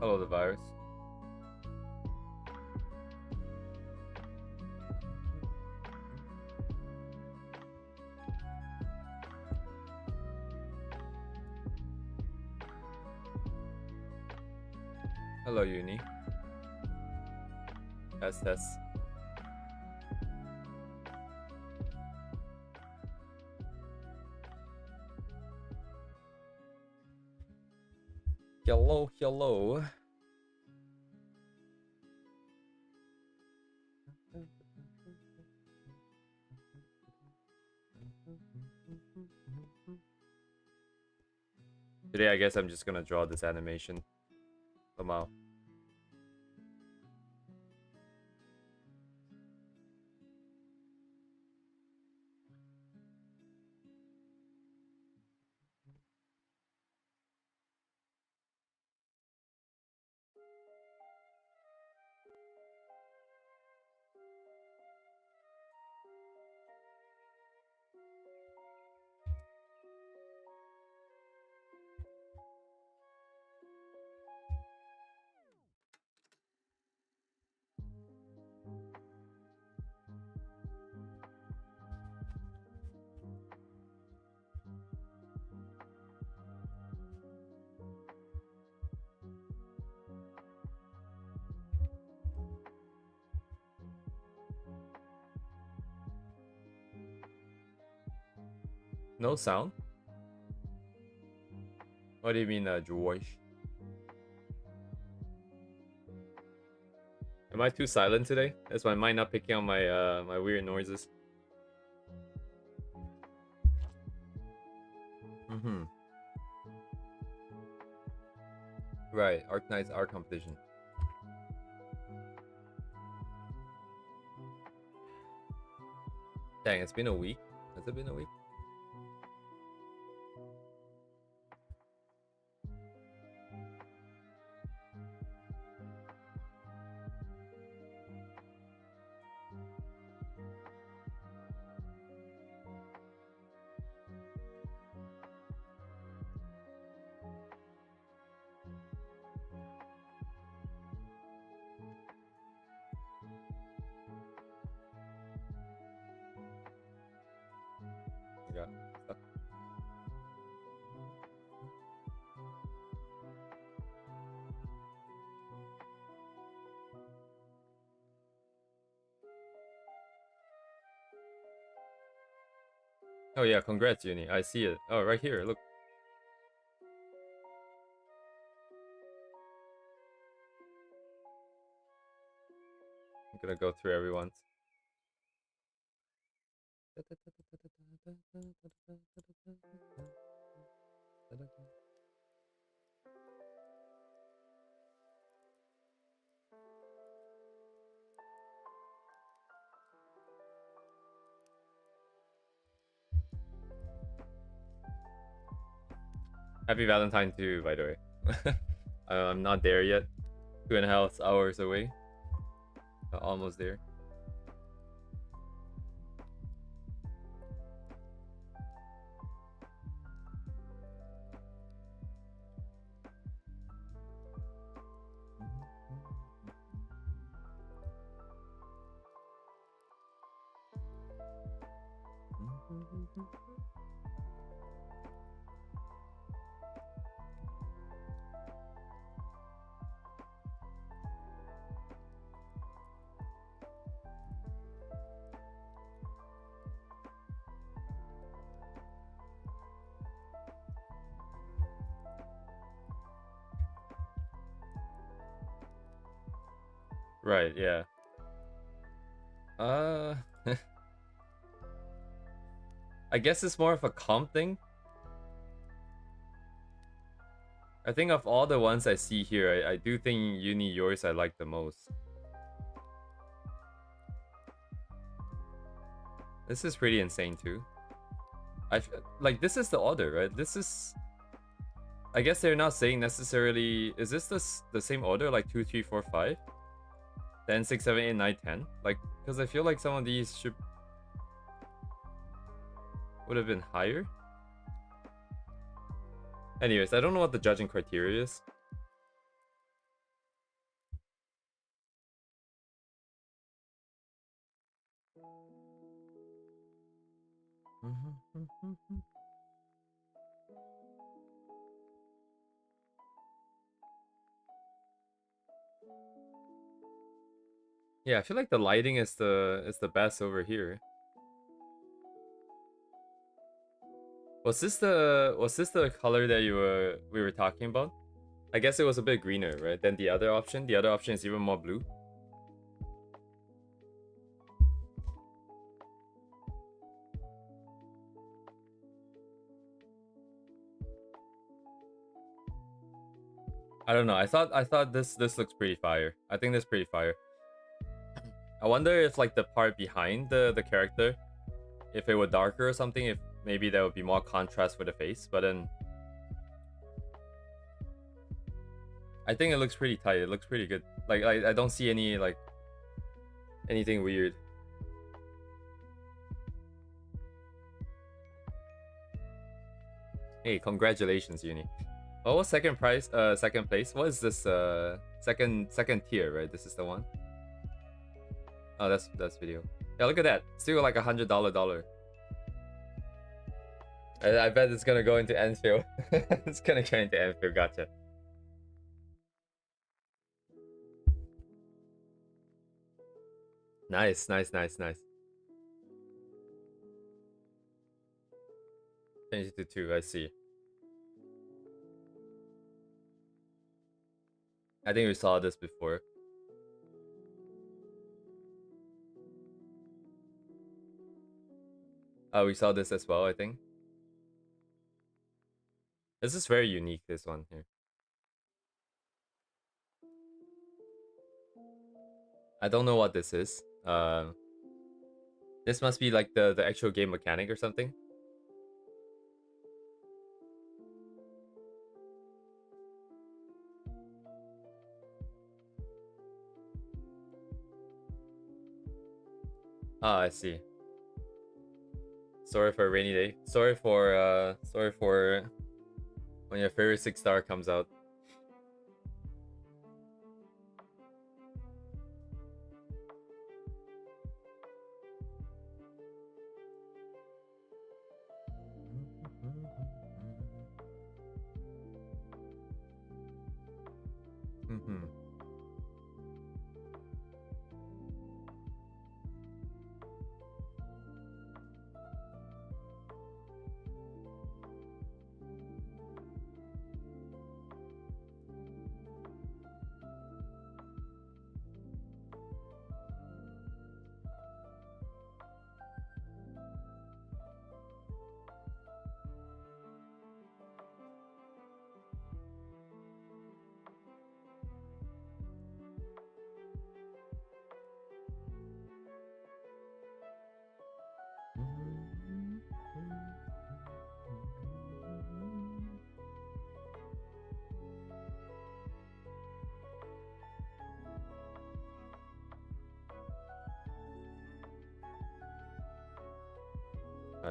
Hello, the virus. Hello, Uni. Test. Hello. Today, I guess I'm just gonna draw this animation somehow. No sound? What do you mean, George? Am I too silent today? Is my mind not picking on my my weird noises? Right, Arknight's art competition. Dang, it's been a week. Has it been a week? Yeah. Oh yeah, congrats, Uni. I see it. Oh, right here. Look. I'm gonna go through everyone's. Happy Valentine too, by the way. I'm not there yet. 2.5 hours away. Almost there. Right, yeah. I guess it's more of a comp thing. I think of all the ones I see here, I do think Uni yours I like the most. This is pretty insane too. Like this is the order, right? This is. I guess they're not saying necessarily. Is this the same order like 2, 3, 4, 5? Then 6, 7, 8, 9, 10? Like, because I feel like some of these would have been higher. Anyways, I don't know what the judging criteria is. Yeah, I feel like the lighting is the best over here. Was this the color that we were talking about? I guess it was a bit greener, right? Than the other option. The other option is even more blue. I don't know. I thought this looks pretty fire. I think this pretty fire. I wonder if like the part behind the character, if it were darker or something, if maybe there would be more contrast with the face. But then I think it looks pretty tight. It looks pretty good. Like I don't see any like anything weird. Hey, congratulations, Uni. What was second prize? Second place. What is this? Second tier, right? This is the one. Oh, that's video. Yeah, look at that. Still like $100. I bet it's gonna go into Enfield. It's gonna go into Enfield. Gotcha. Nice, nice, nice, nice. Change it to 2. I see. I think we saw this before. We saw this as well, I think. This is very unique, this one here. I don't know what this is. This must be like the actual game mechanic or something. Ah, I see. Sorry for a rainy day. Sorry for when your favorite 6-star comes out. Mm-hmm.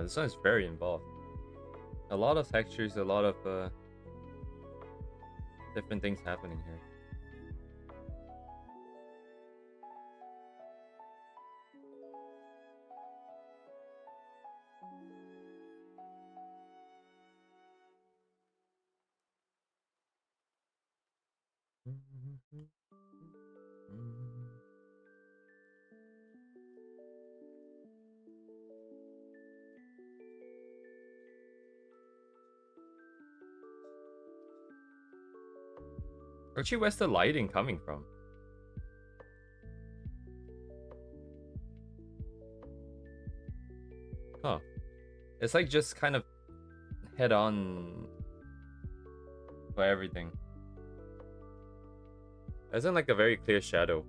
This one is very involved. A lot of textures, a lot of different things happening here. Actually, where's the lighting coming from? Huh. It's like just kind of head on for everything. Isn't like a very clear shadow.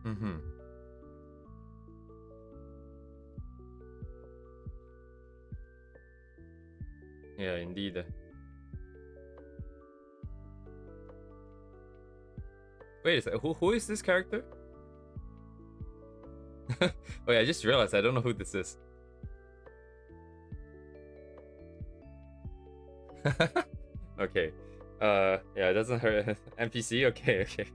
Mm-hmm. Yeah, indeed. Wait a second, who is this character? Wait, I just realized I don't know who this is. Okay. Yeah, it doesn't hurt. NPC? Okay, okay.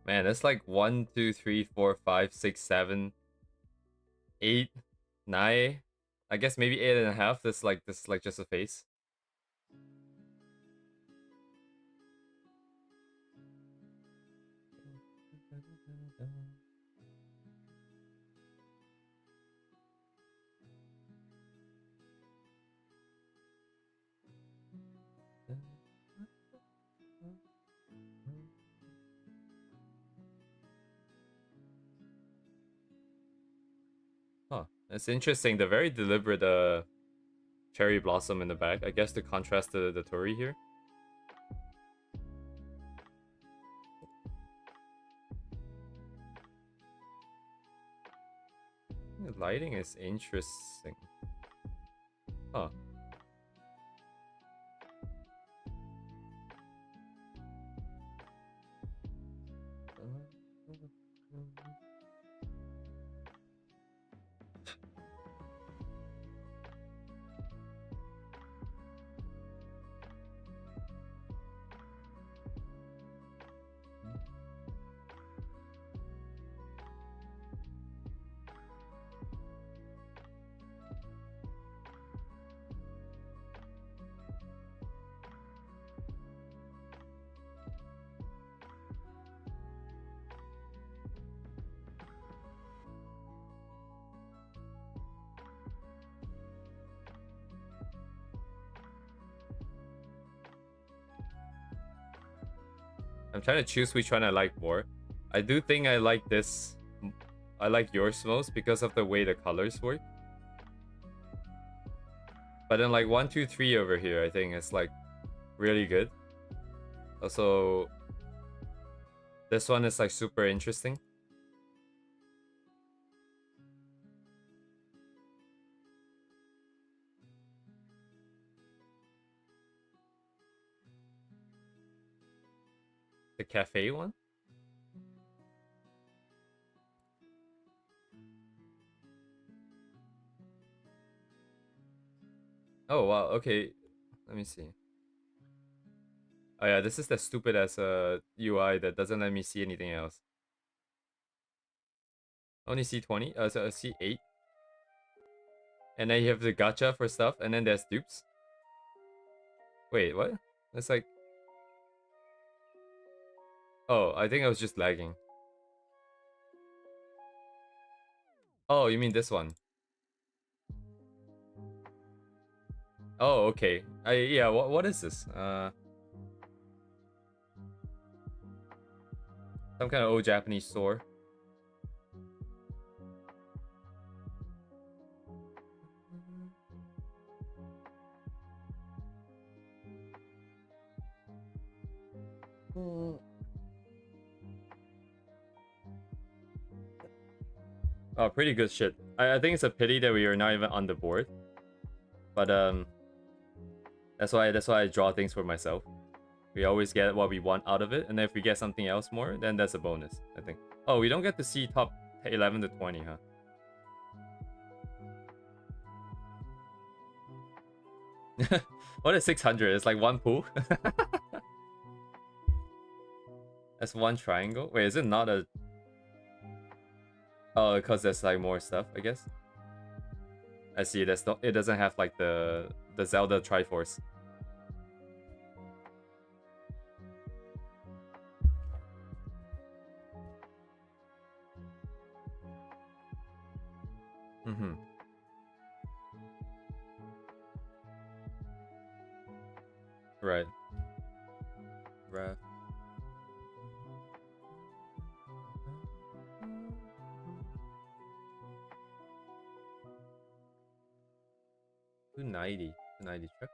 Man, that's like 1, 2, 3, 4, 5, 6, 7, 8, 9. I guess maybe 8.5. This like just a face. Huh. It's interesting. The very deliberate cherry blossom in the back. I guess to contrast the Tori here. The lighting is interesting. Huh. I'm trying to choose which one I like more. I do think I like this. I like yours most because of the way the colors work. But then like 1, 2, 3 over here, I think is like really good. Also, this one is like super interesting. The cafe one? Oh wow, okay. Let me see. Oh yeah, this is the stupid as a UI that doesn't let me see anything else. Only see 20, so see 8. And then you have the gacha for stuff, and then there's dupes. Wait, what? It's like... Oh, I think I was just lagging. Oh, you mean this one? Oh, okay. Yeah, what is this? Some kind of old Japanese store. Oh, pretty good shit. I think it's a pity that we are not even on the board. But that's why I draw things for myself. We always get what we want out of it, and if we get something else more, then that's a bonus, I think. Oh, we don't get to see top 11 to 20, huh? What is 600? It's like one pool. That's one triangle. Wait, is it not a... Oh, because there's like more stuff, I guess. I see. That's not... It doesn't have like the Zelda Triforce. Mm-hmm. Right. Right. $290. $290 trip.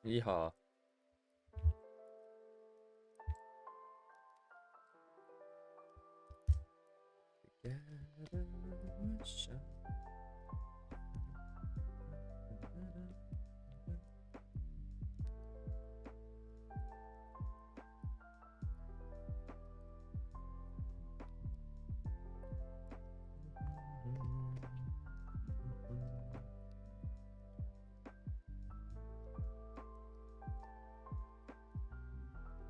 Yeehaw.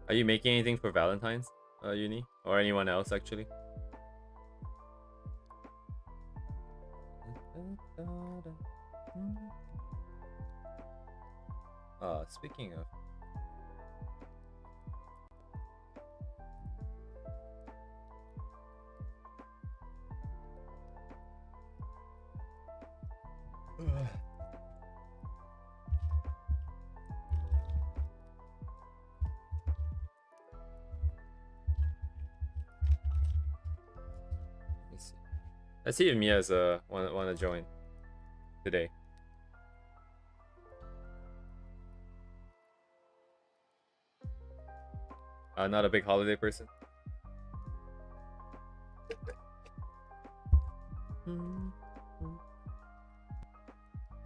Are you making anything for Valentine's, Uni? Or anyone else, actually? Speaking of... Let's see. I see Mia's wanna join today. Not a big holiday person.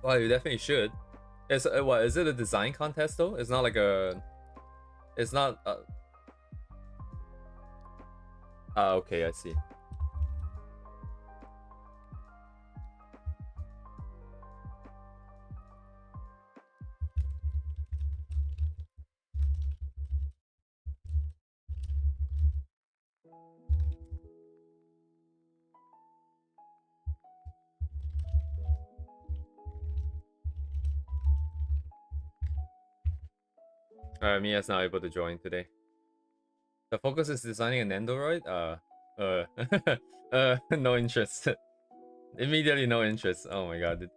Well, you definitely should. It's what is it a design contest though? It's not like a. It's not. Okay, I see. Mia's not able to join today. The focus is designing an Nendoroid? No interest. Immediately no interest. Oh my god.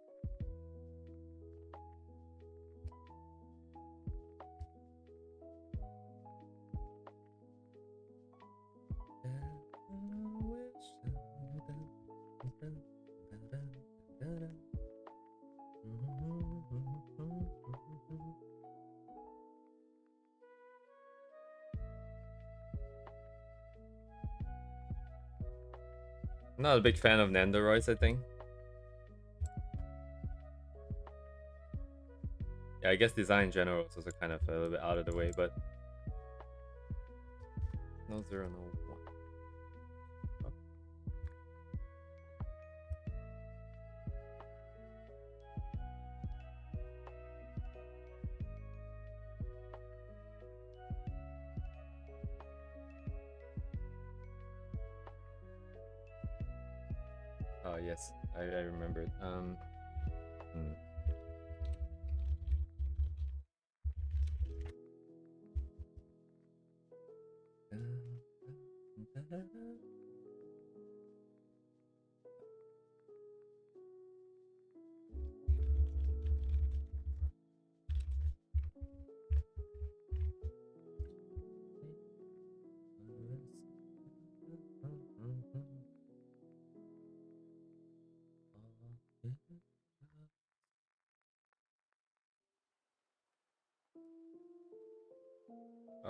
I'm not a big fan of Nendoroids, I think. Yeah, I guess design in general is also kind of a little bit out of the way, but no 0, no 1. Oh yes, I remember it.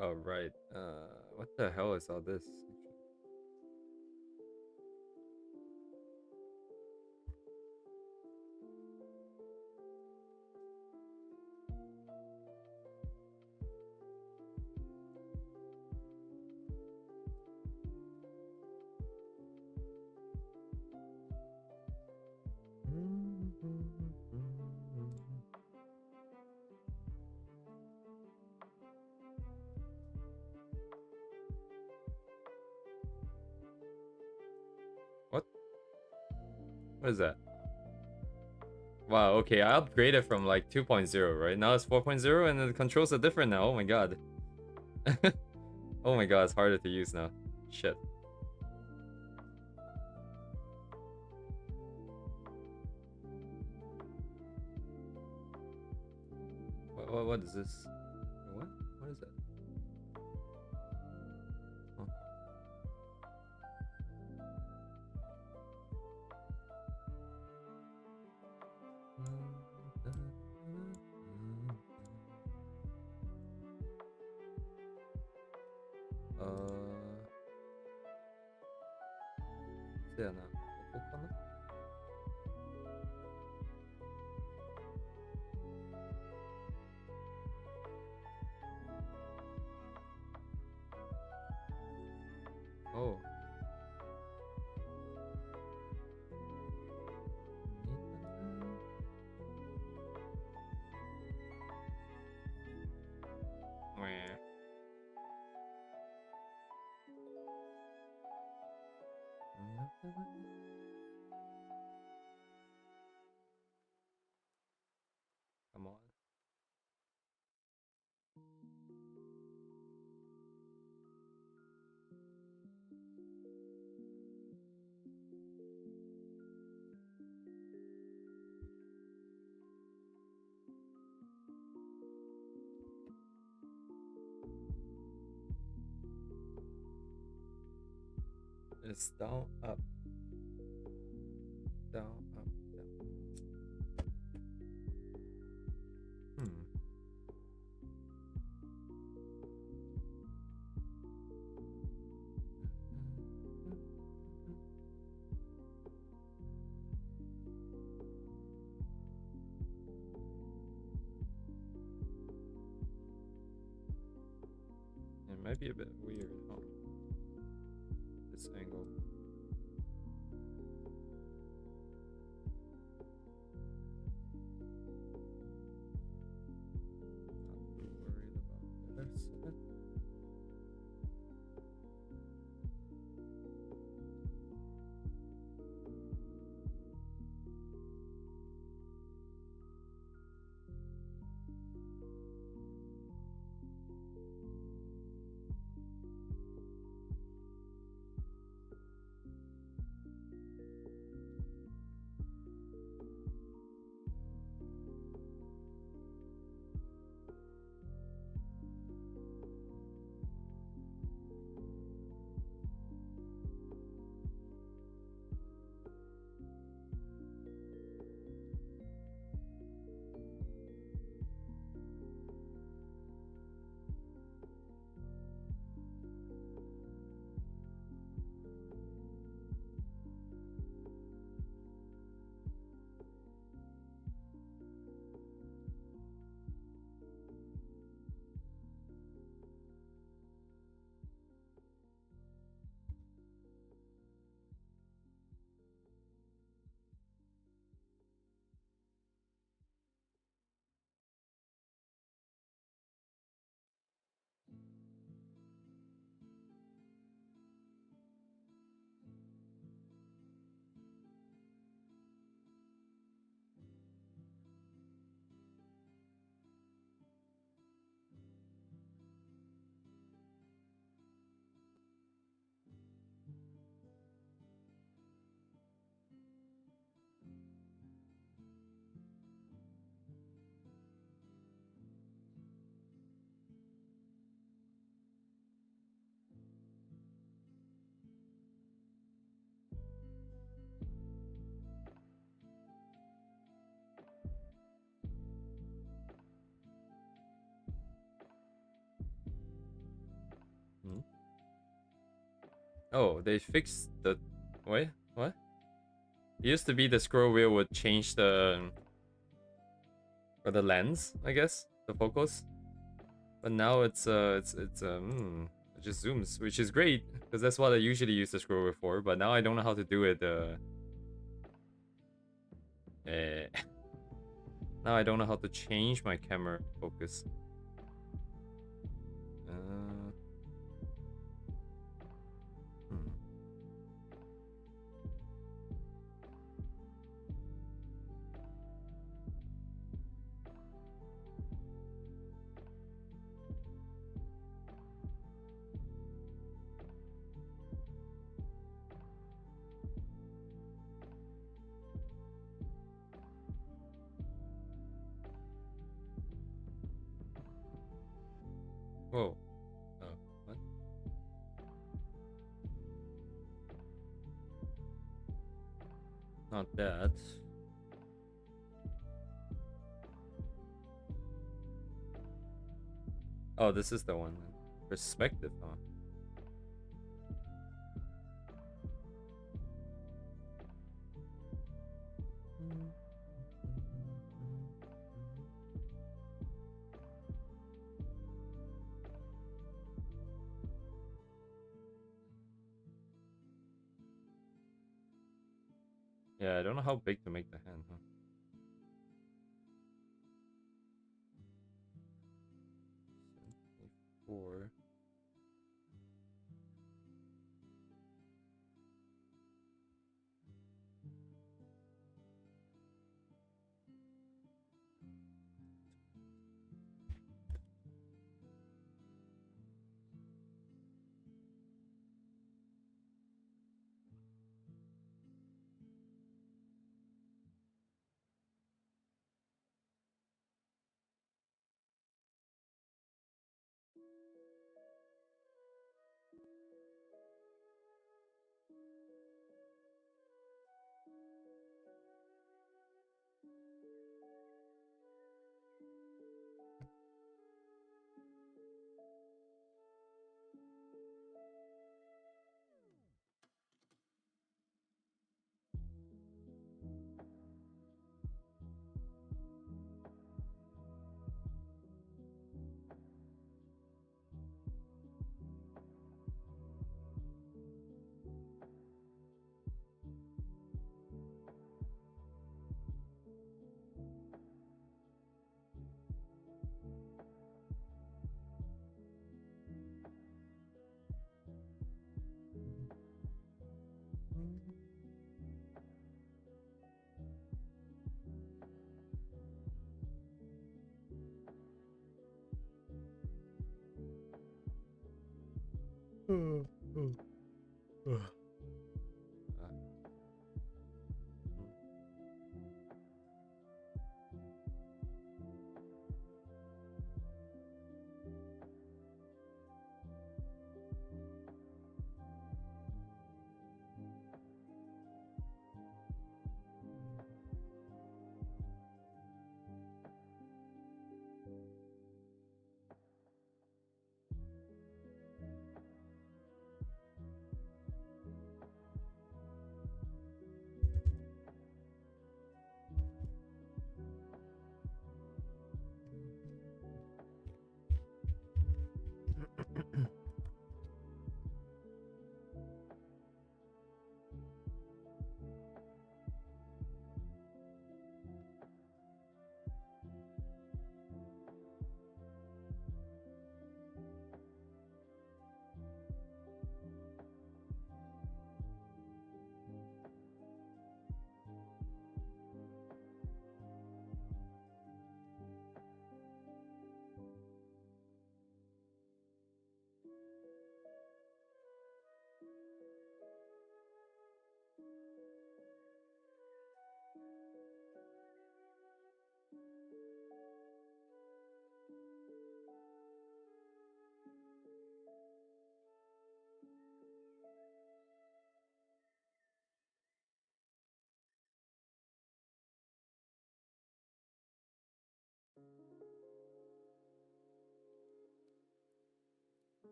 Oh right. What the hell is all this? What? What is that? Wow, okay, I upgraded from like 2.0, right? Now it's 4.0 and the controls are different now. Oh my god. Oh my god, it's harder to use now. Shit. What is this? What? What is that? Huh. Oh. Come on. It's down, up, down, up, down. It might be a bit weird, huh? This angle. Not too worried about this. Oh, they fixed the... Wait, what? It used to be the scroll wheel would change the... Or the lens, I guess? The focus? But now it just zooms, which is great, because that's what I usually use the scroll wheel for, but now I don't know how to do it, eh. Now I don't know how to change my camera focus. Uh, hmm. Whoa. Oh, what? Not that. Oh, this is the one. Perspective, huh? Yeah, I don't know how big to make the hand, huh? Four.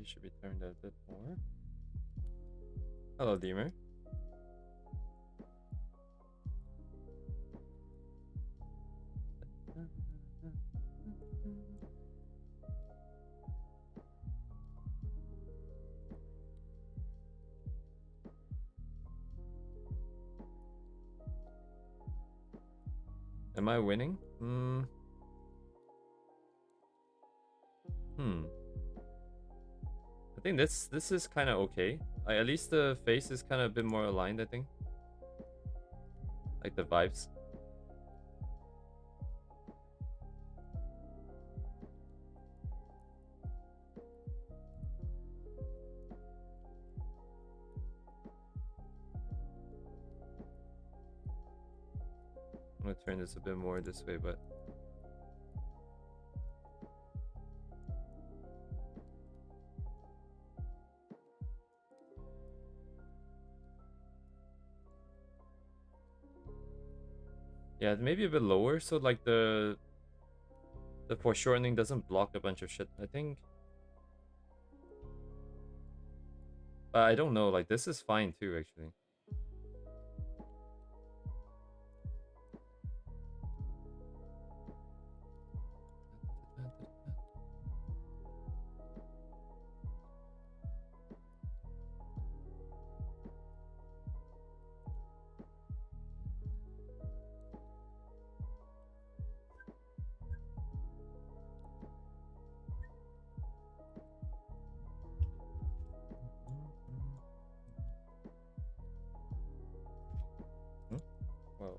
Maybe should be turned a bit more. Hello, Deemer. Am I winning? I think this is kind of okay. At least the face is kind of a bit more aligned, I think. Like the vibes. I'm gonna turn this a bit more this way, but yeah, maybe a bit lower so like the foreshortening doesn't block a bunch of shit, I think. But I don't know, like this is fine too, actually. Whoa.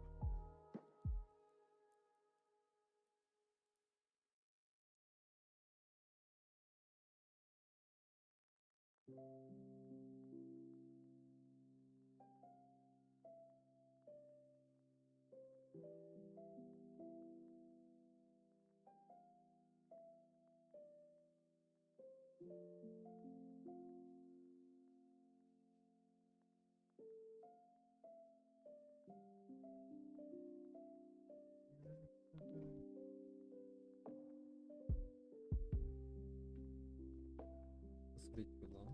This will be too long.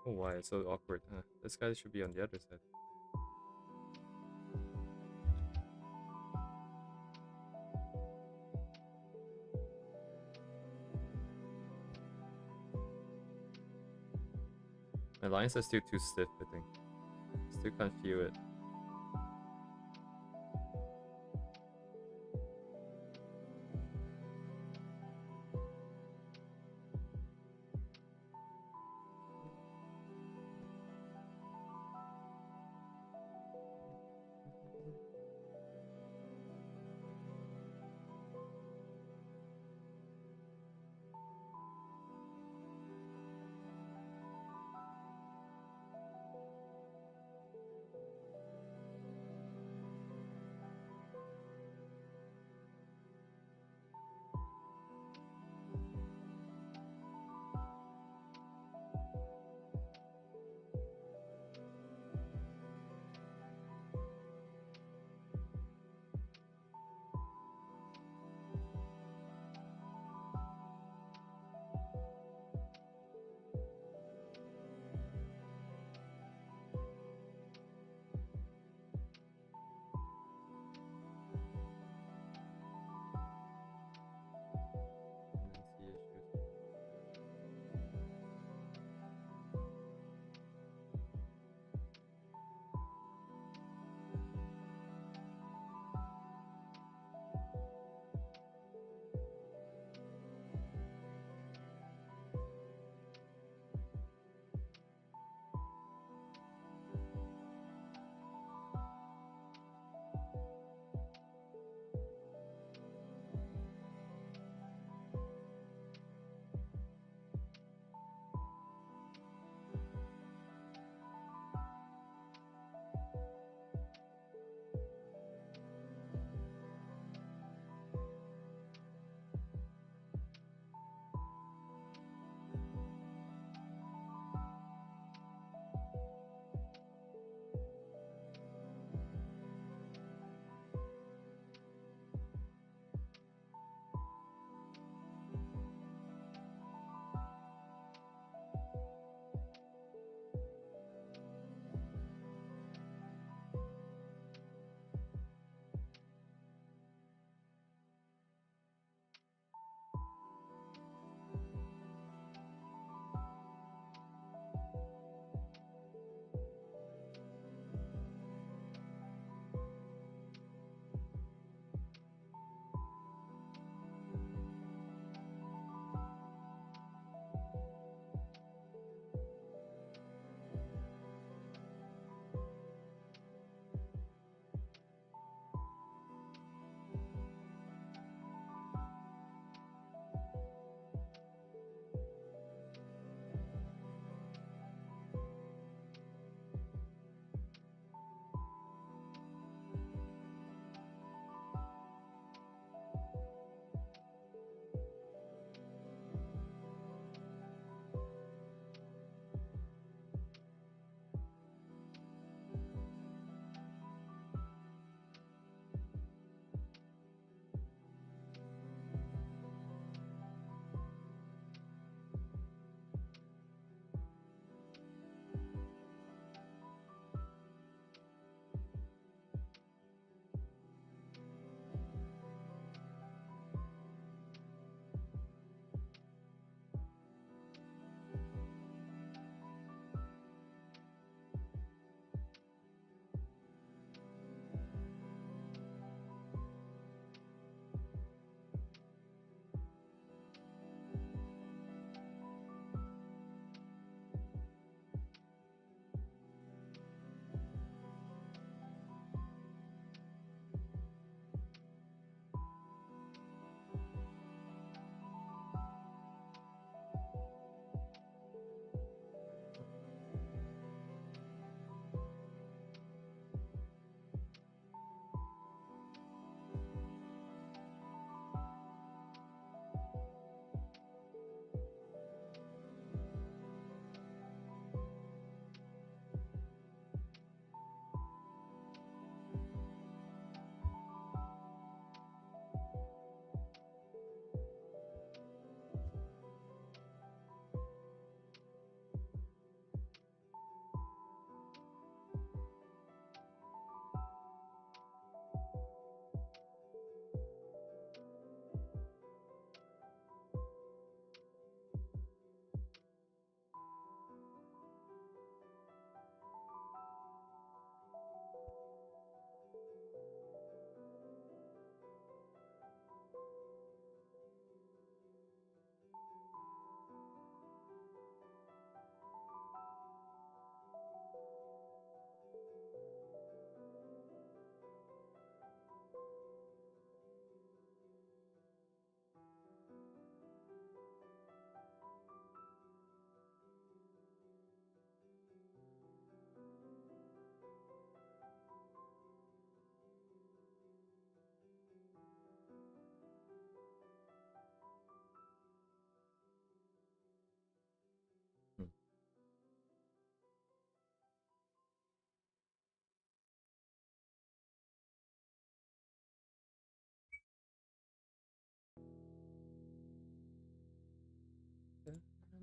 Oh, why? It's so awkward. This guy should be on the other side. My lines are still too stiff, I think. Still can't feel it.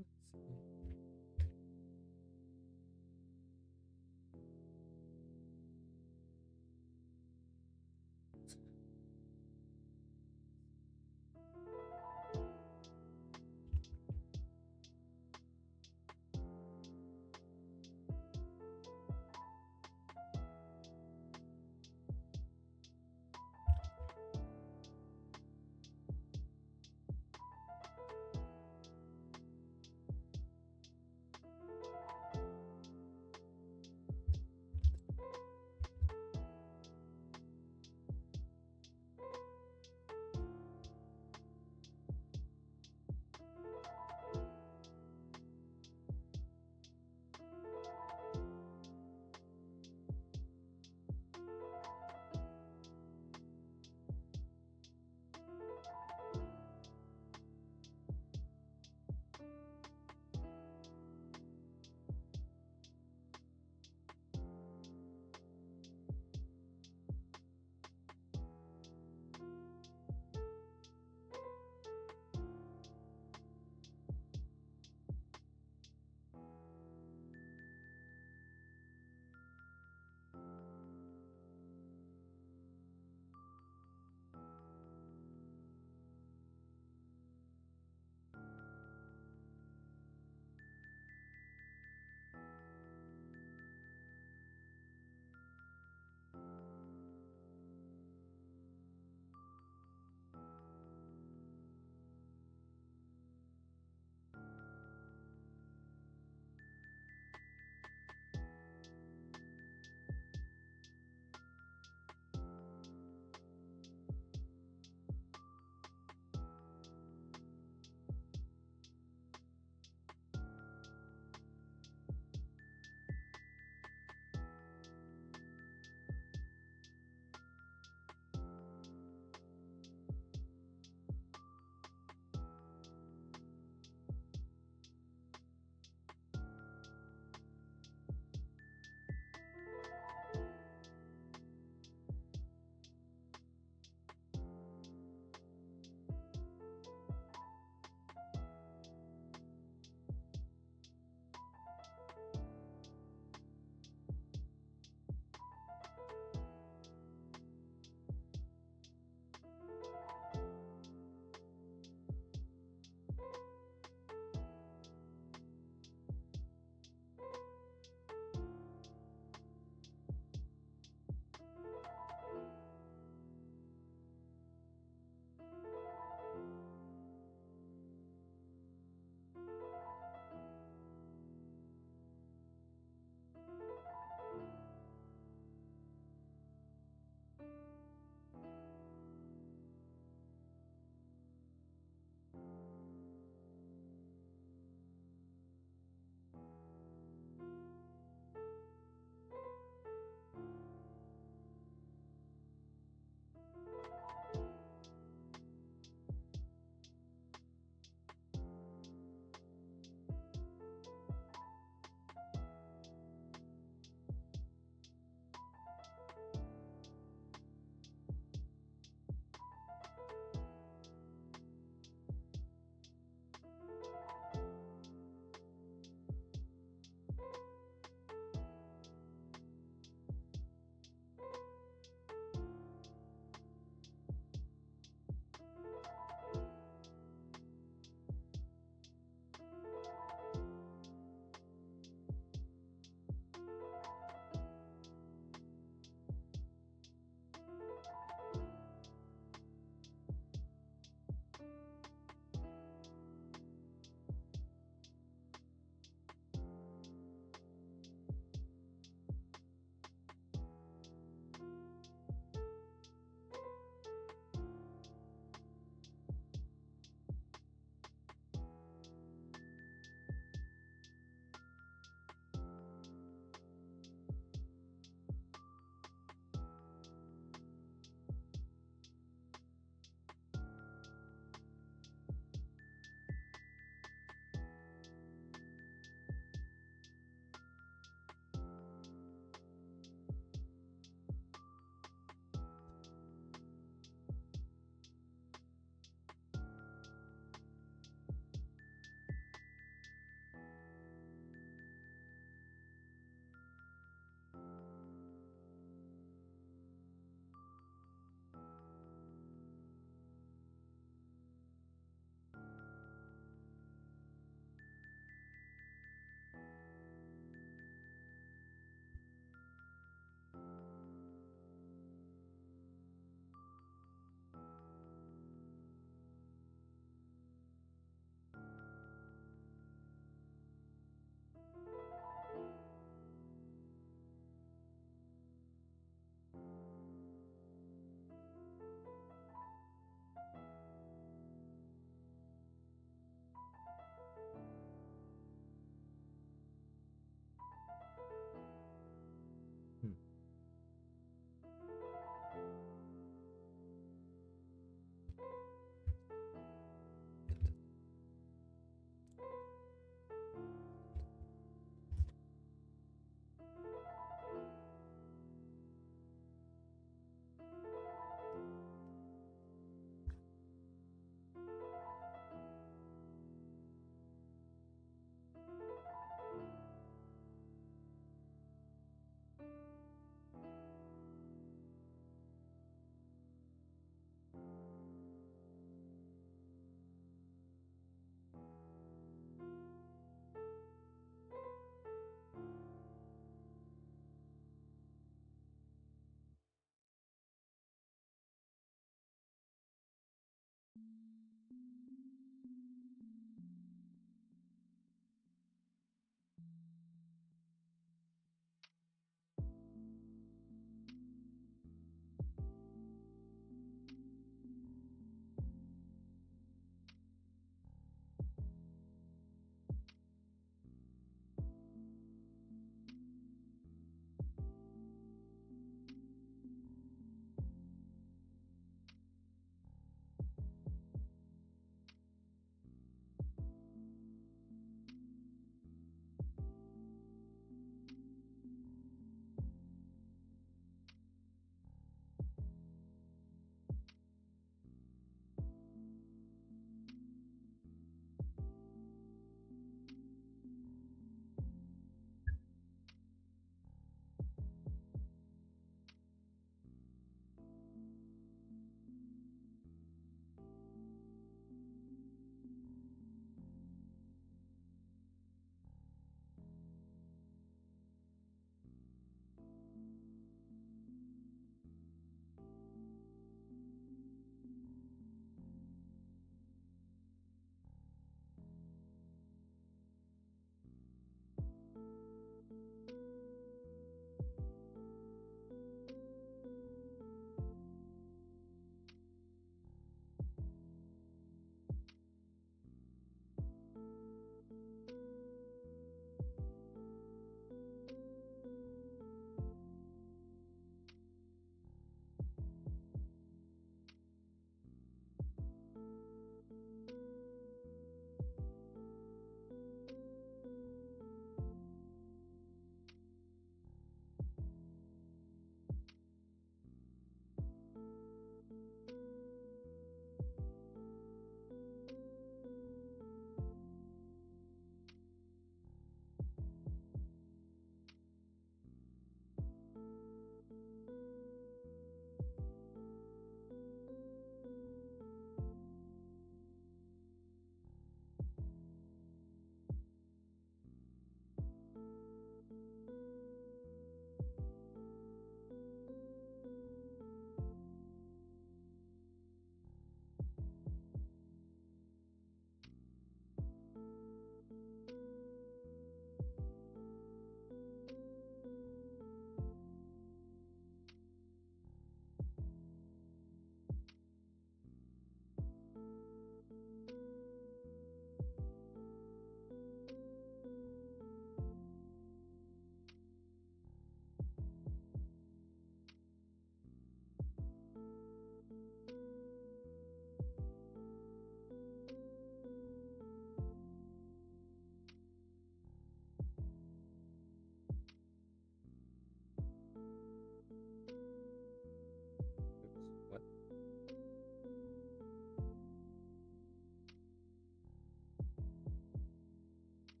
Let's see.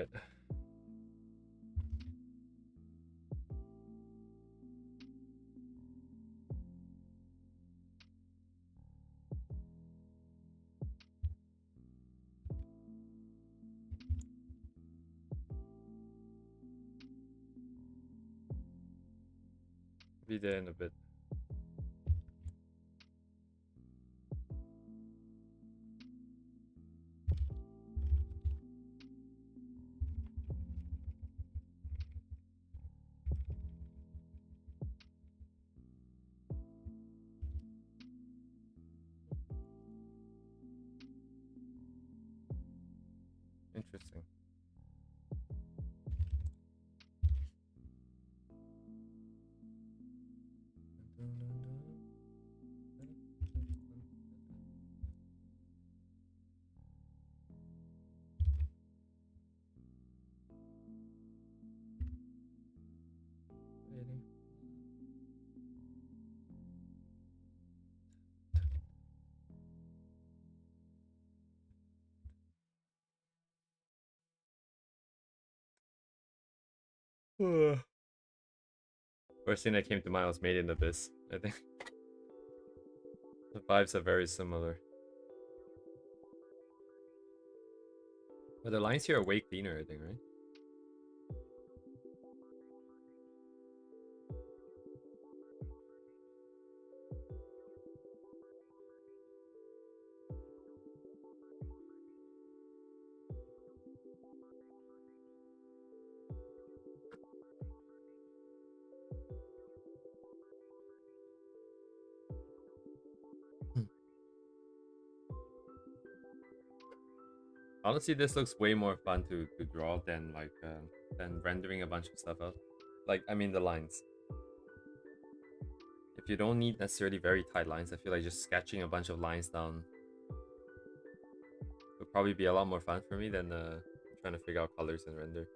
Right. Be there in a bit. Interesting. First thing that came to mind was Made in Abyss, I think. The vibes are very similar. But the lines here are way cleaner, I think, right? Honestly, this looks way more fun to draw than than rendering a bunch of stuff out. Like, I mean the lines. If you don't need necessarily very tight lines, I feel like just sketching a bunch of lines down would probably be a lot more fun for me than trying to figure out colors and render.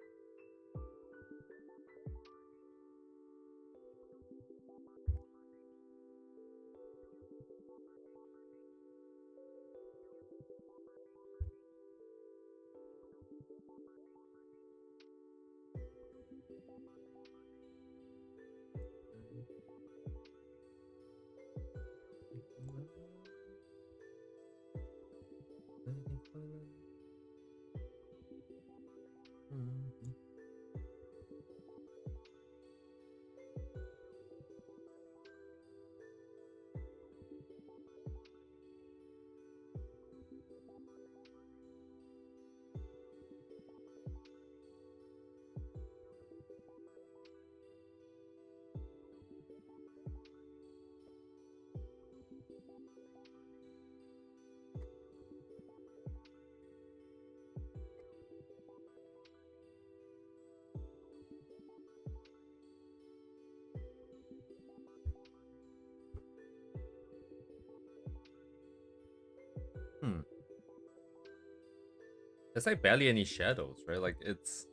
There's like barely any shadows, right? Like it's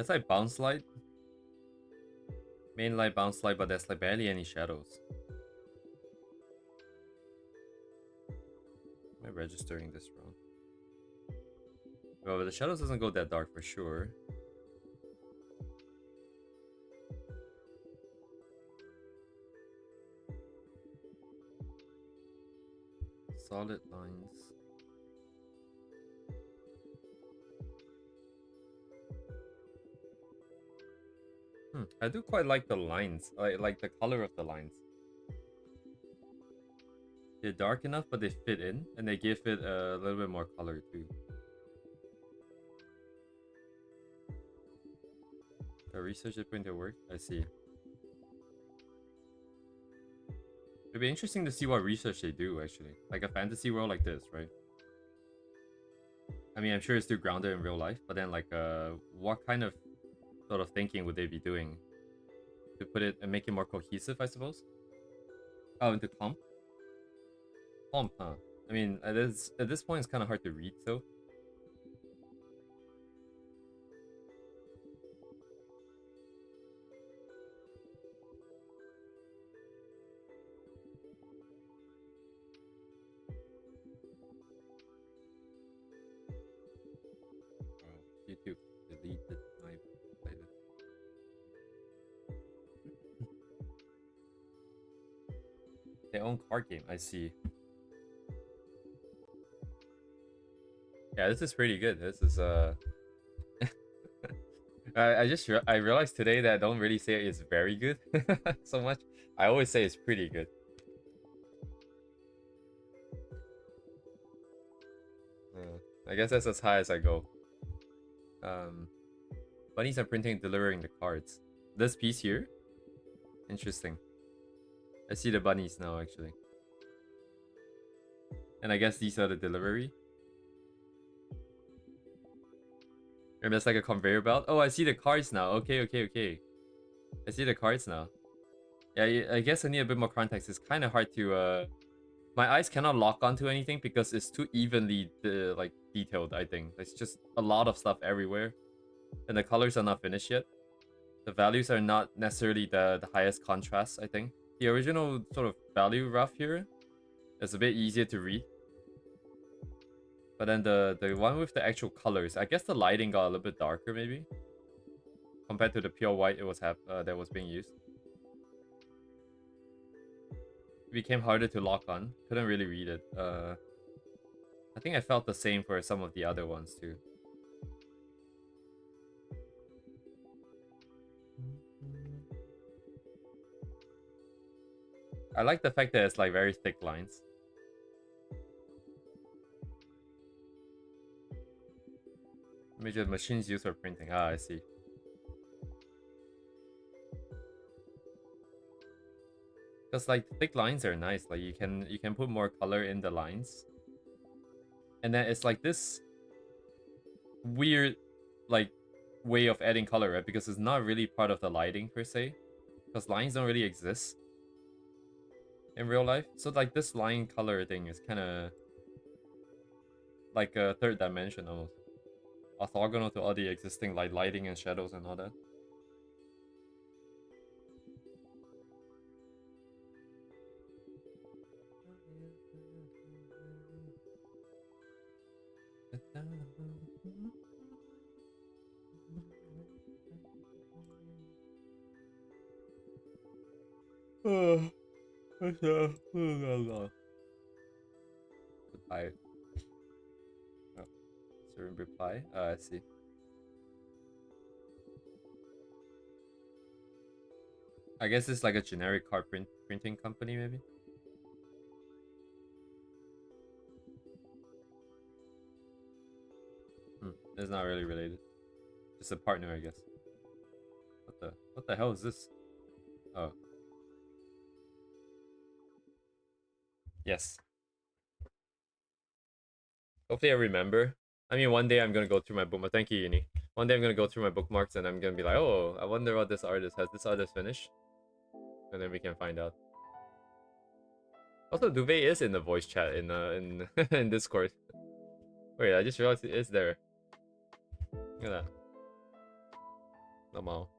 like bounce light, main light, bounce light, but there's like barely any shadows. Am I registering this wrong? Well, but the shadows doesn't go that dark for sure. Solid lines. I do quite like the lines. I like the color of the lines. They're dark enough, but they fit in, and they give it a little bit more color too. The research is going to work. I see. It'd be interesting to see what research they do, actually. Like a fantasy world like this, right? I mean, I'm sure it's still grounded in real life, but then like, what kind of sort of thinking would they be doing to put it and make it more cohesive, I suppose? Oh, into comp? Comp, huh? I mean, at this point, it's kind of hard to read, so. Their own card game, I see. Yeah, this is pretty good. This is I realized today that I don't really say it's very good so much. I always say it's pretty good. I guess that's as high as I go. Bunnies are printing and delivering the cards. This piece here? Interesting. I see the bunnies now, actually. And I guess these are the delivery. And there's like a conveyor belt. Oh, I see the cards now. Okay. I see the cards now. Yeah, I guess I need a bit more context. It's kind of hard to... My eyes cannot lock onto anything because it's too evenly like detailed, I think. There's just a lot of stuff everywhere. And the colors are not finished yet. The values are not necessarily the highest contrast, I think. The original sort of value rough here is a bit easier to read. But then the one with the actual colors, I guess the lighting got a little bit darker maybe. Compared to the pure white it was that was being used. It became harder to lock on. Couldn't really read it. I think I felt the same for some of the other ones too. I like the fact that it's like very thick lines. Major machines used for printing. Ah, I see. Because like thick lines are nice. Like you can put more color in the lines. And then it's like this weird like way of adding color, right? Because it's not really part of the lighting per se. Because lines don't really exist in real life. So like this line color thing is kind of like a third dimension almost. Orthogonal to all the existing like lighting and shadows and all that. Goodbye. Oh, certain reply. I see. I guess it's like a generic card printing company, maybe. It's not really related. Just a partner, I guess. What the hell is this? Oh. Yes. Hopefully I remember. I mean, one day I'm gonna go through my bookmarks. Thank you, Uni. One day I'm gonna go through my bookmarks and I'm gonna be like, oh, I wonder what this artist has. This artist finished? And then we can find out. Also, Duvet is in the voice chat in in Discord. Wait, I just realized it is there. Look at that. Normal.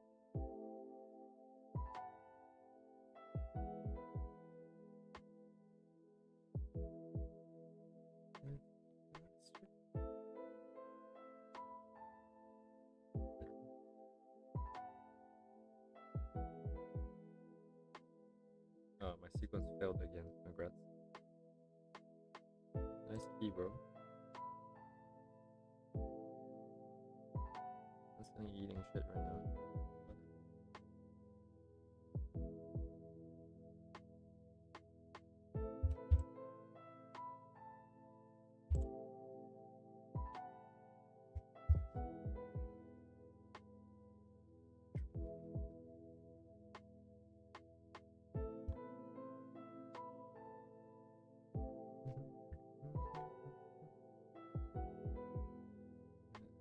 Oh, my sequence failed again. Congrats. Nice key, bro. I'm eating shit right now.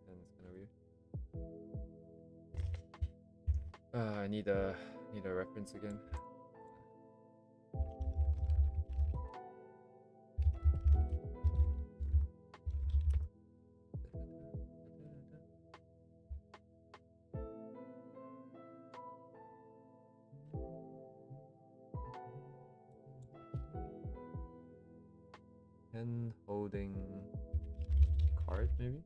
And it's kind of weird. I need a reference again. Pen holding card, maybe?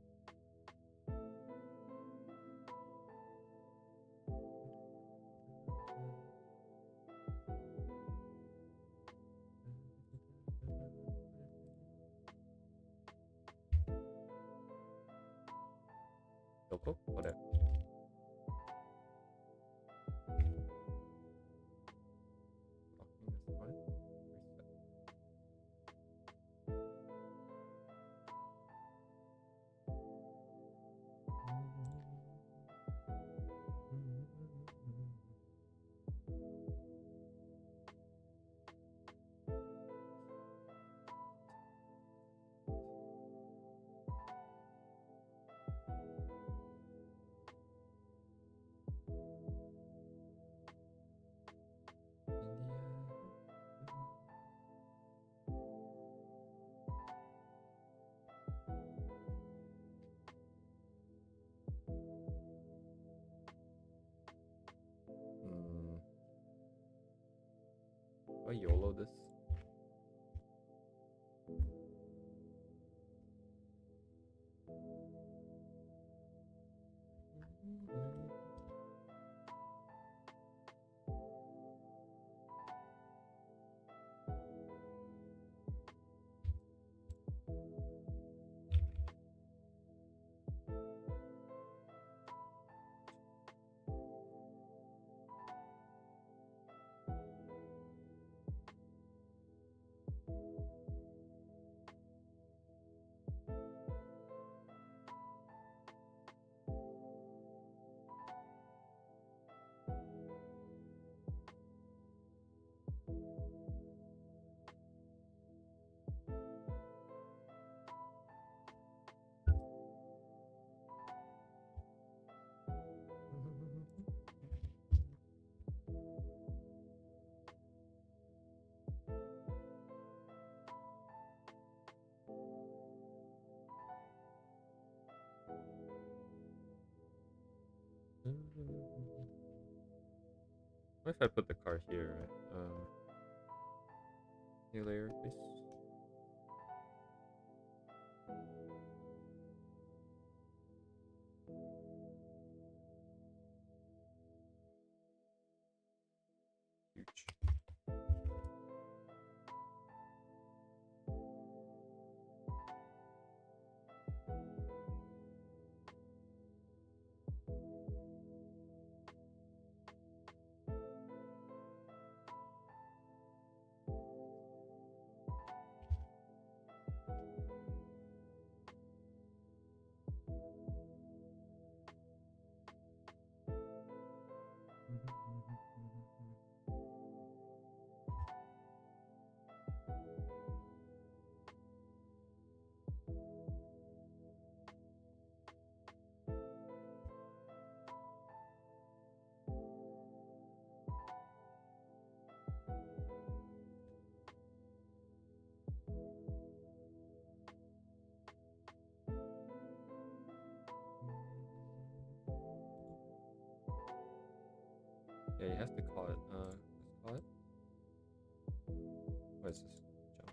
Oh, whatever. Locking is fine. Reset. Do I YOLO this? What if I put the car here, right? New layer, please. Huge. Yeah, you have to call it. Let's call it. What is this? Jump.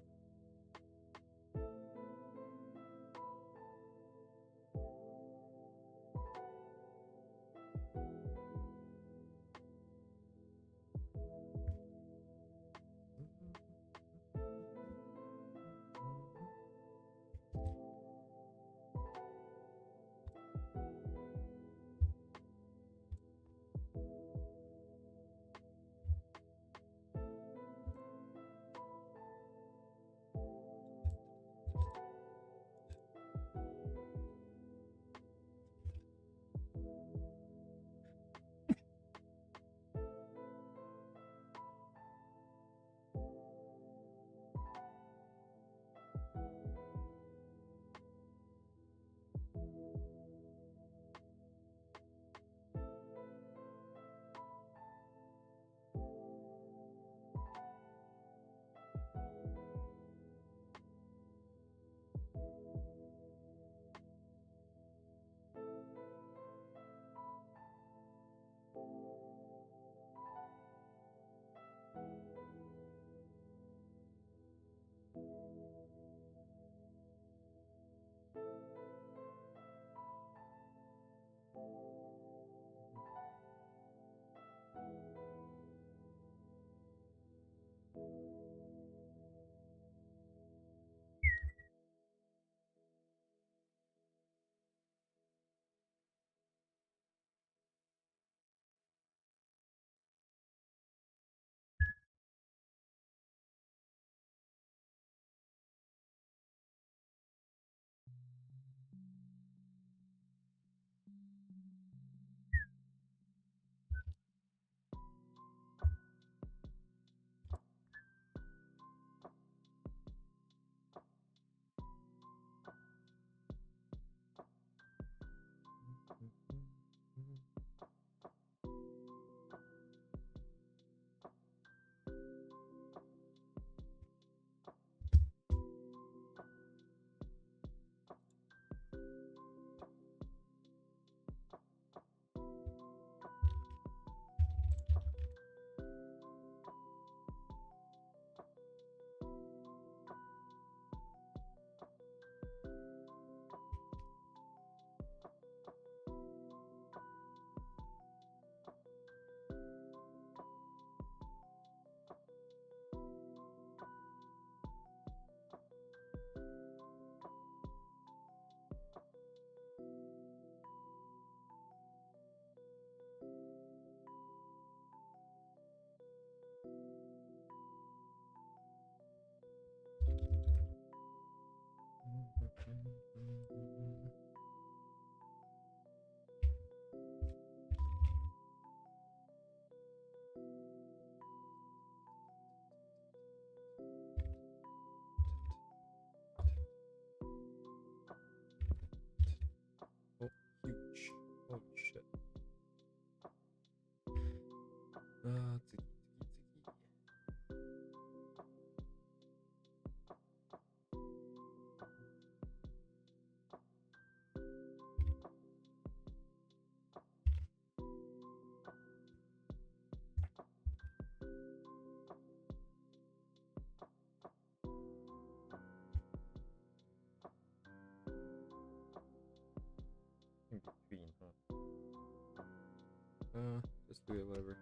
Just do it, whatever.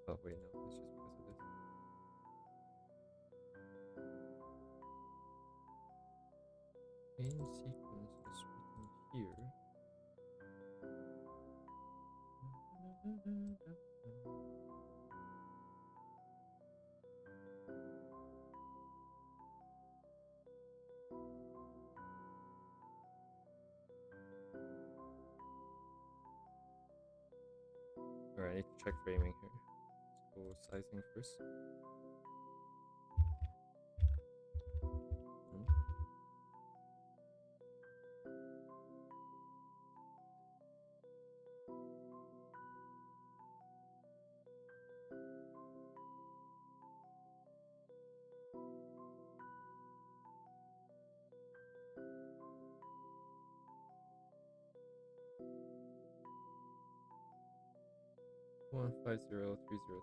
Oh wait, no, it's just because of this. Main sequence is written here. Alright, I need to check framing here. Let's go sizing first. Hmm. 1503035.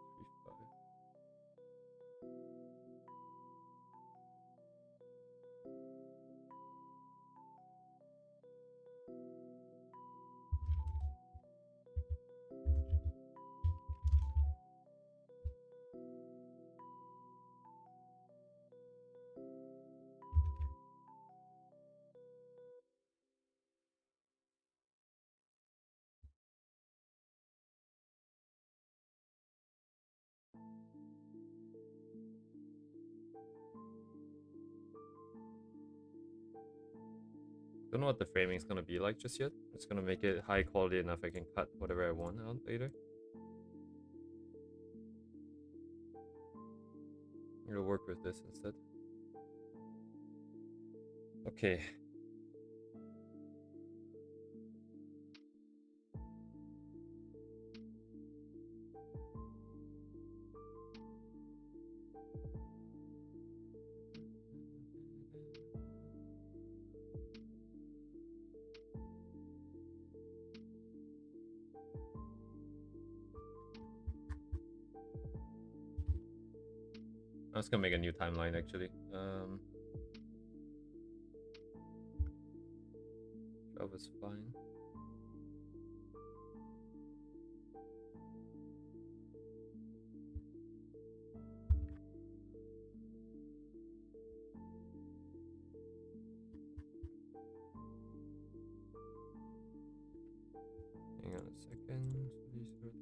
Don't know what the framing is gonna be like just yet. I'm just gonna make it high quality enough I can cut whatever I want out later. I'm gonna work with this instead. Okay. I'm just gonna make a new timeline actually. That was fine. Hang on a second. These are...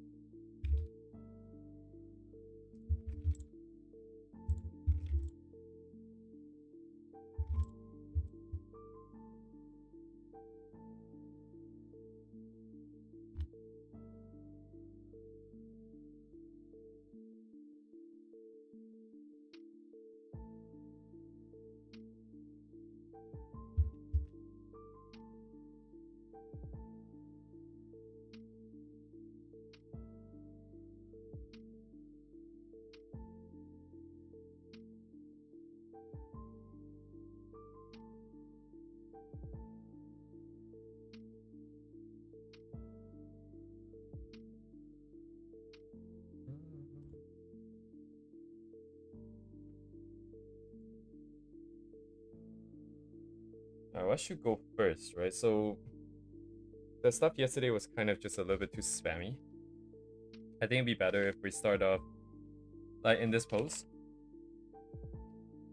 Alright, what should go first, right? So the stuff yesterday was kind of just a little bit too spammy. I think it'd be better if we start off like in this pose.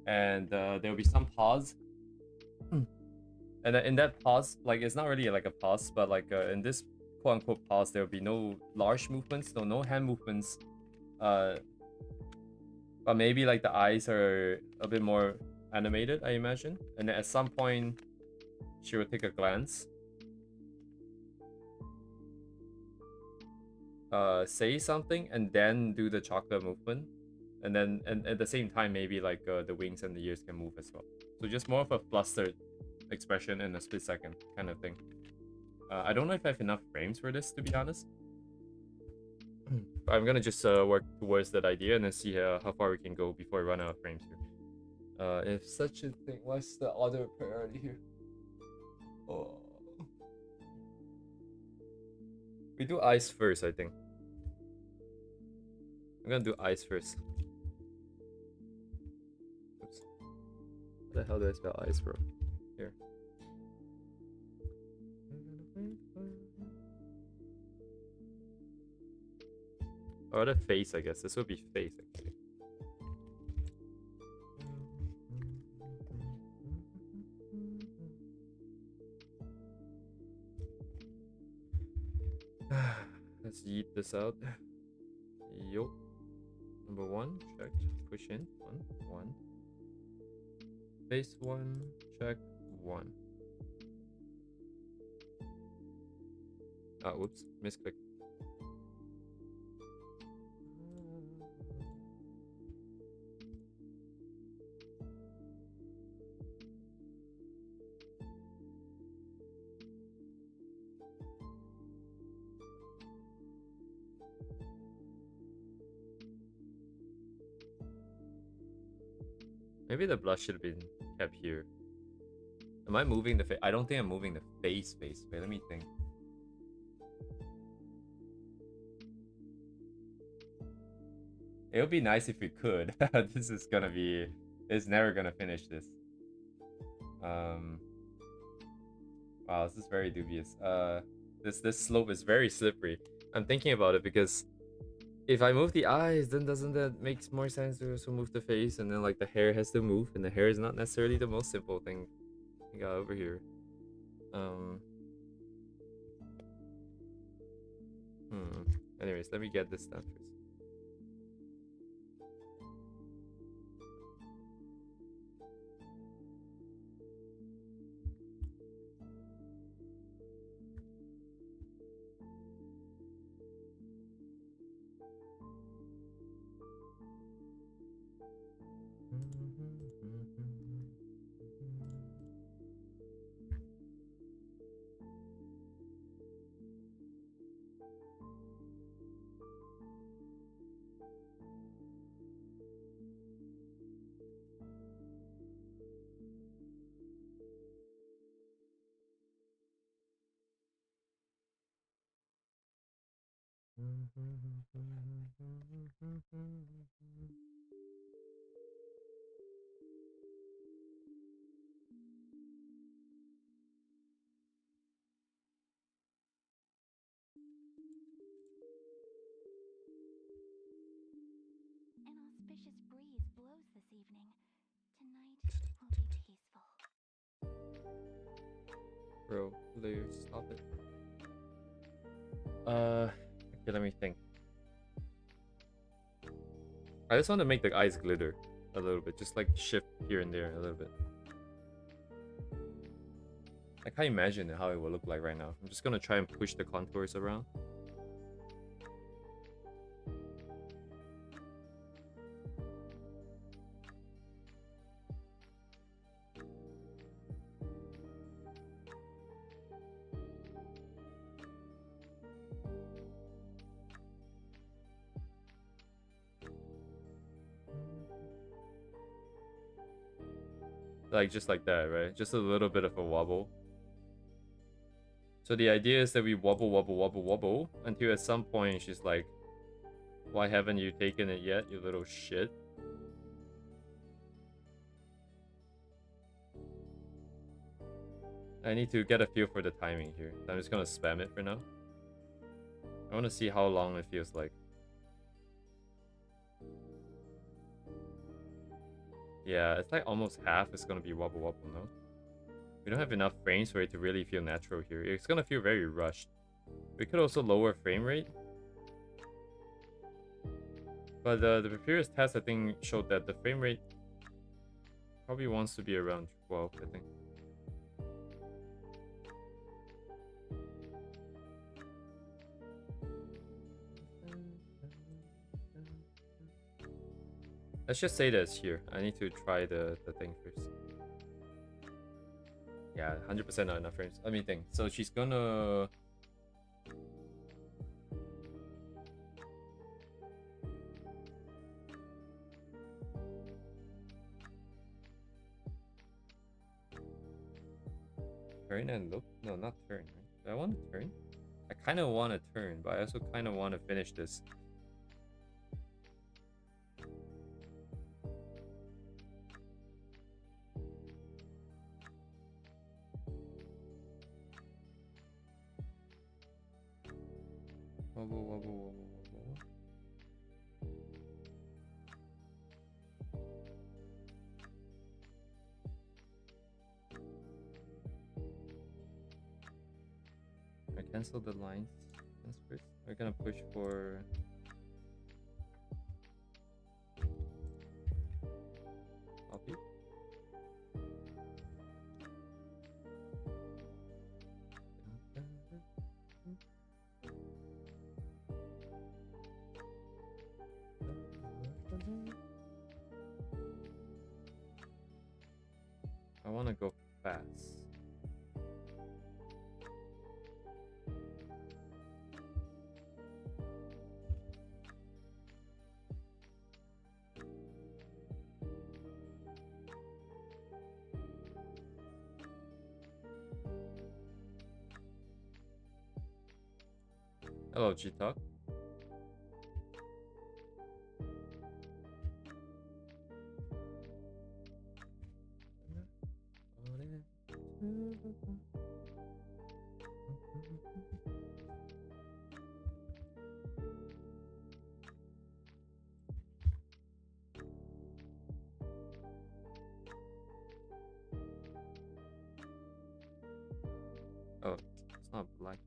And there'll be some pause. And in that pause, like it's not really like a pause, but like in this quote unquote pause, there'll be no large movements, no hand movements. But maybe like the eyes are a bit more animated, I imagine. And then at some point, she will take a glance. Say something and then do the chocolate movement. And then and at the same time, maybe like the wings and the ears can move as well. So just more of a flustered expression in a split second kind of thing. I don't know if I have enough frames for this, to be honest. But I'm gonna just work towards that idea and then see how far we can go before we run out of frames here. If such a thing, what's the other priority here? Oh. We do eyes first, I think. I'm gonna do eyes first. Oops. What the hell do I spell eyes, bro? Here. Or the face, I guess. This would be face, actually. Let's yeet this out. Yo. Number 1, checked. Push in. 1. Face 1, check 1. Ah, whoops. Misclick. Maybe the blush should have been kept here. Am I moving the face? I don't think I'm moving the face. Wait, let me think. It would be nice if we could. This is gonna be... It's never gonna finish this. Wow, this is very dubious. This slope is very slippery. I'm thinking about it because if I move the eyes, then doesn't that make more sense to also move the face? And then like the hair has to move, and the hair is not necessarily the most simple thing we got over here. Anyways, let me get this done first. An auspicious breeze blows this evening. Tonight will be peaceful. Bro, layer, stop it. Okay, let me think. I just want to make the eyes glitter a little bit, just like shift here and there a little bit. I can't imagine how it will look like right now. I'm just gonna try and push the contours around. Like just like that, right? Just a little bit of a wobble. So the idea is that we wobble, wobble, wobble, wobble until at some point she's like, "Why haven't you taken it yet, you little shit?" I need to get a feel for the timing here. I'm just gonna spam it for now. I want to see how long it feels like. Yeah, it's like almost half is gonna be wobble wobble, no? We don't have enough frames for it to really feel natural here. It's gonna feel very rushed. We could also lower frame rate. But the previous test, I think, showed that the frame rate probably wants to be around 12, I think. Let's just say that it's here. I need to try the thing first. Yeah, 100% not enough frames. Let me think. So she's gonna... Turn and look? No, not turn, right? Do I want to turn? I kind of want to turn, but I also kind of want to finish this. Wobble, wobble, wobble, wobble. I cancel the lines first. We're gonna push for... Copy. I want to go fast. Hello, G-Talk. Oh, it's not black.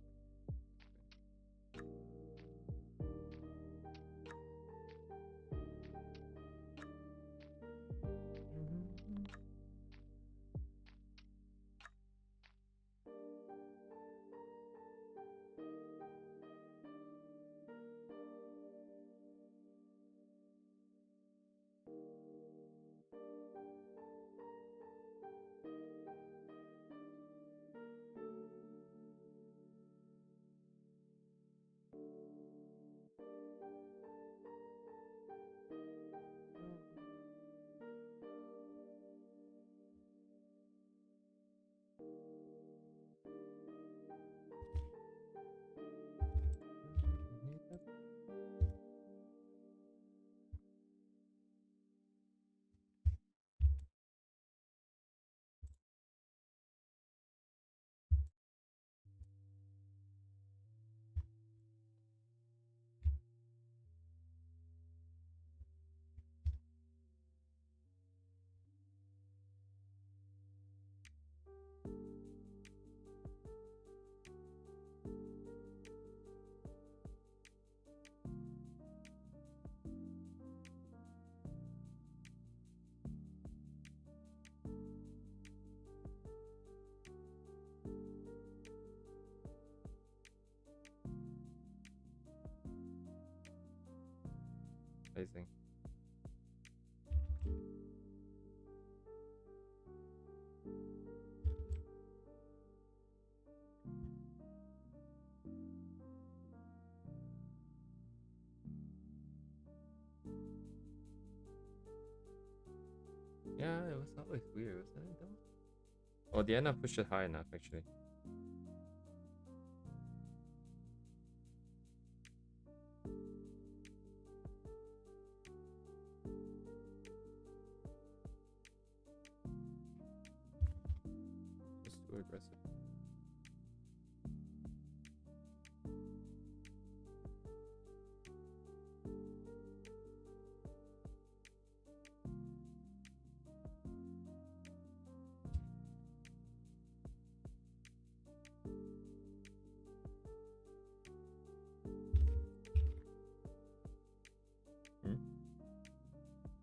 Amazing. Yeah, it was always weird, wasn't it though? Oh, the end I pushed it high enough actually. Just do So aggressive.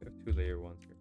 We have 2-layer ones here.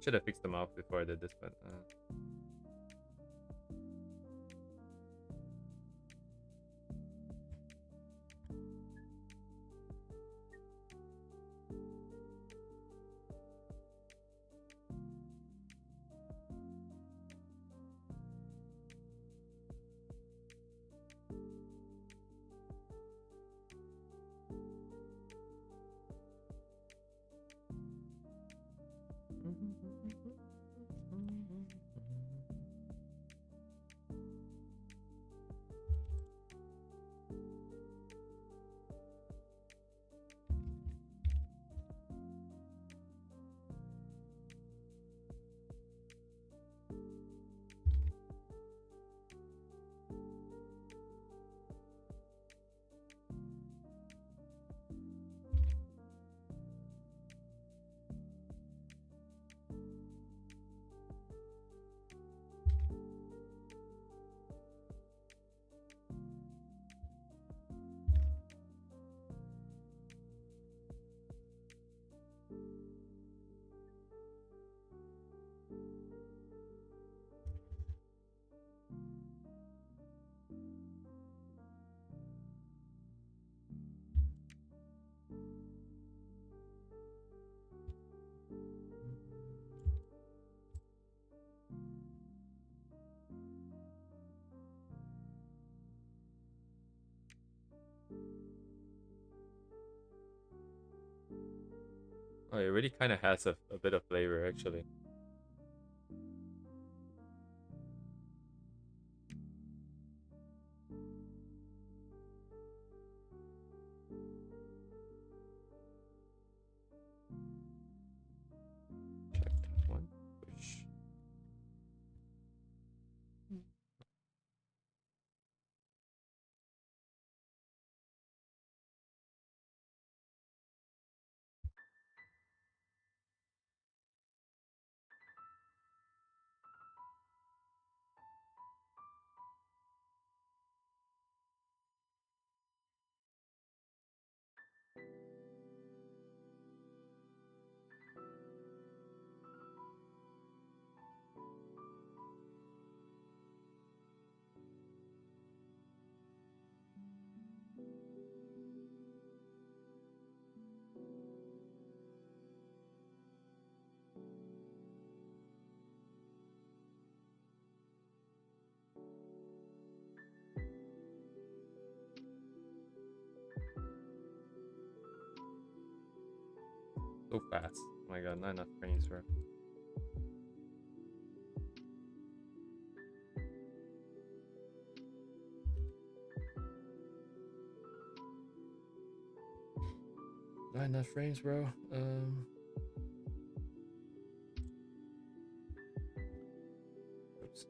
Should have fixed them off before I did this, but oh, it really kind of has a bit of flavor actually. Check that one. Push. So fast. Oh my god, not enough frames, bro. Not enough frames, bro. Oops.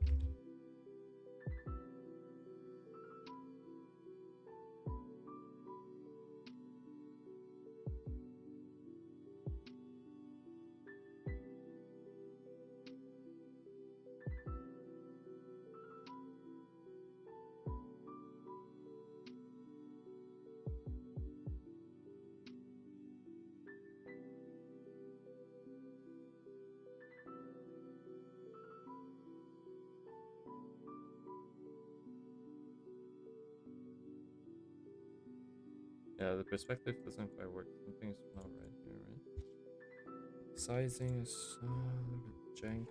Yeah, the perspective doesn't quite work. Something's not right here, right? Sizing is a bit jank.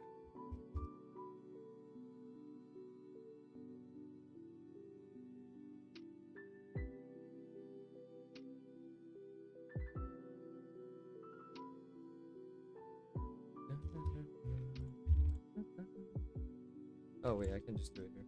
Oh wait, I can just do it here.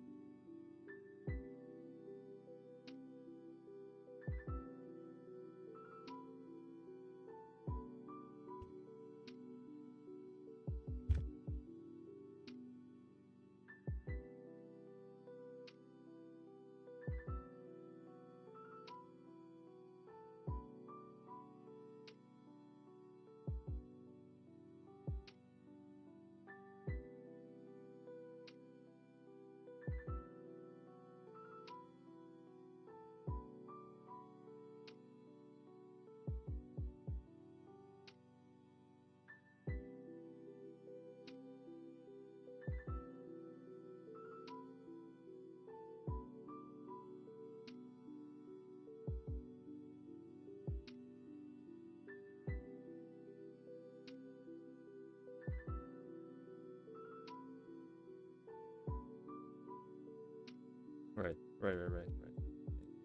Right.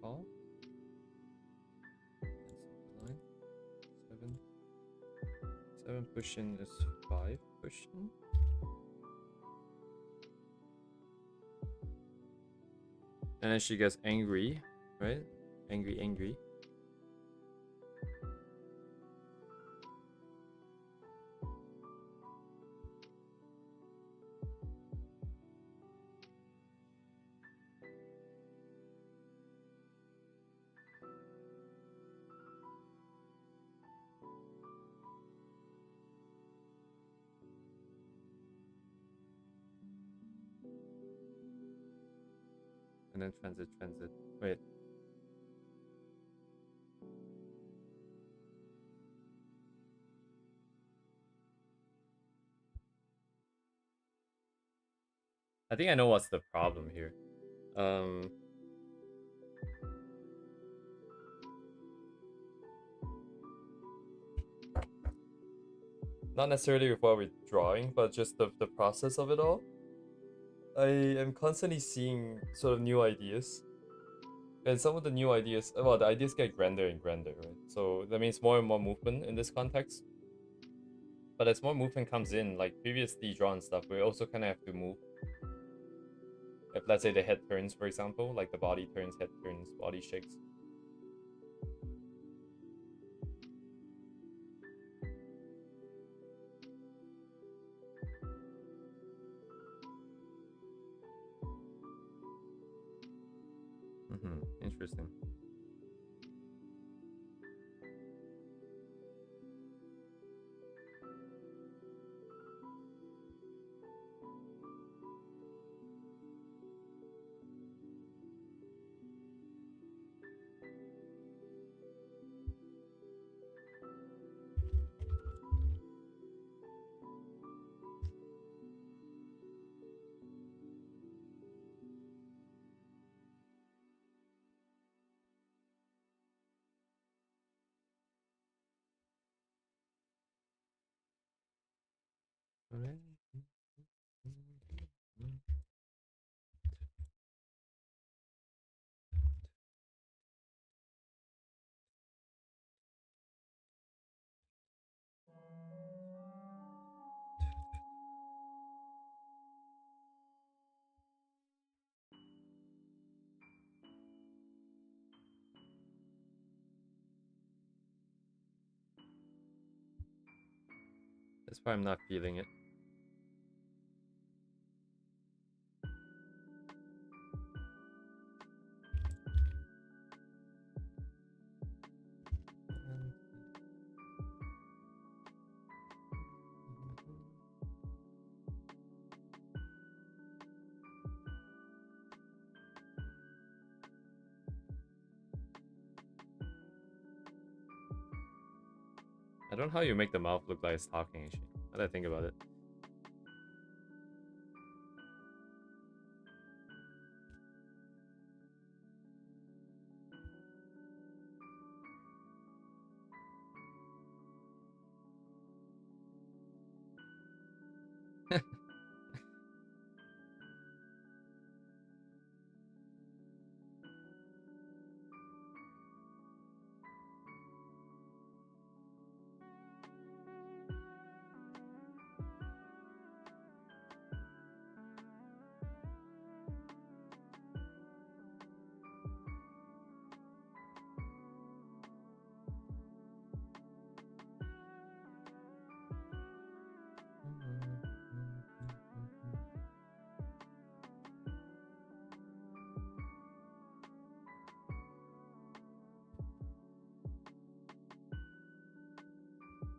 Call. Line. 7 push-in is 5 push-in. And then she gets angry, right? Angry. And then transit. Wait. I think I know what's the problem here. Not necessarily with what we're drawing, but just the process of it all. I am constantly seeing sort of new ideas. And some of the new ideas, well, the ideas get grander and grander, right? So that means more and more movement in this context. But as more movement comes in, like previously drawn stuff, we also kind of have to move. If let's say the head turns, for example, like the body turns, head turns, body shakes. Interesting. Alright. That's why I'm not feeling it. I don't know how you make the mouth look like it's talking, actually. Now that I think about it.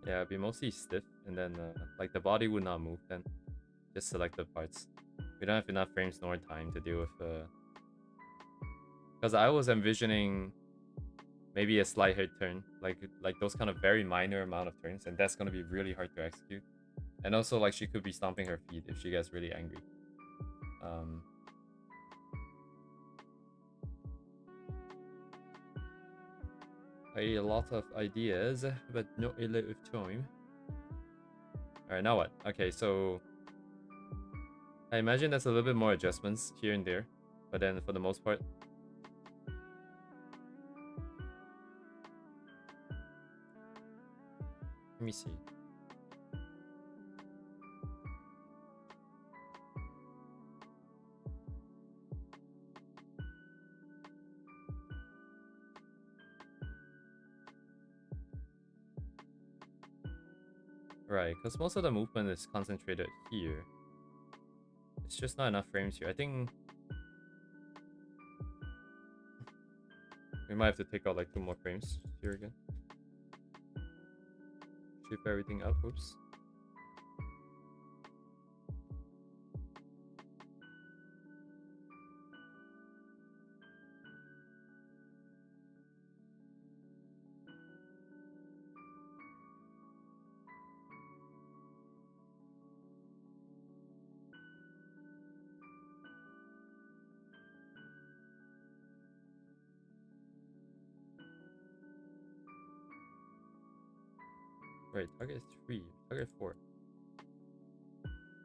Yeah, it'd be mostly stiff, and then like the body would not move then. Just selected parts. We don't have enough frames nor time to deal with because I was envisioning maybe a slight head turn, like those kind of very minor amount of turns, and that's gonna be really hard to execute. And also, like, she could be stomping her feet if she gets really angry. A lot of ideas, but not a lot of time. Alright, now what? Okay, so I imagine there's a little bit more adjustments here and there, but then for the most part, let me see. Right, because most of the movement is concentrated here. It's just not enough frames here. I think we might have to take out like 2 more frames here again. Shift everything up. Oops. Right, target 3, target 4.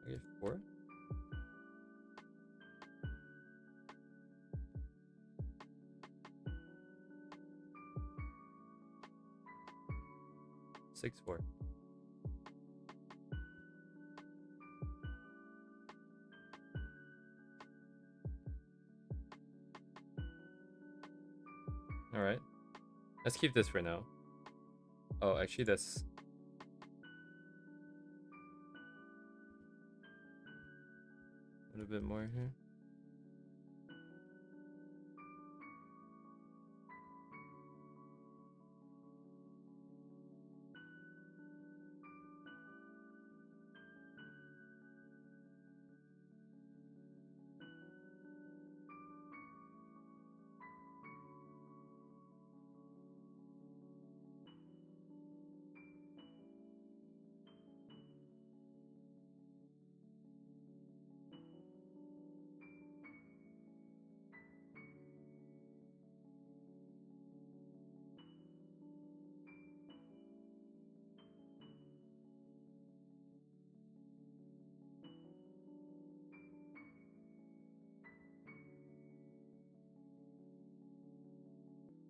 Target 4? Six, 4. Alright. Let's keep this for now. Oh, actually that's... a little bit more here.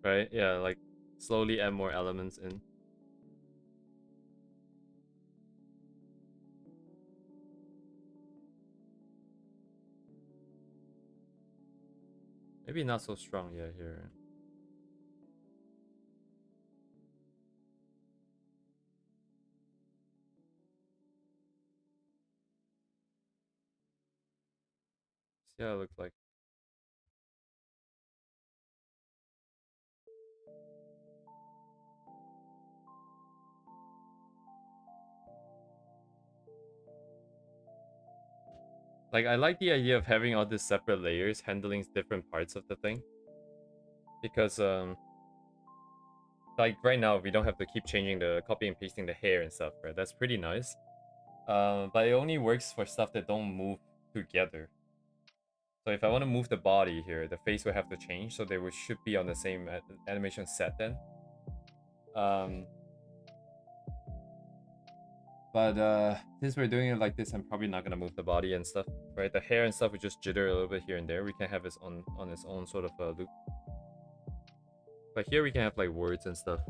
Right, yeah, like slowly add more elements in. Maybe not so strong, yeah, here. See how it looks like. Like, I like the idea of having all these separate layers handling different parts of the thing. Because, like, right now, we don't have to keep changing the copy and pasting the hair and stuff, right? That's pretty nice. But it only works for stuff that don't move together. So if I want to move the body here, the face will have to change, so they should be on the same animation set then. But since we're doing it like this, I'm probably not gonna move the body and stuff, right? The hair and stuff will just jitter a little bit here and there. We can have it on its own sort of loop. But here we can have like words and stuff.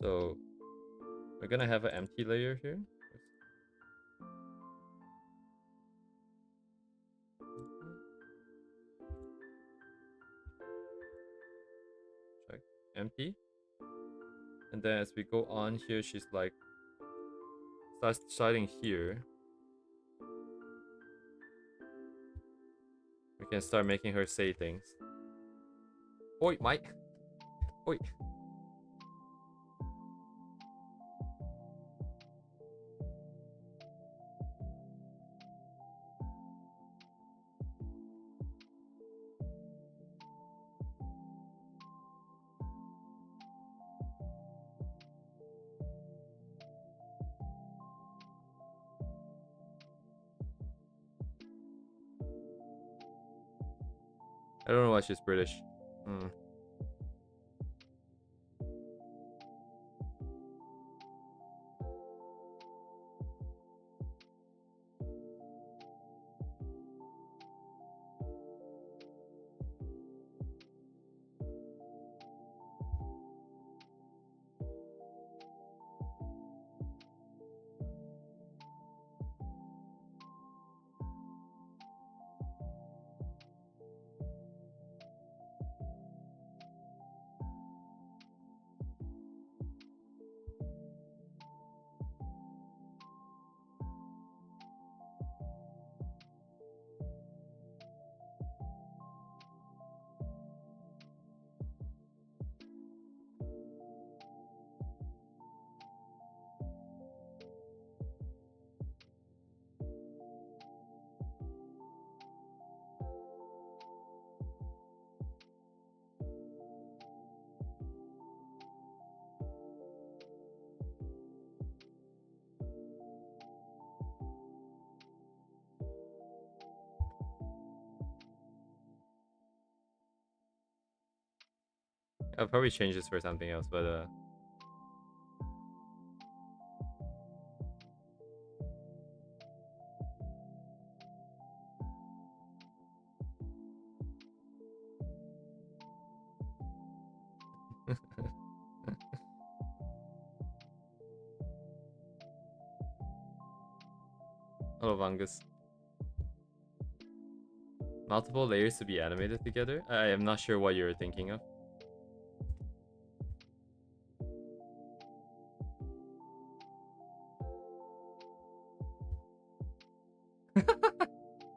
So we're gonna have an empty layer here. Check empty. And then as we go on here, she's like starting here. We can start making her say things. Oi, Mike. Oi. I don't know why she's British. I'll probably change this for something else, but hello Vangus. Multiple layers to be animated together? I am not sure what you're thinking of.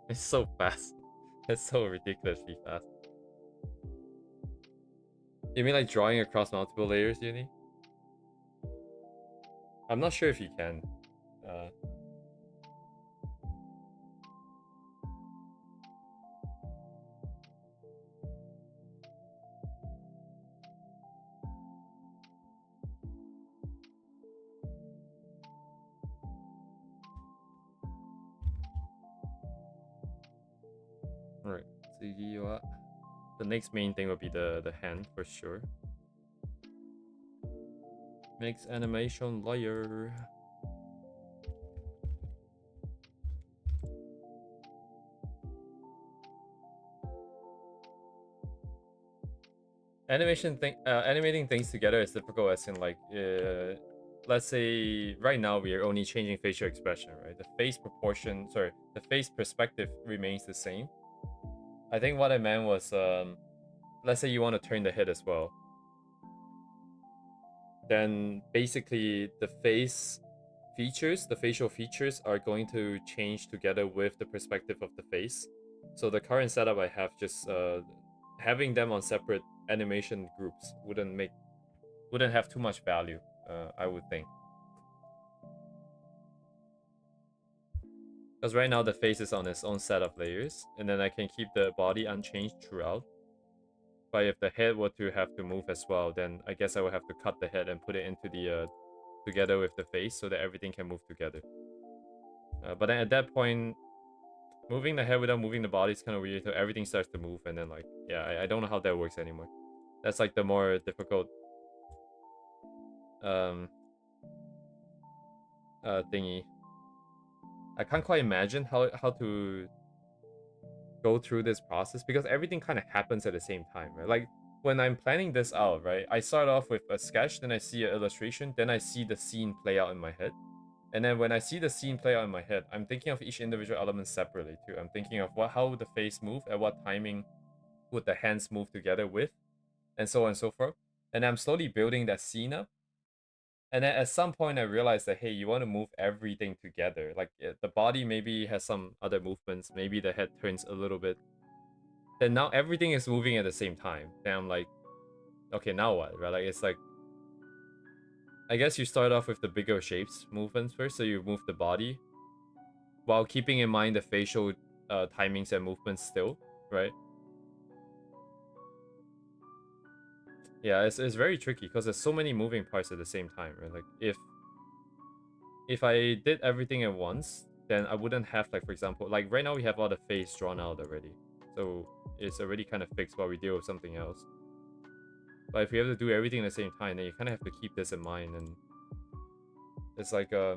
It's so fast. It's so ridiculously fast. You mean like drawing across multiple layers, Uni? I'm not sure if you can. Alright, so the next main thing will be the hand for sure. Makes animation layer. Animating things together is difficult as in like, let's say right now we are only changing facial expression, right? The face perspective remains the same. I think what I meant was, let's say you want to turn the head as well. Then basically the face features, the facial features, are going to change together with the perspective of the face. So the current setup I have, just having them on separate animation groups wouldn't have too much value, I would think. Because right now the face is on its own set of layers, and then I can keep the body unchanged throughout. But if the head were to have to move as well, then I guess I would have to cut the head and put it into the together with the face so that everything can move together. But then at that point, moving the head without moving the body is kind of weird. So everything starts to move, and then like, yeah, I don't know how that works anymore. That's like the more difficult thingy. I can't quite imagine how to go through this process because everything kind of happens at the same time, right? Like when I'm planning this out, right? I start off with a sketch, then I see an illustration, then I see the scene play out in my head. And then when I see the scene play out in my head, I'm thinking of each individual element separately too. I'm thinking of how would the face move, at what timing would the hands move together with, and so on and so forth. And I'm slowly building that scene up. And then at some point, I realized that, hey, you want to move everything together. Like the body maybe has some other movements. Maybe the head turns a little bit. Then now everything is moving at the same time. Then I'm like, okay, now what, right? Like, it's like, I guess you start off with the bigger shapes movements first. So you move the body while keeping in mind the facial timings and movements still, right? Yeah, it's very tricky because there's so many moving parts at the same time, right? Like if I did everything at once, then I wouldn't have, like, for example, like right now we have all the face drawn out already. So it's already kind of fixed while we deal with something else. But if we have to do everything at the same time, then you kind of have to keep this in mind, and it's like I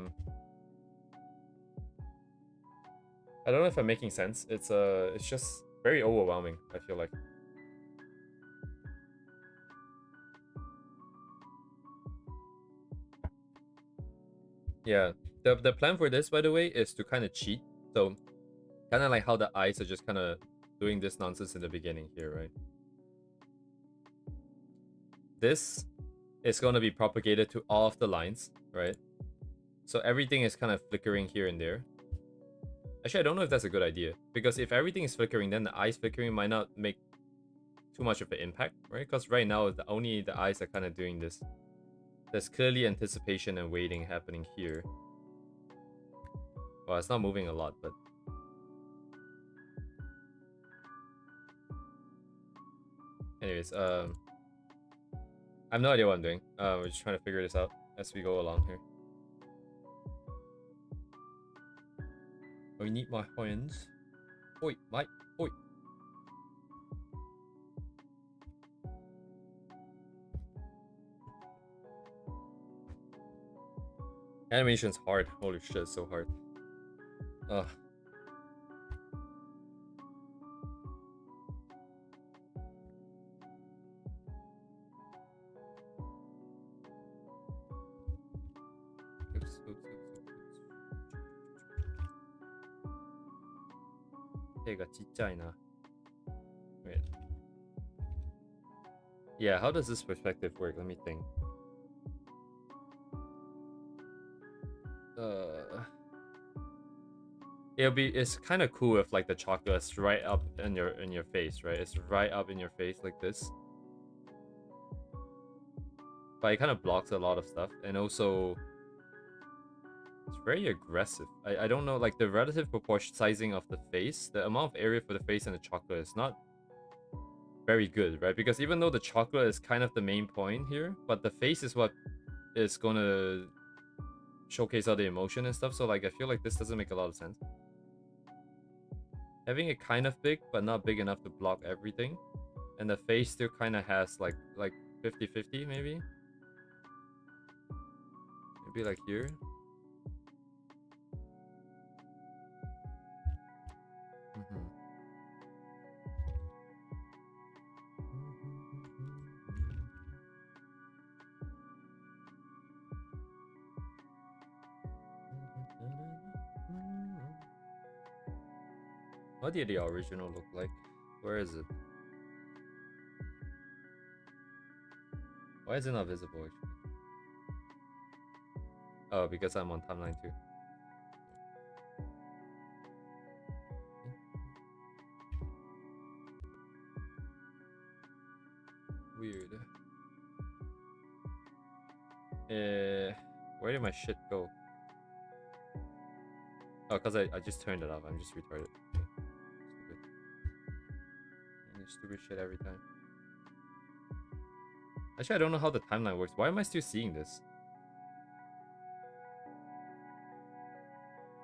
don't know if I'm making sense. It's just very overwhelming, I feel like. Yeah. The plan for this, by the way, is to kind of cheat. So kind of like how the eyes are just kind of doing this nonsense in the beginning here, right? This is going to be propagated to all of the lines, right? So everything is kind of flickering here and there. Actually, I don't know if that's a good idea, because if everything is flickering, then the eyes flickering might not make too much of an impact, right? Because right now, only the eyes are kind of doing this. There's clearly anticipation and waiting happening here. Well, it's not moving a lot, but... Anyways, I have no idea what I'm doing. We're just trying to figure this out as we go along here. I need my hands. Oi, mate. Oi. Animation's hard. Holy shit, it's so hard. Ugh. Oops. Wait. Yeah, how does this perspective work? Let me think. It's kind of cool if like the chocolate's right up in your face, right? It's right up in your face like this. But it kind of blocks a lot of stuff, and also it's very aggressive. I don't know, like the relative proportion sizing of the face, the amount of area for the face and the chocolate is not very good, right? Because even though the chocolate is kind of the main point here, but the face is what is gonna showcase all the emotion and stuff. So like I feel like this doesn't make a lot of sense. Having it kind of big, but not big enough to block everything. And the face still kind of has like 50-50 maybe. Maybe like here. What did the original look like? Where is it? Why is it not visible? Oh, because I'm on timeline 2. Weird. Where did my shit go? Oh, because I just turned it off. I'm just retarded. Stupid. Stupid shit every time. Actually, I don't know how the timeline works. Why am I still seeing this?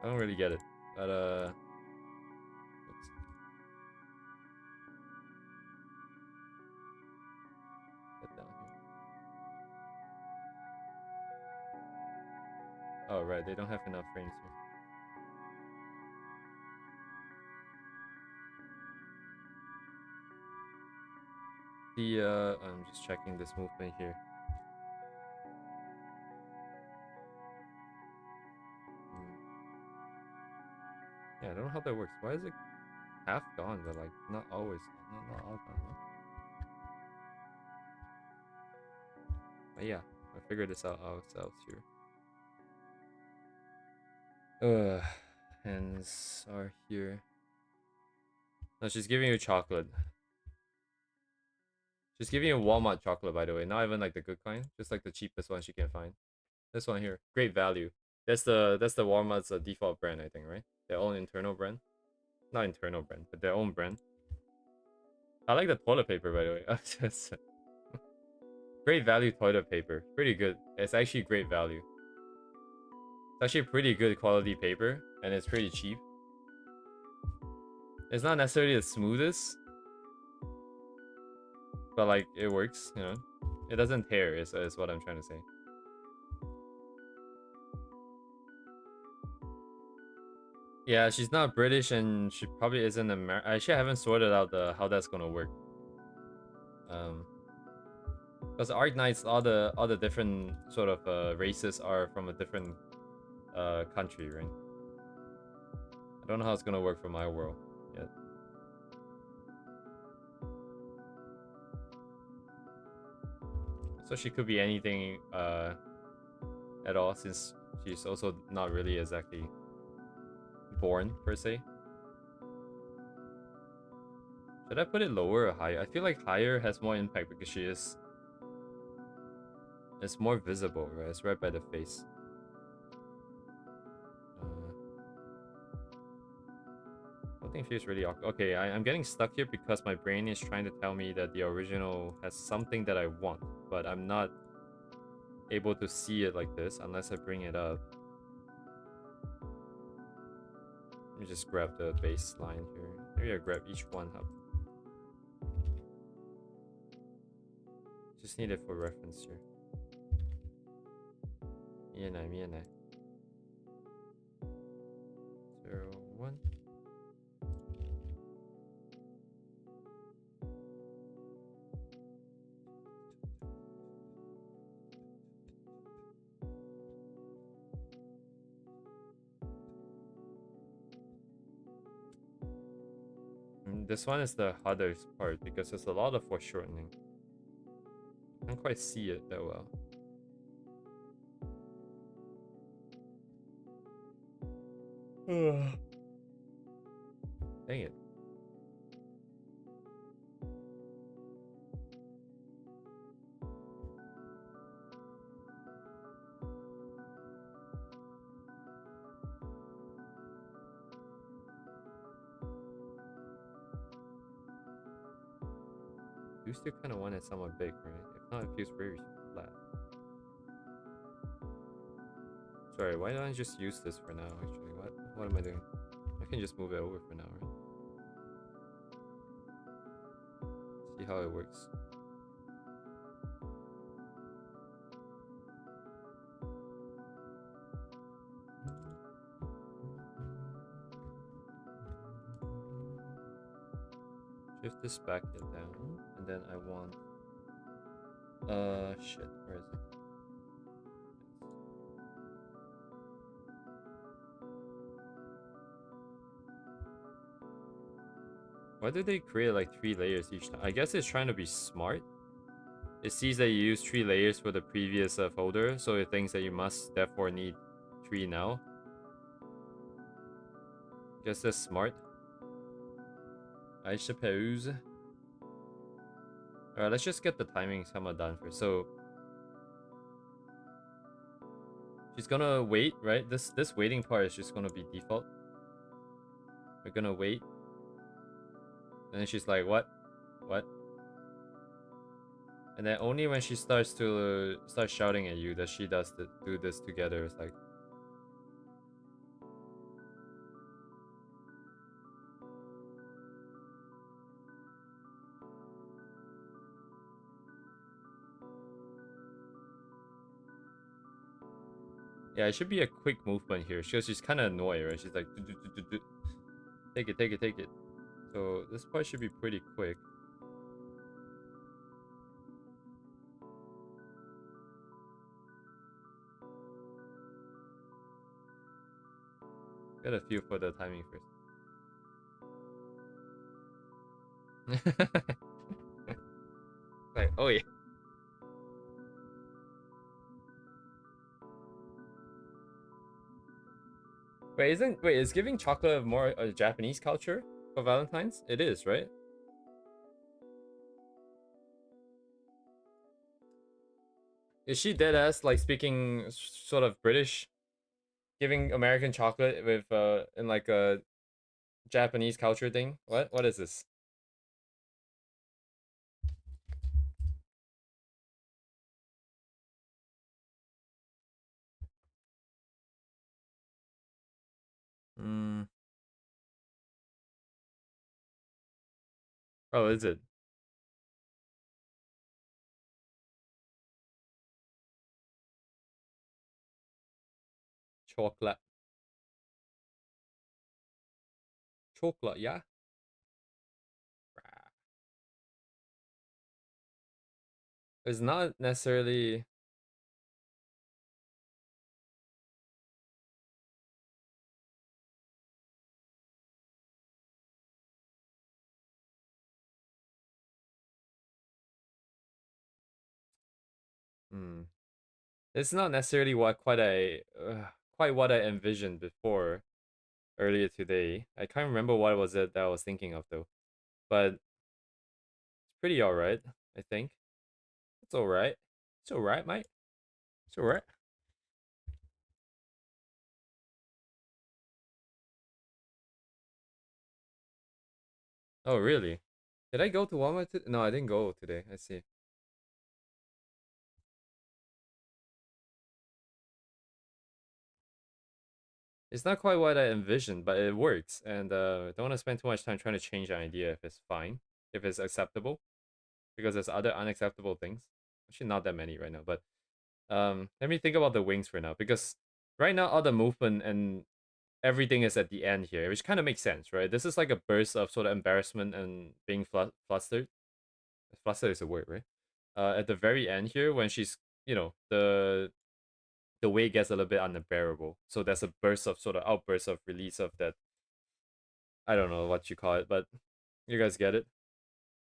I don't really get it. But, oops. Get down here. Oh, right. They don't have enough frames here. I'm just checking this movement here. Yeah, I don't know how that works. Why is it half gone, but like not always, not all gone? Huh? But yeah, I figured this out ourselves here. Hands are here. No, she's giving you chocolate. She's giving you Walmart chocolate, by the way. Not even like the good kind, just like the cheapest one she can find. This one here, great value. That's the Walmart's default brand, I think, right? Their own internal brand, not internal brand, but their own brand. I like the toilet paper, by the way. Just great value toilet paper, pretty good. It's actually great value. It's actually pretty good quality paper, and it's pretty cheap. It's not necessarily the smoothest, but like it works, you know. It doesn't tear, is what I'm trying to say. Yeah, she's not British, and she probably isn't American. Actually, I haven't sorted out how that's gonna work. Because Arc Knights, all the different sort of races are from a different country, right? I don't know how it's gonna work for my world yet. So she could be anything at all, since she's also not really exactly born per se. Should I put it lower or higher? I feel like higher has more impact because she is. It's more visible, right? It's right by the face. Something feels really awkward. Okay, I'm getting stuck here because my brain is trying to tell me that the original has something that I want, but I'm not able to see it like this unless I bring it up. Let me just grab the baseline here. Maybe I grab each one up. Just need it for reference here. 見えない 0, 1. This one is the hardest part because there's a lot of foreshortening. I can't quite see it that well. Dang it. You still kind of want it somewhat big, right? If not, it feels very flat. Sorry, why don't I just use this for now, actually? What am I doing? I can just move it over for now, right? See how it works. Shift this back and down, and then I want shit, where is it? Why did they create like 3 layers each time? I guess it's trying to be smart. It sees that you use 3 layers for the previous folder, so it thinks that you must therefore need 3 now. Guess that's smart, I suppose. Alright, let's just get the timing somehow done first. So she's gonna wait, right? This waiting part is just gonna be default. We're gonna wait. And then she's like, what? What? And then only when she starts to start shouting at you that she does do this together. It's like, yeah, it should be a quick movement here. She's kind of annoyed, right? She's like, take it, take it, take it. So this part should be pretty quick. Get a feel for the timing first. Like, oh yeah. Wait, is giving chocolate more a Japanese culture for Valentine's? It is, right? Is she dead ass like speaking sort of British, giving American chocolate with in like a Japanese culture thing? What is this? Hmm. Oh, is it chocolate? Chocolate, yeah. It's not necessarily. Hmm. It's not necessarily what quite what I envisioned before earlier today. I can't remember what was it that I was thinking of though, but it's pretty alright. I think it's alright. It's alright, mate. It's alright. Oh, really? Did I go to Walmart? No, I didn't go today. I see. It's not quite what I envisioned, but it works. And don't want to spend too much time trying to change the idea if it's fine, if it's acceptable, because there's other unacceptable things. Actually, not that many right now. But let me think about the wings for now, because right now all the movement and everything is at the end here, which kind of makes sense, right? This is like a burst of sort of embarrassment and being flustered. Flustered is a word, right? At the very end here, when she's, the weight gets a little bit unbearable. So there's a burst of sort of outburst of release of that. I don't know what you call it, but you guys get it.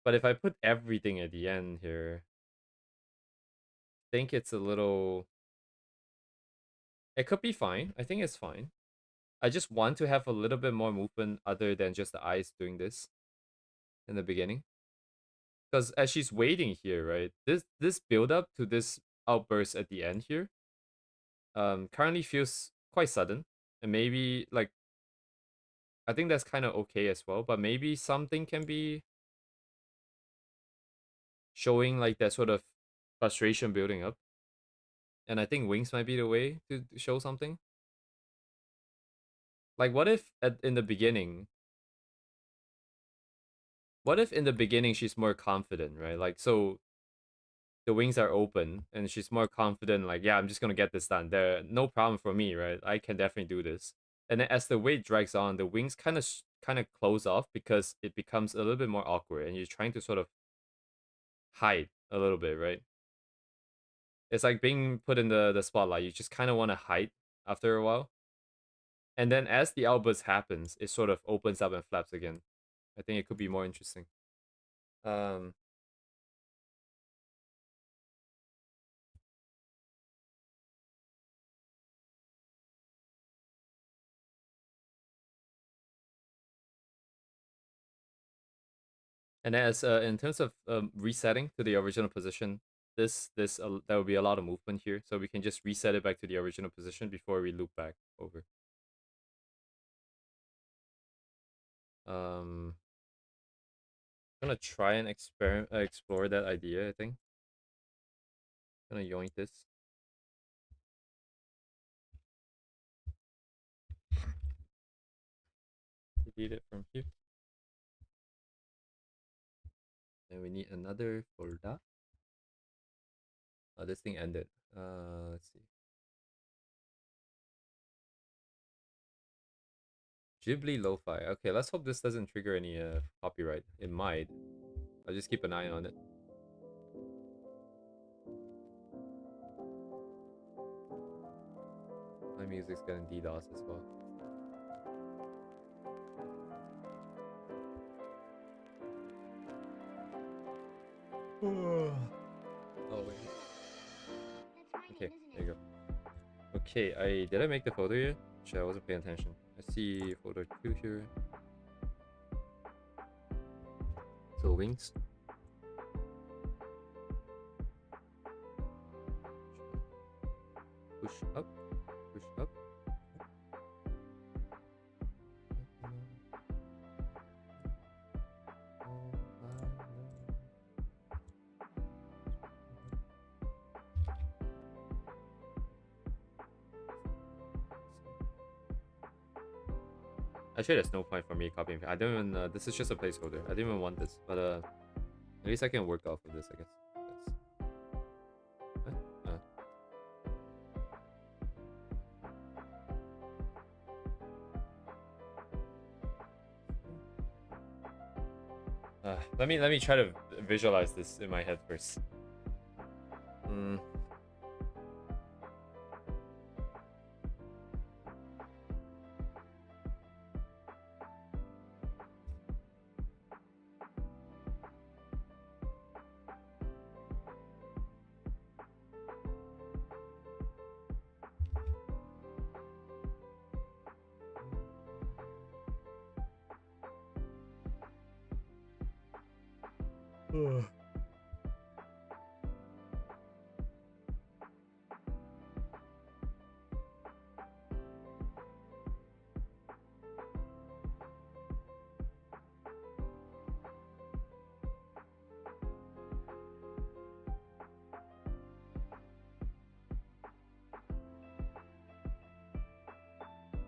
But if I put everything at the end here, I think it's a little. It could be fine. I think it's fine. I just want to have a little bit more movement other than just the eyes doing this in the beginning. Because as she's waiting here, right? This build up to this outburst at the end here, currently feels quite sudden, and maybe like I think that's kind of okay as well. But maybe something can be showing like that sort of frustration building up, and I think wings might be the way to show something. Like, in the beginning? What if in the beginning she's more confident, right? Like, so the wings are open and she's more confident, like, yeah, I'm just gonna get this done. There, no problem for me, right? I can definitely do this. And then as the wait drags on, the wings kind of close off because it becomes a little bit more awkward, and you're trying to sort of hide a little bit, right? It's like being put in the spotlight. You just kind of want to hide after a while, and then as the outburst happens, it sort of opens up and flaps again. I think it could be more interesting. Um, And as in terms of resetting to the original position, this there will be a lot of movement here, so we can just reset it back to the original position before we loop back over. I'm gonna try and explore that idea. I think gonna yoink this. Delete it from here. Then we need another folder. Oh, this thing ended. Let's see. Ghibli Lo-Fi. Okay, let's hope this doesn't trigger any copyright. It might. I'll just keep an eye on it. My music's getting DDoS as well. Oh wait. Okay, there you go. Okay, did I make the photo yet? Shit, I wasn't paying attention. I see photo 2 here. So wings. Push up. Push up. Actually, there's no point for me copying. I don't even. This is just a placeholder. I didn't even want this, but at least I can work off of this, I guess. What? Let me try to visualize this in my head first.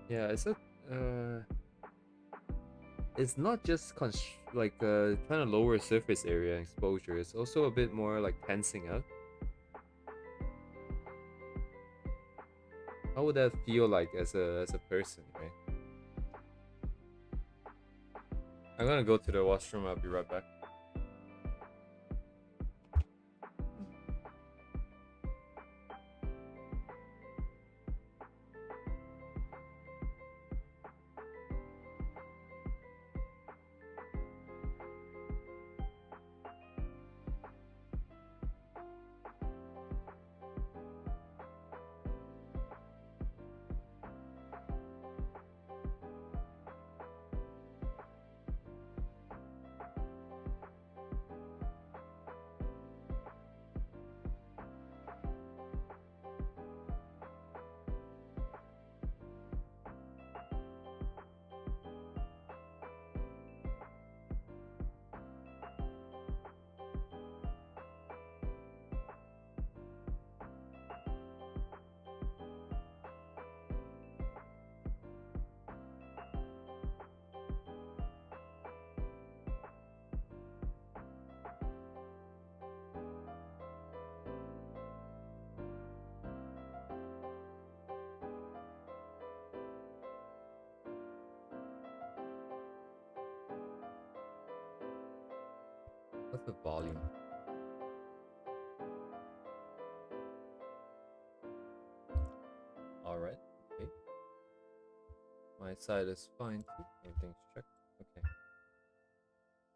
Yeah, it's not just trying to lower surface area exposure. It's also a bit more like tensing up. How would that feel like as a person, right? I'm gonna go to the washroom. I'll be right back. What's the volume? All right. Okay. My side is fine too. Everything's checked. Okay.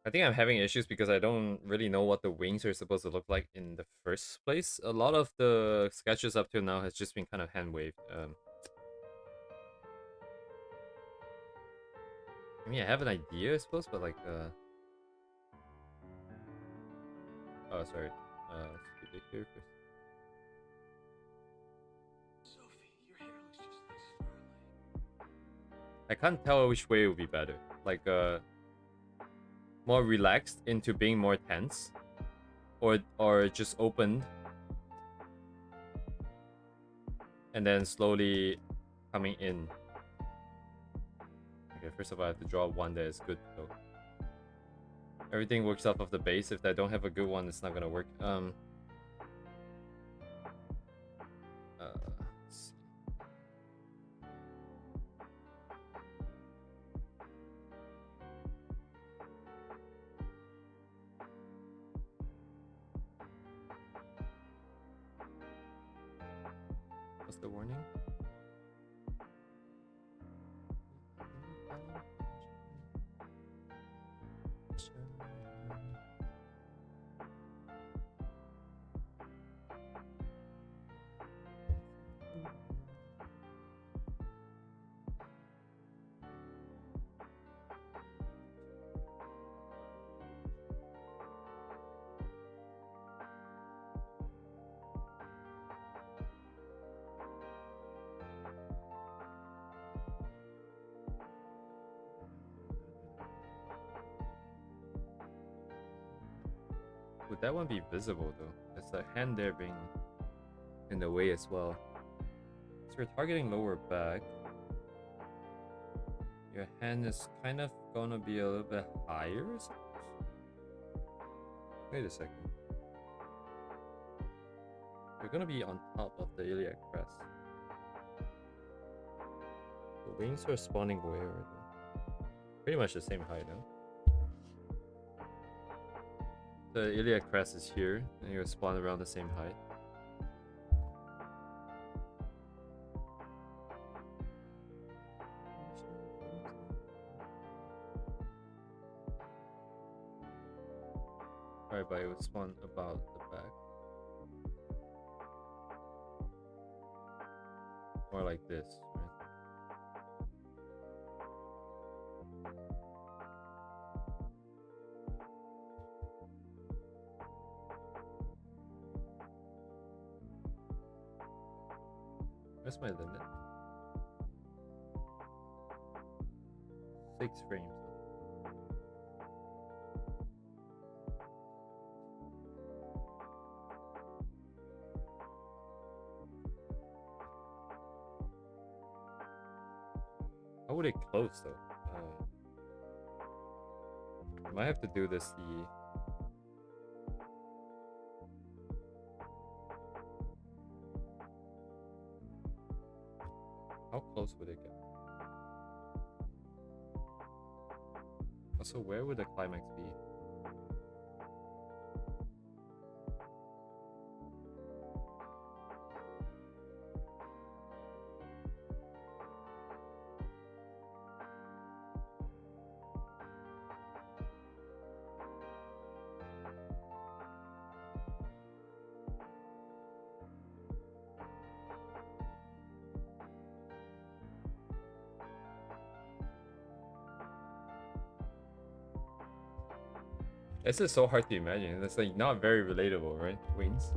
I think I'm having issues because I don't really know what the wings are supposed to look like in the first place. A lot of the sketches up till now has just been kind of hand waved. I mean, I have an idea, I suppose, but like, Oh, sorry. Let's keep it here first. Sophie, your hair looks just like starlight. I can't tell which way would be better. Like, more relaxed into being more tense, or just opened and then slowly coming in. Okay, first of all, I have to draw one that is good though. Everything works off of the base. If I don't have a good one, it's not gonna work. Let's see. What's the warning? Would that one be visible though? It's the hand there being in the way as well. So we're targeting lower back. Your hand is kind of gonna be a little bit higher, I suppose. Wait a second. You're gonna be on top of the iliac crest. The wings are spawning where though? Pretty much the same height, no? The iliac crest is here, and you're spawned around the same height. Alright, but it would spawn about the back. Or like this, right? Where's my limit? 6 frames. How would it close though? I might have to do this How close would it get? Also, where would the climax be? This is so hard to imagine. It's like not very relatable, right? Wings.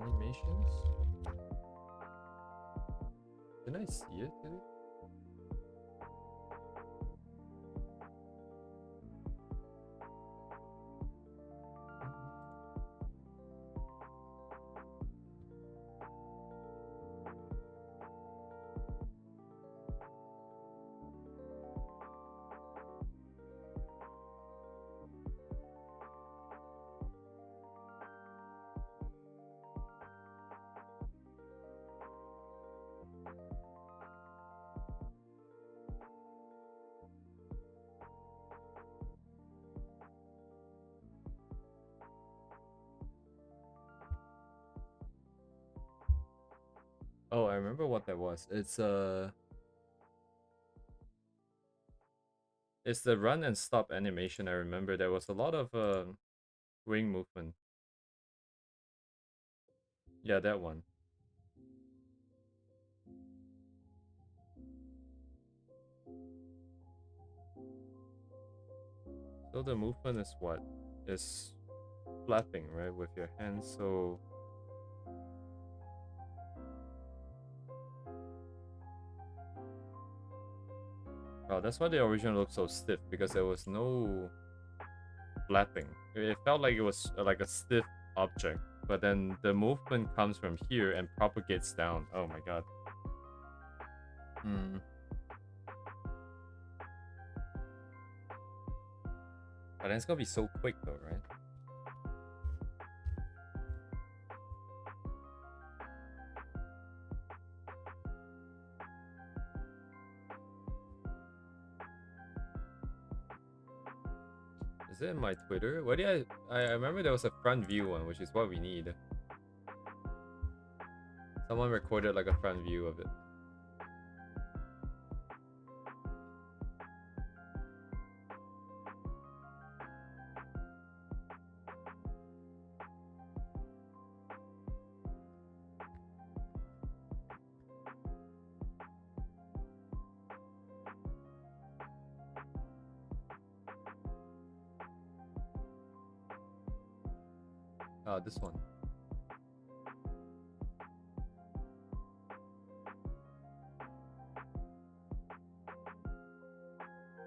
Animations? Can I see it? Dude? Oh, I remember what that was. It's the run and stop animation. I remember there was a lot of wing movement. Yeah, that one. So the movement is what? Is flapping, right, with your hands. So oh, that's why the original looked so stiff, because there was no flapping. It felt like it was like a stiff object, but then the movement comes from here and propagates down. Oh my god. Hmm. But then it's gonna be so quick though, right? Is it in my Twitter? What did I remember there was a front view one, which is what we need. Someone recorded like a front view of it. This one.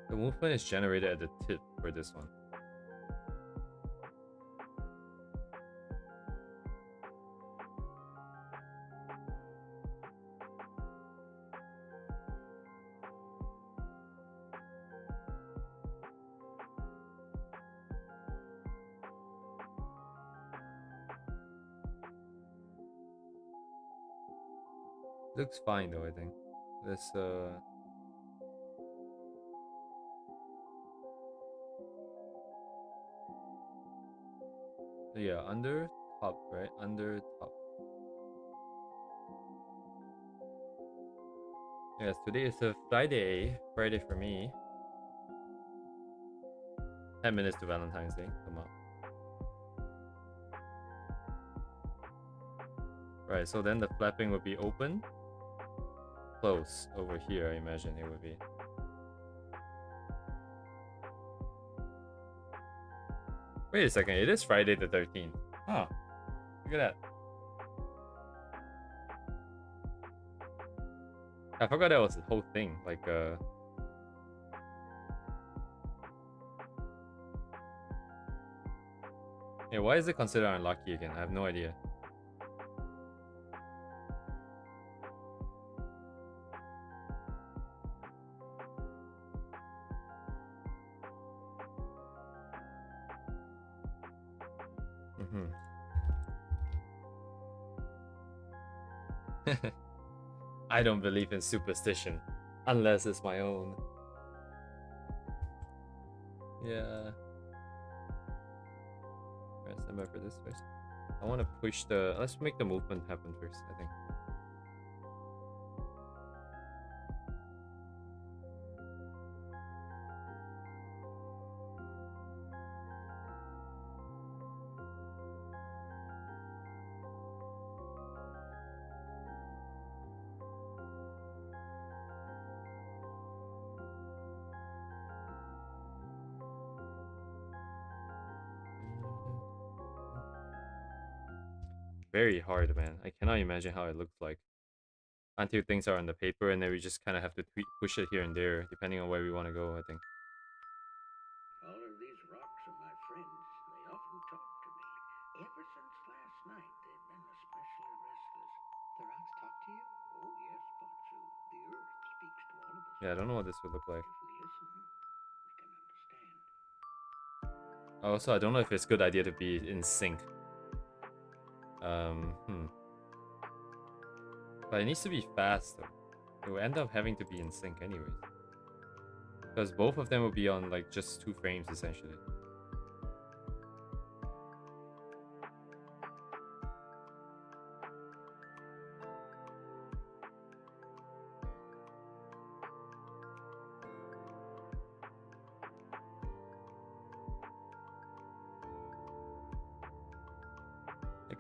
The movement is generated at the tip for this one. Looks fine though, I think. This yeah, under top, right? Under top. Yes, today is a Friday. Friday for me. 10 minutes to Valentine's Day. Come on. Right, so then the flapping would be open. Close over here, I imagine it would be. Wait a second, it is Friday the 13th. Huh. Look at that. I forgot that was the whole thing. Like, yeah, why is it considered unlucky again? I have no idea. I don't believe in superstition. Unless it's my own. Yeah. Alright, stand by for this first. I want to push the... Let's make the movement happen first, I think. Very hard, man. I cannot imagine how it looks like. Until things are on the paper, and then we just kind of have to push it here and there, depending on where we want to go, I think. All of these rocks are my friends. They often talk to me. Ever since last night, they've been especially restless. The rocks talk to you? Oh, yes, Potsu. The earth speaks to all of us. Yeah, I don't know what this would look like. If we listen, we can understand. Also, I don't know if it's a good idea to be in sync. But it needs to be fast, though. It will end up having to be in sync anyways. Because both of them will be on, like, just 2 frames, essentially.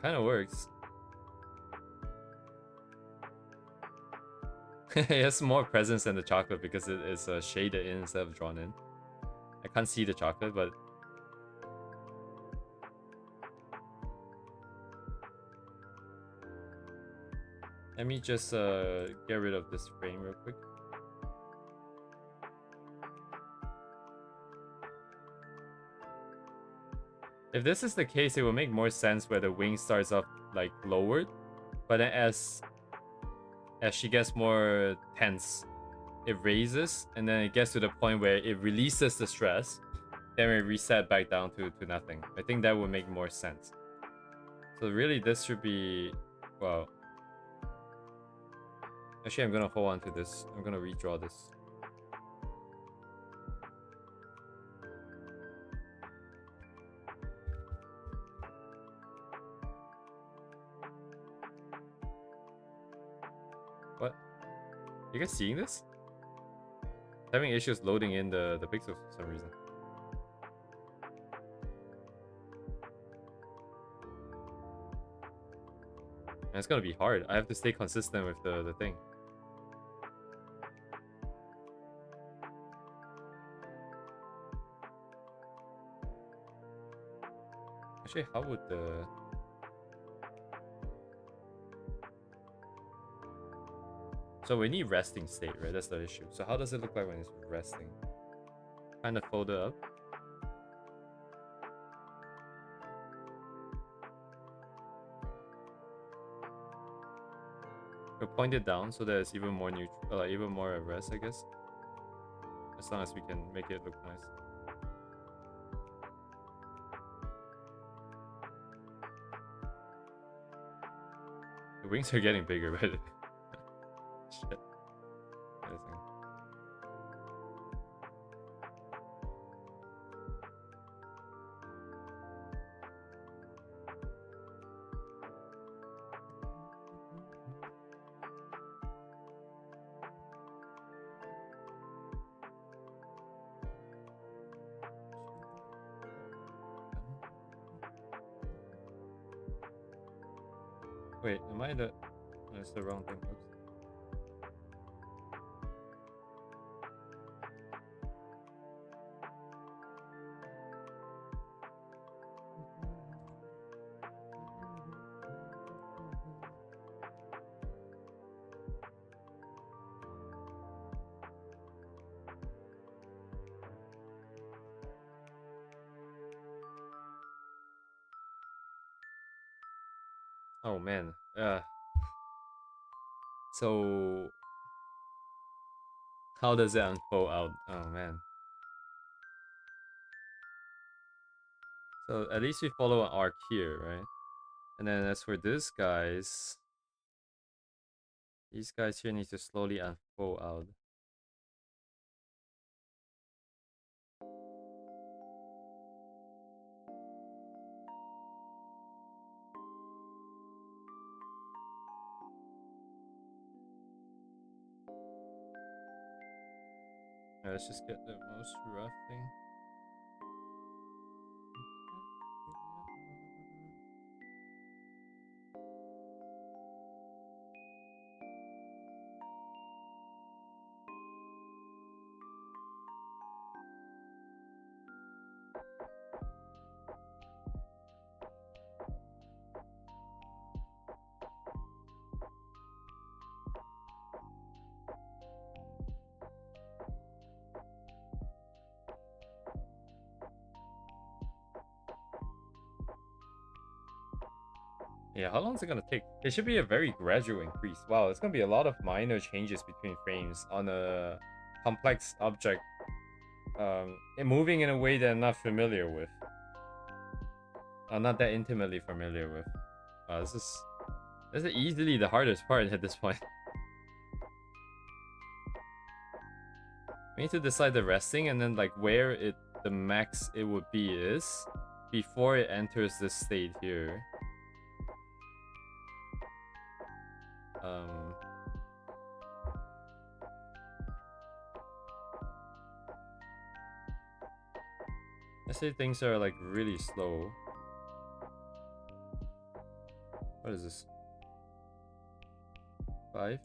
kind of works. It has more presence than the chocolate because it is shaded in instead of drawn in. I can't see the chocolate, but let me just get rid of this frame real quick. If this is the case, it will make more sense where the wing starts off like lowered, but then as she gets more tense, it raises, and then it gets to the point where it releases the stress, then we reset back down to nothing. I think that would make more sense. So really, this should be, well, actually, I'm gonna hold on to this. I'm gonna redraw this. What? You guys seeing this? Having issues loading in the pixels for some reason. And it's gonna be hard. I have to stay consistent with the thing. Actually, how would the... So we need resting state, right? That's the issue. So how does it look like when it's resting? Kind of fold it up. We'll point it down so that it's even more neutral, even more at rest, I guess. As long as we can make it look nice. The wings are getting bigger, but shit. Wait, am I the... No, it's the wrong thing. Oops. Oh man. So how does it unfold out? Oh man. So at least we follow an arc here, right? And then as for these guys here need to slowly unfold out. Let's just get the most rough thing. Yeah, how long is it gonna take? It should be a very gradual increase. Wow, it's gonna be a lot of minor changes between frames on a complex object, and moving in a way that I'm not familiar with. I'm not that intimately familiar with. This is easily the hardest part at this point. We need to decide the resting and then like where the max it would be is before it enters this state here. Let's say things are like really slow. What is this? 5,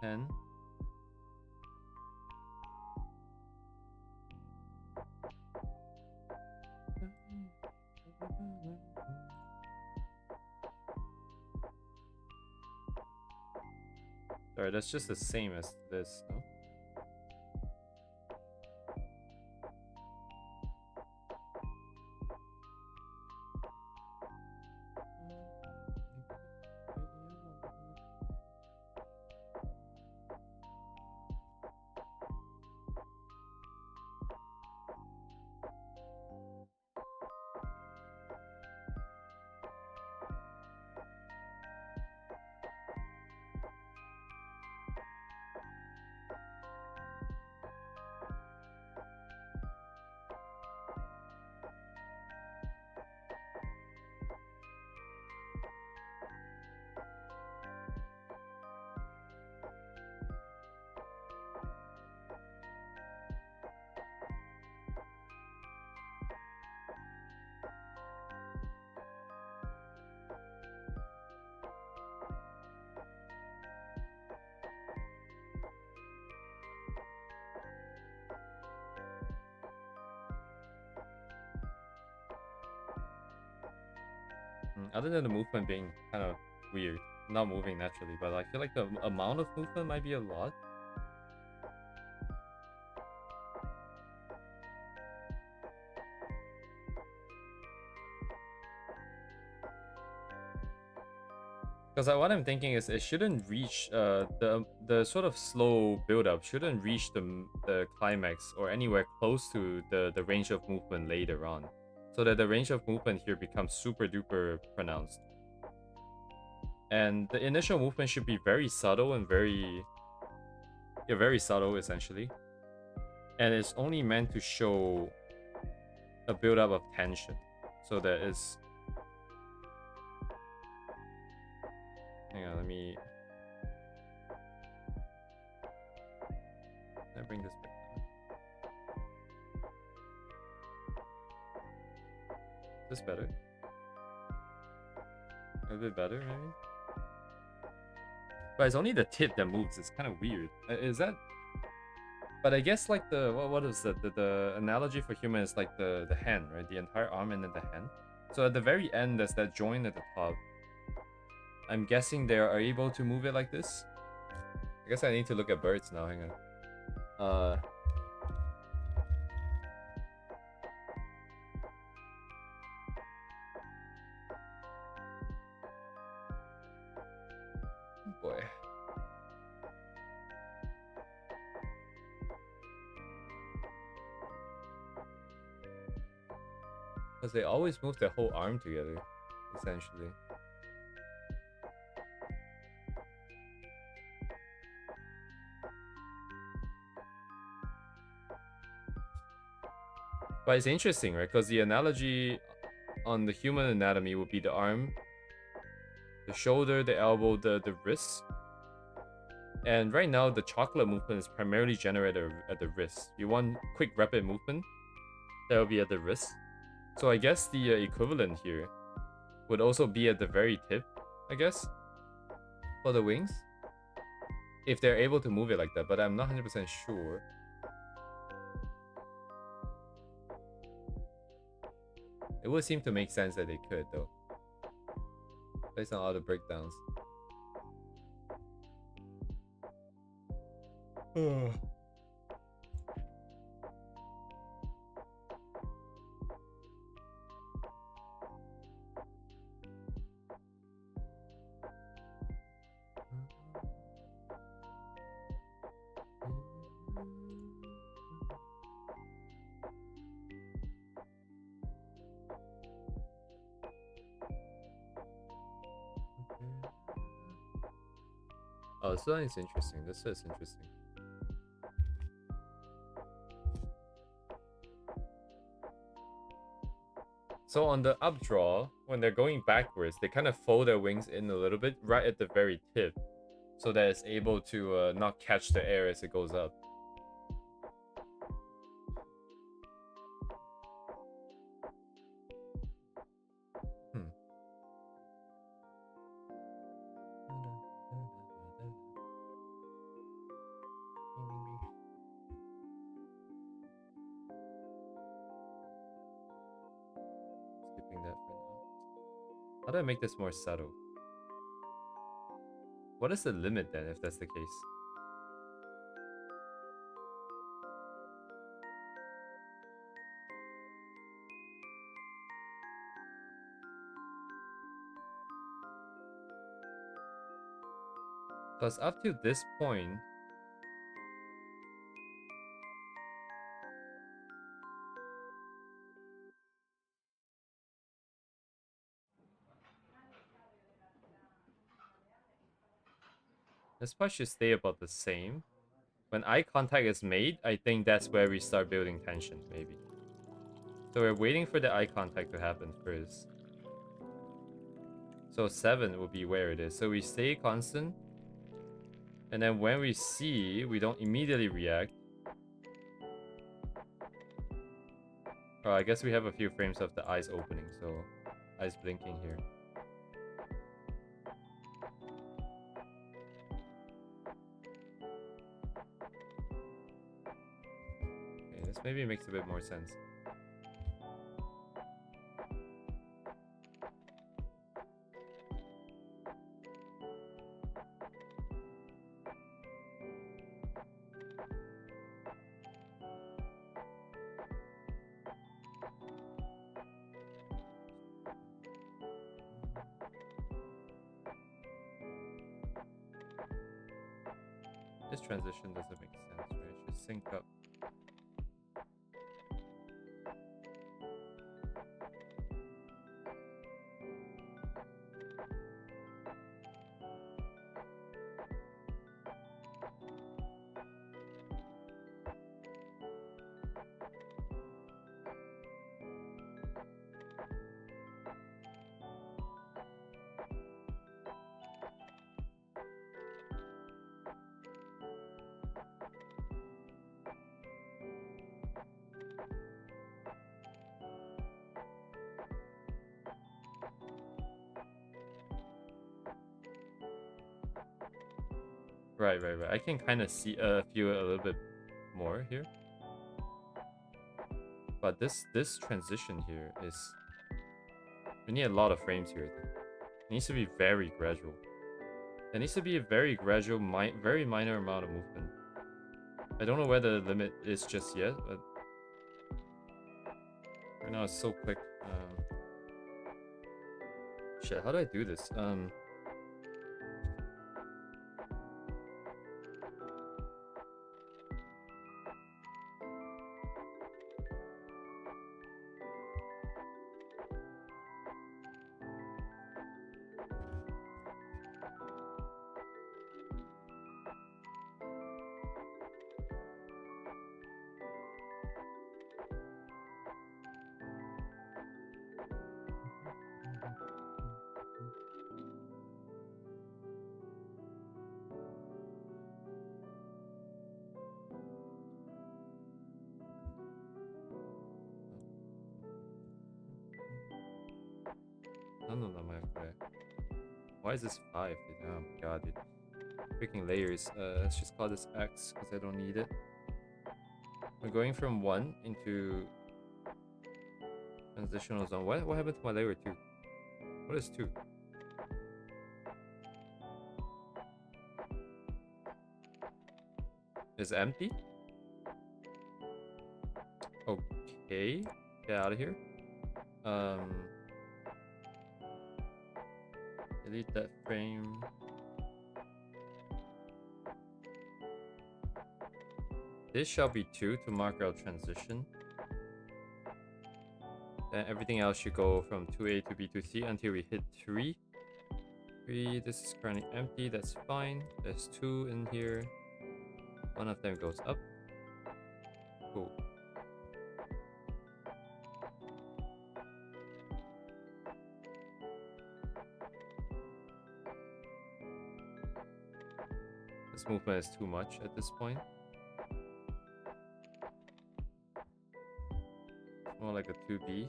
10. Sorry, that's just the same as this, no? Other than the movement being kind of weird, not moving naturally, but I feel like the amount of movement might be a lot. Because what I'm thinking is it shouldn't reach the sort of slow build up shouldn't reach the climax or anywhere close to the range of movement later on, so that the range of movement here becomes super duper pronounced. And the initial movement should be very subtle and very subtle essentially, and it's only meant to show a build up of tension, so that is. Hang on, let me bring this back down. Is this better? A bit better, maybe? But it's only the tip that moves. It's kind of weird. Is that? But I guess like the what is the analogy for human is like the hand, right? The entire arm and then the hand. So at the very end, there's that joint at the top. I'm guessing they are able to move it like this. I guess I need to look at birds now. Hang on. Boy. Because they always move their whole arm together, essentially. But it's interesting, right? Because the analogy on the human anatomy would be the arm, the shoulder, the elbow, the wrist. And right now, the chocolate movement is primarily generated at the wrist. You want quick, rapid movement, that will be at the wrist. So I guess the equivalent here would also be at the very tip, I guess, for the wings. If they're able to move it like that, but I'm not 100% sure. It would seem to make sense that they could, though, based on all the breakdowns. Oh, this one is interesting. This is interesting. So on the updraw, when they're going backwards, they kind of fold their wings in a little bit right at the very tip, so that it's able to not catch the air as it goes up. How do I make this more subtle? What is the limit then, if that's the case? Because up to this point, this part should stay about the same. When eye contact is made, I think that's where we start building tension, maybe. So we're waiting for the eye contact to happen first. So 7 will be where it is. So we stay constant. And then when we see, we don't immediately react. Oh, I guess we have a few frames of the eyes opening, so eyes blinking here. Okay, this maybe makes a bit more sense. This transition doesn't make sense, right? It should sync up. Right. I can kind of see feel it a little bit more here. But this transition here is... we need a lot of frames here. It needs to be very gradual. It needs to be a very gradual, very minor amount of movement. I don't know where the limit is just yet, but right now it's so quick. Shit, how do I do this? No, why is this 5? Oh my god, dude. Freaking layers. Let's just call this X because I don't need it. We're going from 1 into transitional zone. What happened to my layer 2? What is 2? Is empty? Okay. Get out of here. Delete that frame. This shall be 2 to mark our transition. Then everything else should go from 2A to B to C until we hit 3. 3, this is currently empty, that's fine. There's 2 in here. One of them goes up. Cool. This movement is too much at this point. More like a 2B. Need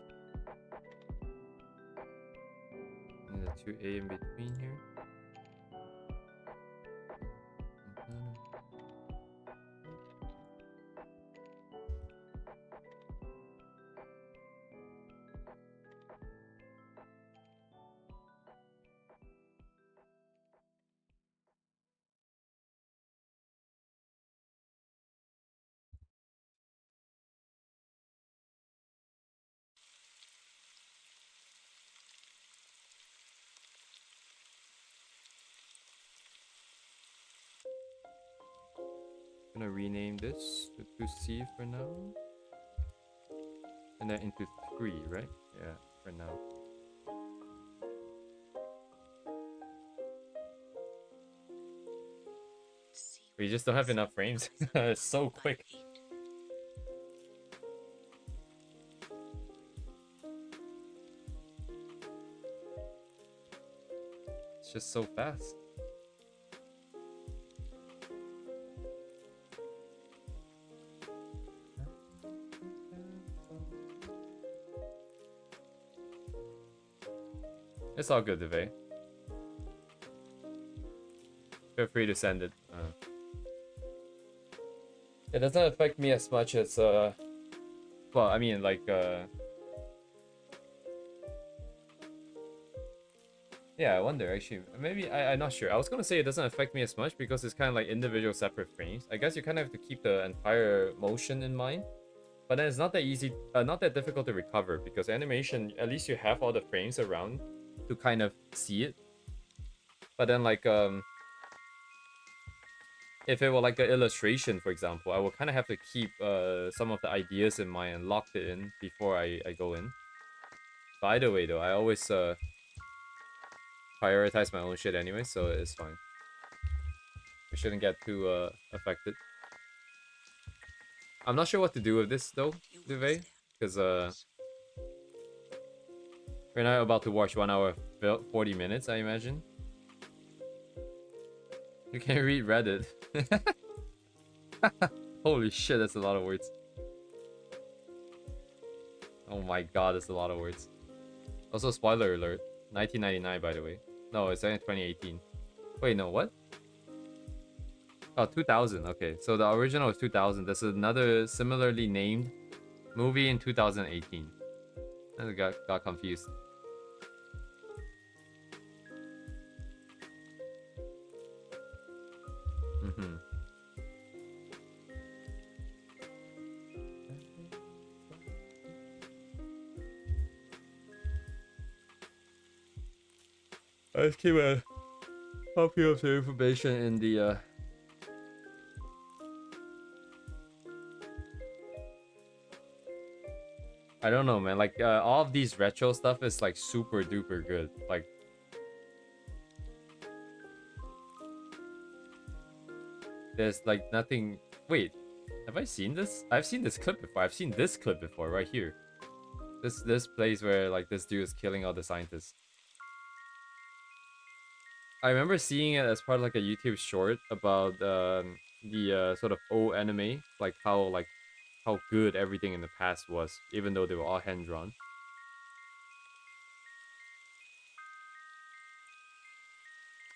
a 2A in between here. Gonna rename this to 2C for now. And then into 3, right? Yeah, for now. We just don't have enough frames. It's so quick. It's just so fast. It's all good, Devay. Feel free to send it. It doesn't affect me as much as well, I mean, like yeah, I wonder actually. Maybe I'm not sure. I was gonna say it doesn't affect me as much because it's kind of like individual separate frames. I guess you kind of have to keep the entire motion in mind. But then it's not that easy, not that difficult to recover because animation, at least you have all the frames around to kind of see it. But then like if it were like an illustration, for example, I would kind of have to keep some of the ideas in mind and lock it in before I go in. But either way though, I always prioritize my own shit anyway, so it's fine. We shouldn't get too affected. I'm not sure what to do with this though, Duvet, because we're now about to watch 1 hour 40 minutes, I imagine. You can read Reddit. Holy shit, that's a lot of words. Oh my god, that's a lot of words. Also, spoiler alert. 1999, by the way. No, it's only 2018. Wait, no, what? Oh, 2000. Okay, so the original is 2000. There's another similarly named movie in 2018. I got confused. I just keep a copy of the information in the I don't know, man. Like all of these retro stuff is like super duper good. Like there's like nothing. Wait, have I seen this? I've seen this clip before. I've seen this clip before, right here. This place where like this dude is killing all the scientists. I remember seeing it as part of like a YouTube short about the sort of old anime, like how good everything in the past was, even though they were all hand drawn.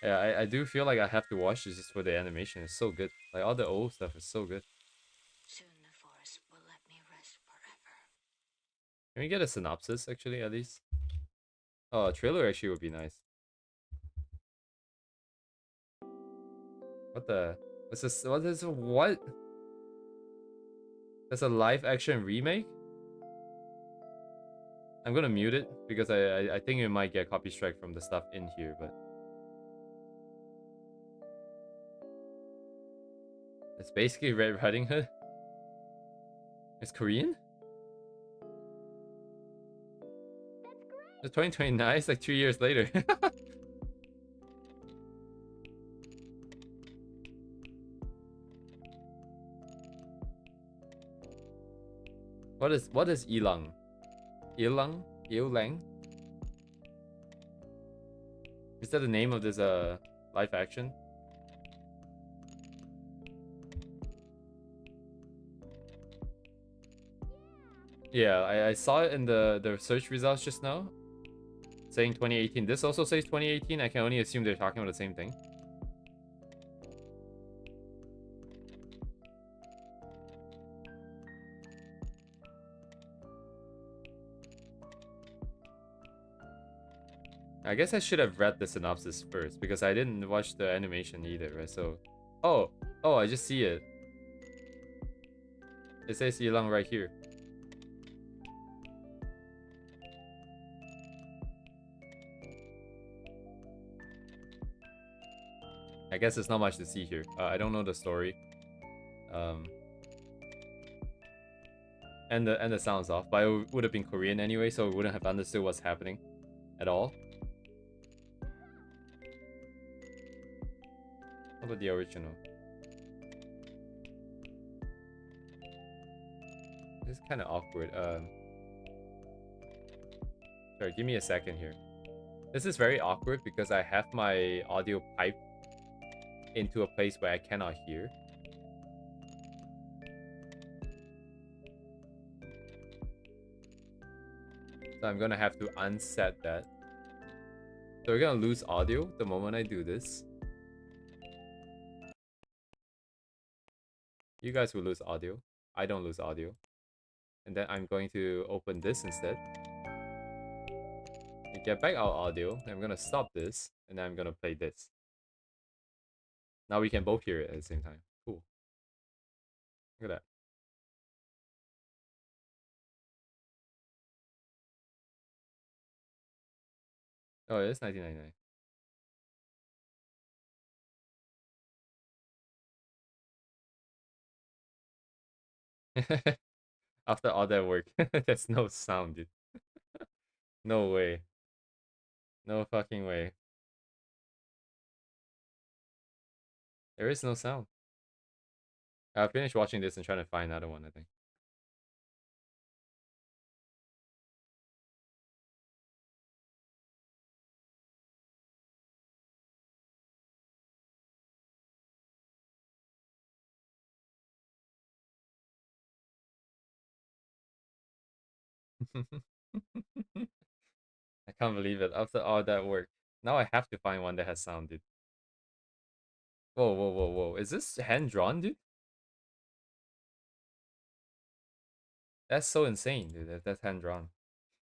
Yeah, I do feel like I have to watch this just for the animation. It's so good. Like all the old stuff is so good. Soon the forest will let me rest forever. Can we get a synopsis actually at least? Oh, a trailer actually would be nice. What the? What's this? What is what? That's a live action remake? I'm gonna mute it because I think it might get copy strike from the stuff in here, but it's basically Red Riding Hood. It's Korean? It's 2029, it's like 2 years later. What is Ilang? Ilang? Ilang? Is that the name of this live action? Yeah, I saw it in the search results just now, saying 2018. This also says 2018. I can only assume they're talking about the same thing. I guess I should have read the synopsis first because I didn't watch the animation either, right? So, oh, I just see it. It says Yilang right here. I guess there's not much to see here. I don't know the story. Um, and the sound's off, but it would have been Korean anyway, so we wouldn't have understood what's happening at all. How about the original? This is kind of awkward. Sorry, give me a second here. This is very awkward because I have my audio pipe into a place where I cannot hear. So I'm gonna have to unset that. So we're gonna lose audio the moment I do this. You guys will lose audio. I don't lose audio. And then I'm going to open this instead. And get back our audio. I'm gonna stop this. And then I'm gonna play this. Now we can both hear it at the same time. Cool. Look at that. Oh, it is 1999. After all that work, there's no sound, dude. No way. No fucking way. There is no sound. I'll finish watching this and trying to find another one, I think. I can't believe it. After all that work. Now I have to find one that has sound, dude. Whoa, whoa, whoa, whoa. Is this hand-drawn, dude? That's so insane, dude. That's hand-drawn.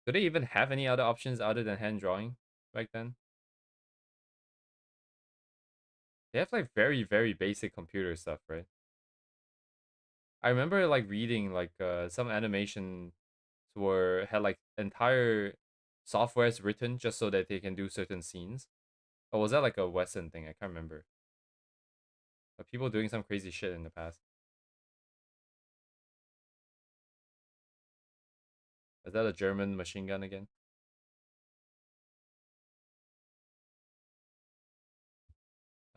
Do they even have any other options other than hand-drawing back then? They have like very, very basic computer stuff, right? I remember like reading like some animation were had like entire softwares written just so that they can do certain scenes. Or was that like a Western thing? I can't remember. But people doing some crazy shit in the past. Is that a German machine gun again?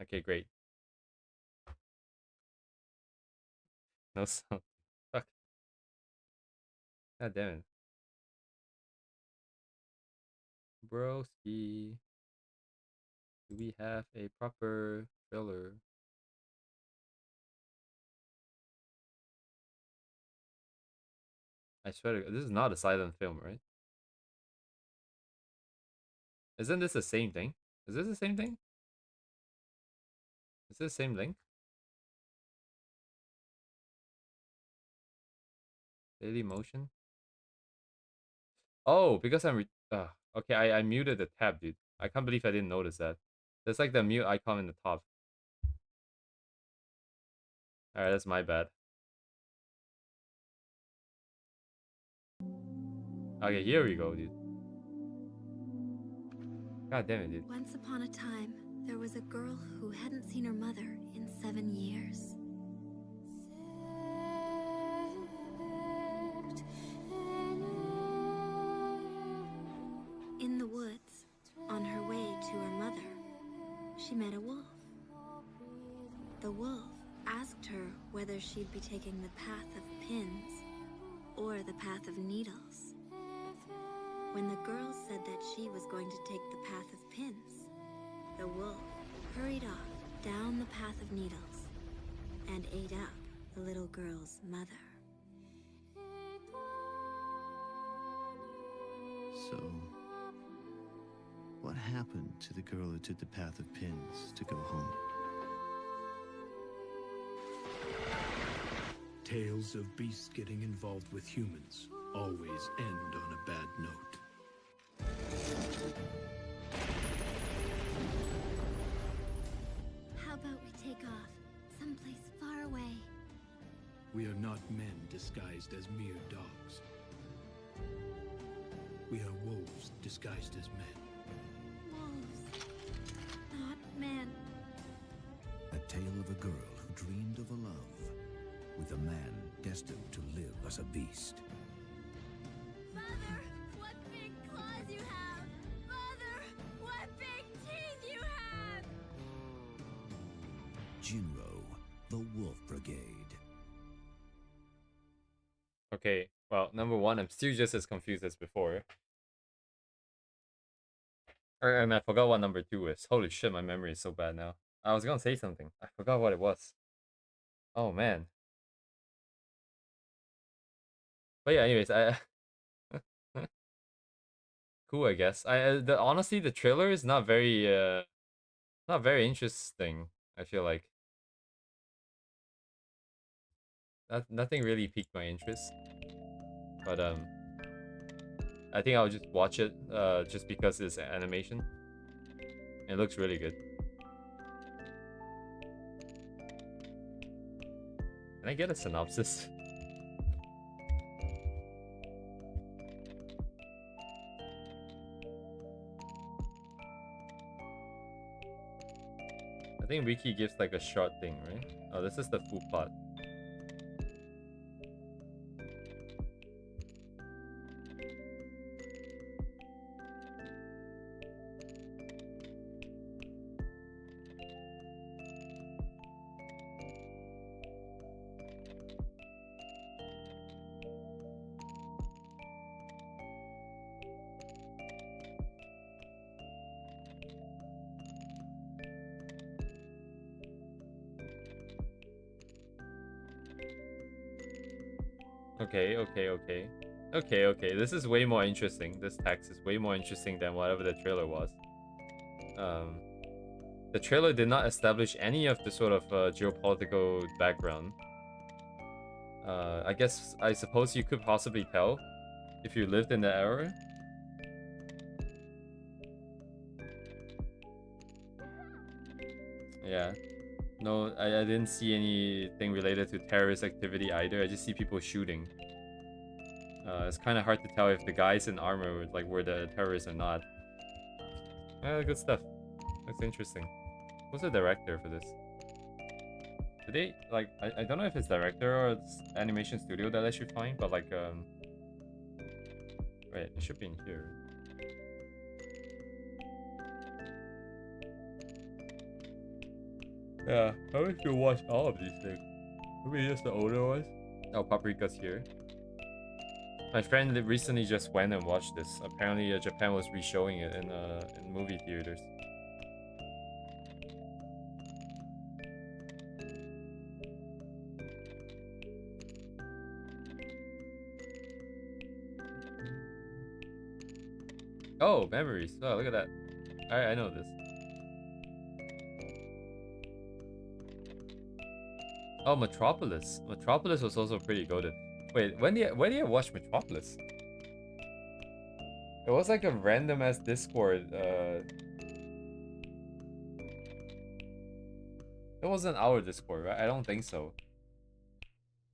Okay, great. No sound. Fuck. God damn it. Broski. Do we have a proper filler? I swear to God, this is not a silent film, right? Isn't this the same thing? Is this the same thing? Is this the same link? Daily motion? Oh, because okay, I muted the tab, dude. I can't believe I didn't notice that. There's like the mute icon in the top. Alright, that's my bad. Okay, here we go, dude. God damn it, dude. Once upon a time, there was a girl who hadn't seen her mother in 7 years. In the woods, on her way to her mother, she met a wolf. The wolf asked her whether she'd be taking the path of pins or the path of needles. When the girl said that she was going to take the path of pins, the wolf hurried off down the path of needles and ate up the little girl's mother. So, what happened to the girl who took the path of pins to go home? Tales of beasts getting involved with humans always end on a bad note. How about we take off someplace far away? We are not men disguised as mere dogs. We are wolves disguised as men. Wolves, not men. A tale of a girl who dreamed of a love with a man destined to live as a beast. Mother, what big claws you have! Mother, what big teeth you have! Jinro, the Wolf Brigade. Okay, well, number one, I'm still just as confused as before. And I forgot what number two is. Holy shit, my memory is so bad now. I was gonna say something. I forgot what it was. Oh man. But yeah, anyways, I cool, I guess. Honestly, the trailer is not very interesting. I feel like nothing really piqued my interest. But I think I'll just watch it just because it's animation. It looks really good. Can I get a synopsis? I think Wiki gives like a short thing, right? Oh, this is the full plot. Okay. This is way more interesting. This text is way more interesting than whatever the trailer was. The trailer did not establish any of the sort of geopolitical background. I suppose you could possibly tell if you lived in the era. Yeah. No, I didn't see anything related to terrorist activity either. I just see people shooting. It's kind of hard to tell if the guys in armor were the terrorists or not. Good stuff. Looks interesting. Who's the director for this? Did they I don't know if it's director or it's animation studio that I should find, but wait, it should be in here. Yeah, I wish you watch all of these things. Maybe just the older ones. Oh, Paprika's here. My friend recently just went and watched this. Apparently, Japan was re-showing it in movie theaters. Oh, memories. Oh, look at that. I know this. Oh, Metropolis. Metropolis was also pretty goated. Wait, where did I watch Metropolis? It was like a random ass Discord. It wasn't our Discord, right? I don't think so.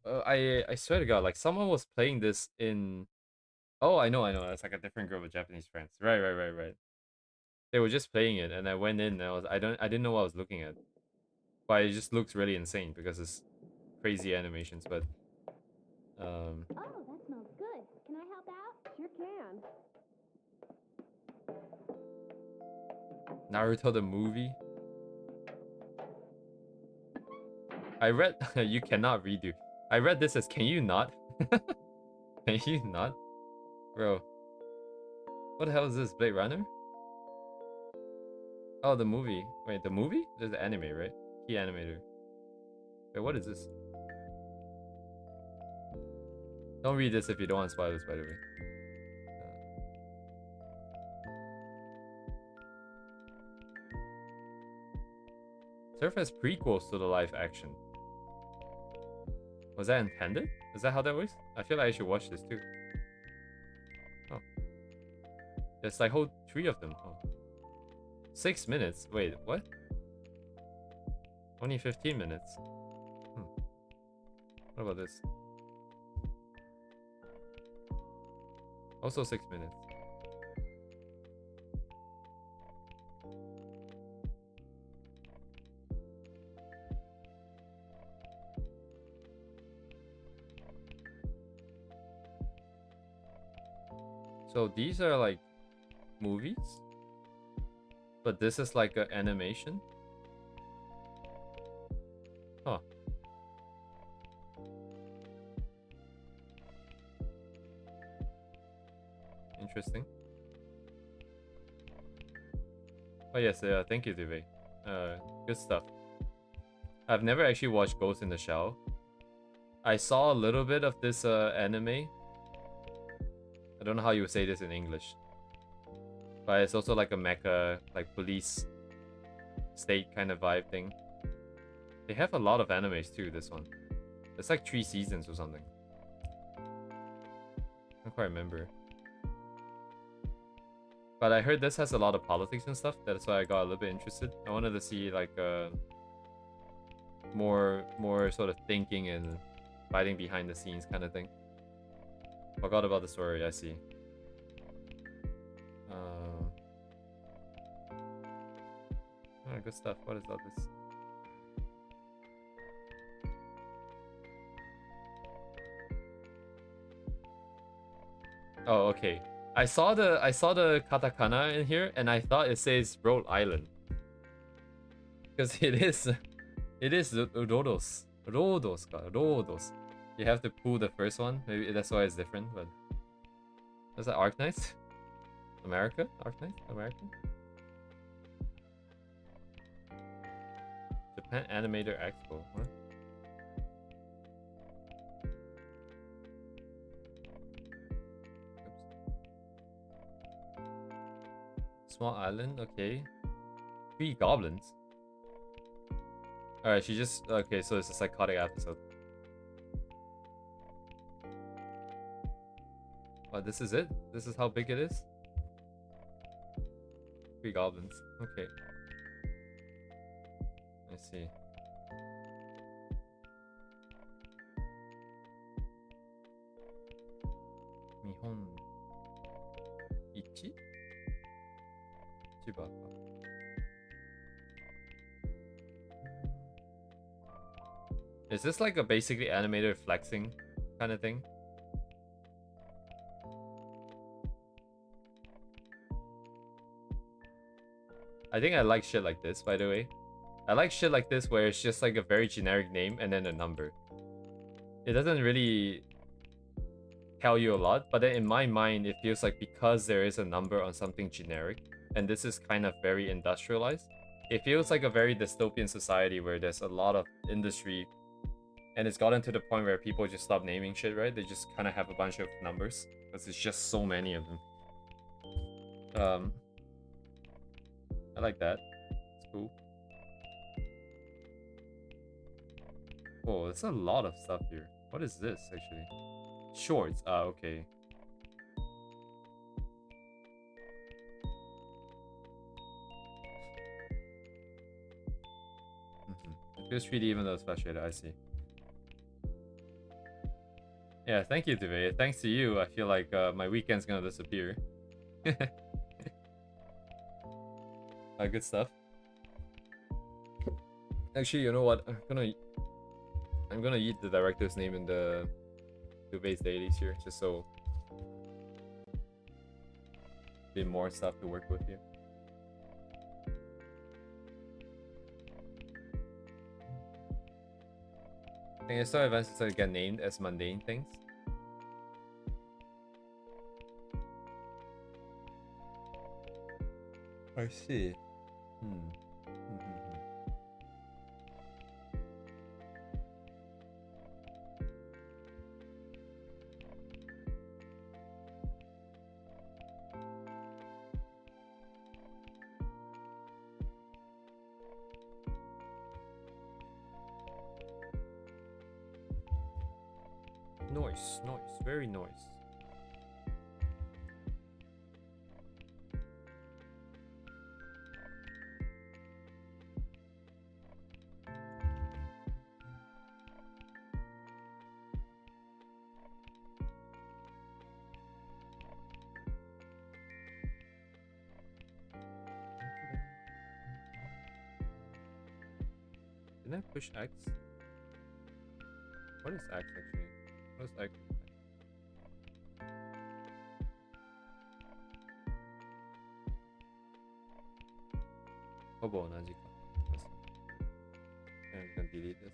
I swear to God, like someone was playing this in. Oh, I know. It's like a different group of Japanese friends. Right. They were just playing it, and I went in, and I didn't know what I was looking at, but it just looks really insane because it's crazy animations. But Oh, that smells good. Can I help out? Sure can. Naruto the movie. I read you cannot redo. I read this as can you not? Can you not? Bro. What the hell is this? Blade Runner? Oh, the movie. Wait, the movie? There's the anime, right? Key animator. Wait, what is this? Don't read this if you don't want spoilers, by the way. Serve as prequels to the live action. Was that intended? Is that how that works? I feel like I should watch this too. Oh. There's like whole 3 of them. Oh. 6 minutes? Wait, what? Only 15 minutes. What about this? Also 6 minutes. So these are like movies, but this is like an animation. Huh. Interesting. Oh yes, thank you, Duvey. Good stuff. I've never actually watched Ghost in the Shell. I saw a little bit of this anime. I don't know how you would say this in English. But it's also like a mecha, like police state kind of vibe thing. They have a lot of animes too, this one. It's like 3 seasons or something. I don't quite remember. But I heard this has a lot of politics and stuff. That's why I got a little bit interested. I wanted to see like more sort of thinking and fighting behind the scenes kind of thing. Forgot about the story, I see. Good stuff. What is all this? Oh, okay. I saw the katakana in here and I thought it says Rhode Island. Because it is Rhodos. Rhodos. You have to pull the first one. Maybe that's why it's different, but is that Arknight? America? Arknight? American? Japan Animator Expo. What? Small island, okay. 3 goblins. Alright, she just... Okay, so it's a psychotic episode. Oh, this is it? This is how big it is? 3 goblins. Okay. I see. Nihon... Ichi? Chiba. Is this like a basically animated flexing kind of thing? I think I like shit like this, by the way. I like shit like this where it's just like a very generic name and then a number. It doesn't really tell you a lot, but then in my mind, it feels like because there is a number on something generic, and this is kind of very industrialized, it feels like a very dystopian society where there's a lot of industry, and it's gotten to the point where people just stop naming shit, right? They just kind of have a bunch of numbers, because there's just so many of them. I like that. It's cool. Oh, there's a lot of stuff here. What is this, actually? Shorts. Ah, okay. It feels 3D even though it's flash shaded. I see. Yeah, thank you, Duvey. Thanks to you, I feel like my weekend's gonna disappear. Good stuff. Actually, you know what? I'm gonna eat the director's name in the Duvey's dailies here, just so a bit more stuff to work with here. I think I saw events that get named as mundane things. I see. Noise, very noise. Didn't I push X? What is X actually? What is X? Kobo Najika. I'm gonna delete this.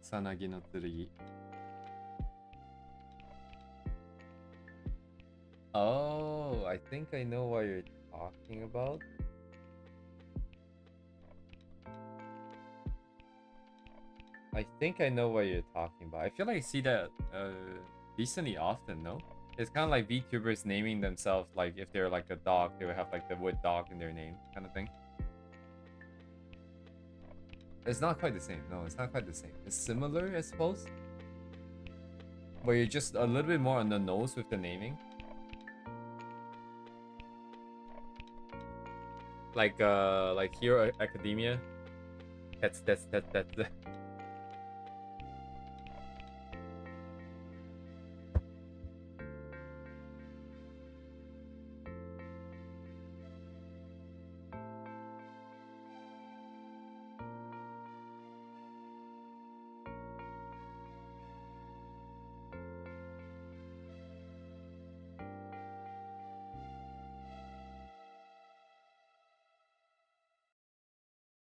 Sanagi no Tsurugi. Oh, I think I know what you're talking about. I think I know what you're talking about. I feel like I see that decently often, no? It's kind of like VTubers naming themselves, like if they're like a dog, they would have like the wood dog in their name, kind of thing. It's not quite the same. No, it's not quite the same. It's similar, I suppose. But you're just a little bit more on the nose with the naming. Like Hero Academia. That's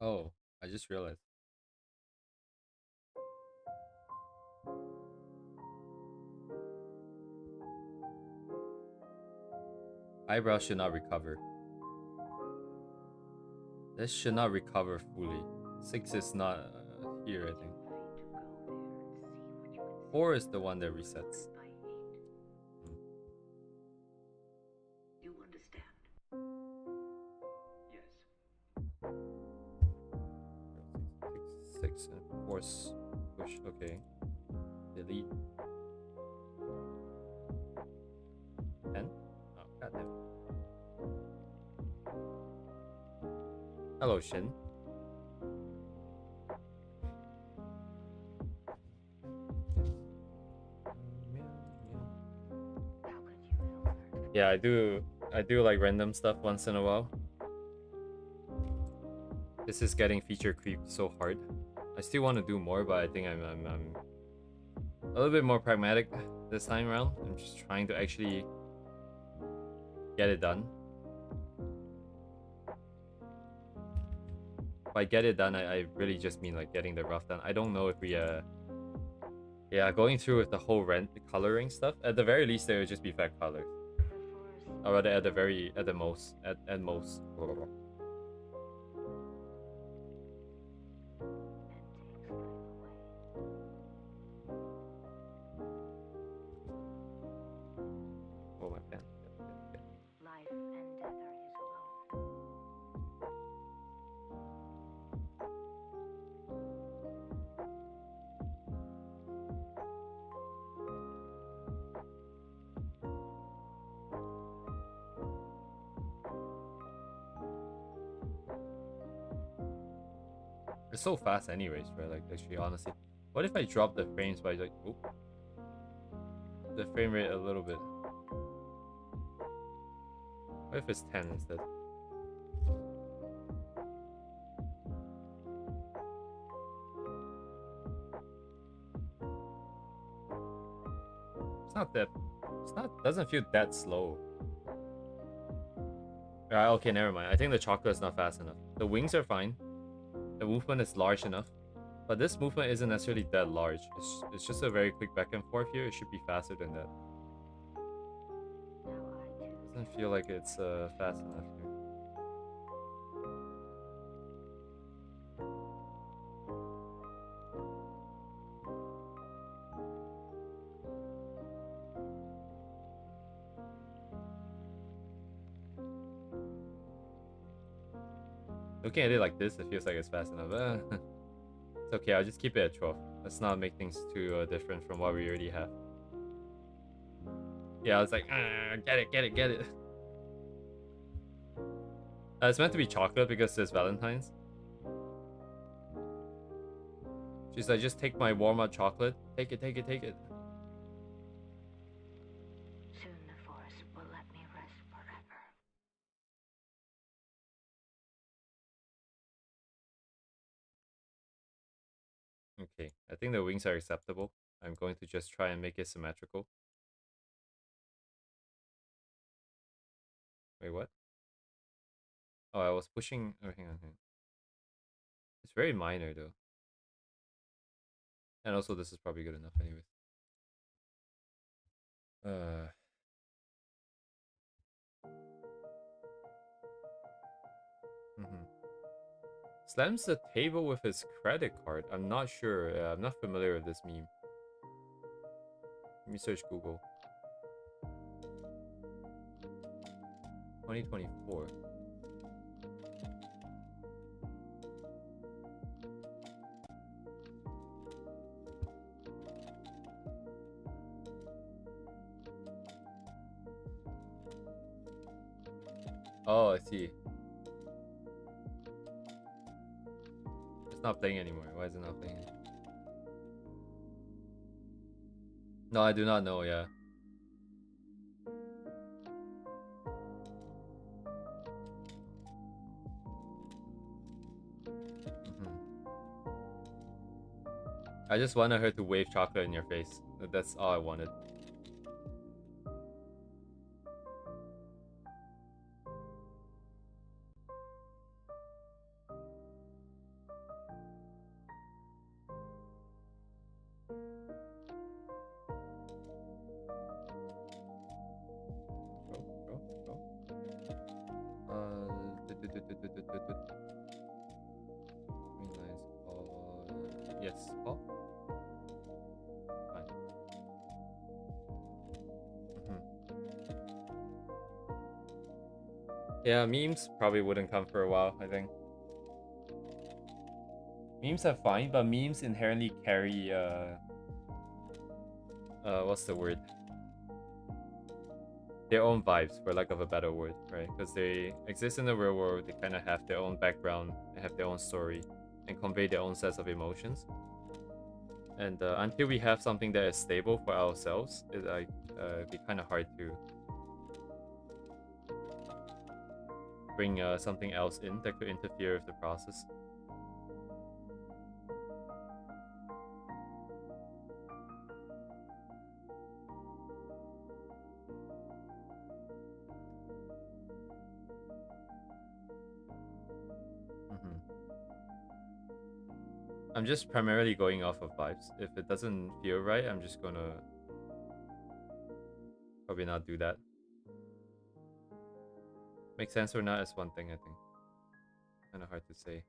Oh, I just realized. Eyebrow should not recover. This should not recover fully. 6 is not here, I think. 4 is the one that resets. You understand? Yes. 6 and force push. Okay. Delete. 10? Oh, goddamn. Hello, Shin. Yeah, I do like random stuff once in a while. This is getting feature creep so hard. I still want to do more, but I think I'm a little bit more pragmatic this time around. I'm just trying to actually get it done. By get it done, I really just mean like getting the rough done. I don't know if we yeah, going through with the whole coloring stuff. At the very least, there would just be fat colors. Or rather, at the most. Oh, my pen. Life and death are his alone. It's so fast anyways, right? Like, actually, honestly. What if I drop the frames by like, oh, the frame rate a little bit? What if it's 10 instead? Doesn't feel that slow. Okay, never mind. I think the chocolate is not fast enough. The wings are fine. The movement is large enough. But this movement isn't necessarily that large. It's just a very quick back and forth here. It should be faster than that. Doesn't feel like it's fast enough here. Looking at it like this, it feels like it's fast enough. It's okay, I'll just keep it at 12. Let's not make things too different from what we already have. Yeah, I was like, get it. It's meant to be chocolate because it's Valentine's. She's like, just take my warm-up chocolate. Take it. Soon the forest I think the wings are acceptable. I'm going to just try and make it symmetrical. Wait, what? Oh, I was pushing. Oh, hang on. It's very minor though. And also, this is probably good enough, anyways. Uh. Slams the table with his credit card. I'm not sure. I'm not familiar with this meme. Let me search Google. 2024. Oh, I see. It's not playing anymore. Why is it not playing? No, I do not know, yeah. I just wanted her to wave chocolate in your face. That's all I wanted. Yes, Paul? Fine. Yeah, memes probably wouldn't come for a while, I think. Memes are fine, but memes inherently carry, what's the word? Their own vibes, for lack of a better word, right? Because they exist in the real world, they kind of have their own background, they have their own story, and convey their own sets of emotions. And until we have something that is stable for ourselves, it'd be kind of hard to bring something else in that could interfere with the process. I'm just primarily going off of vibes. If it doesn't feel right, I'm just gonna probably not do that. Make sense or not is one thing, I think. Kind of hard to say.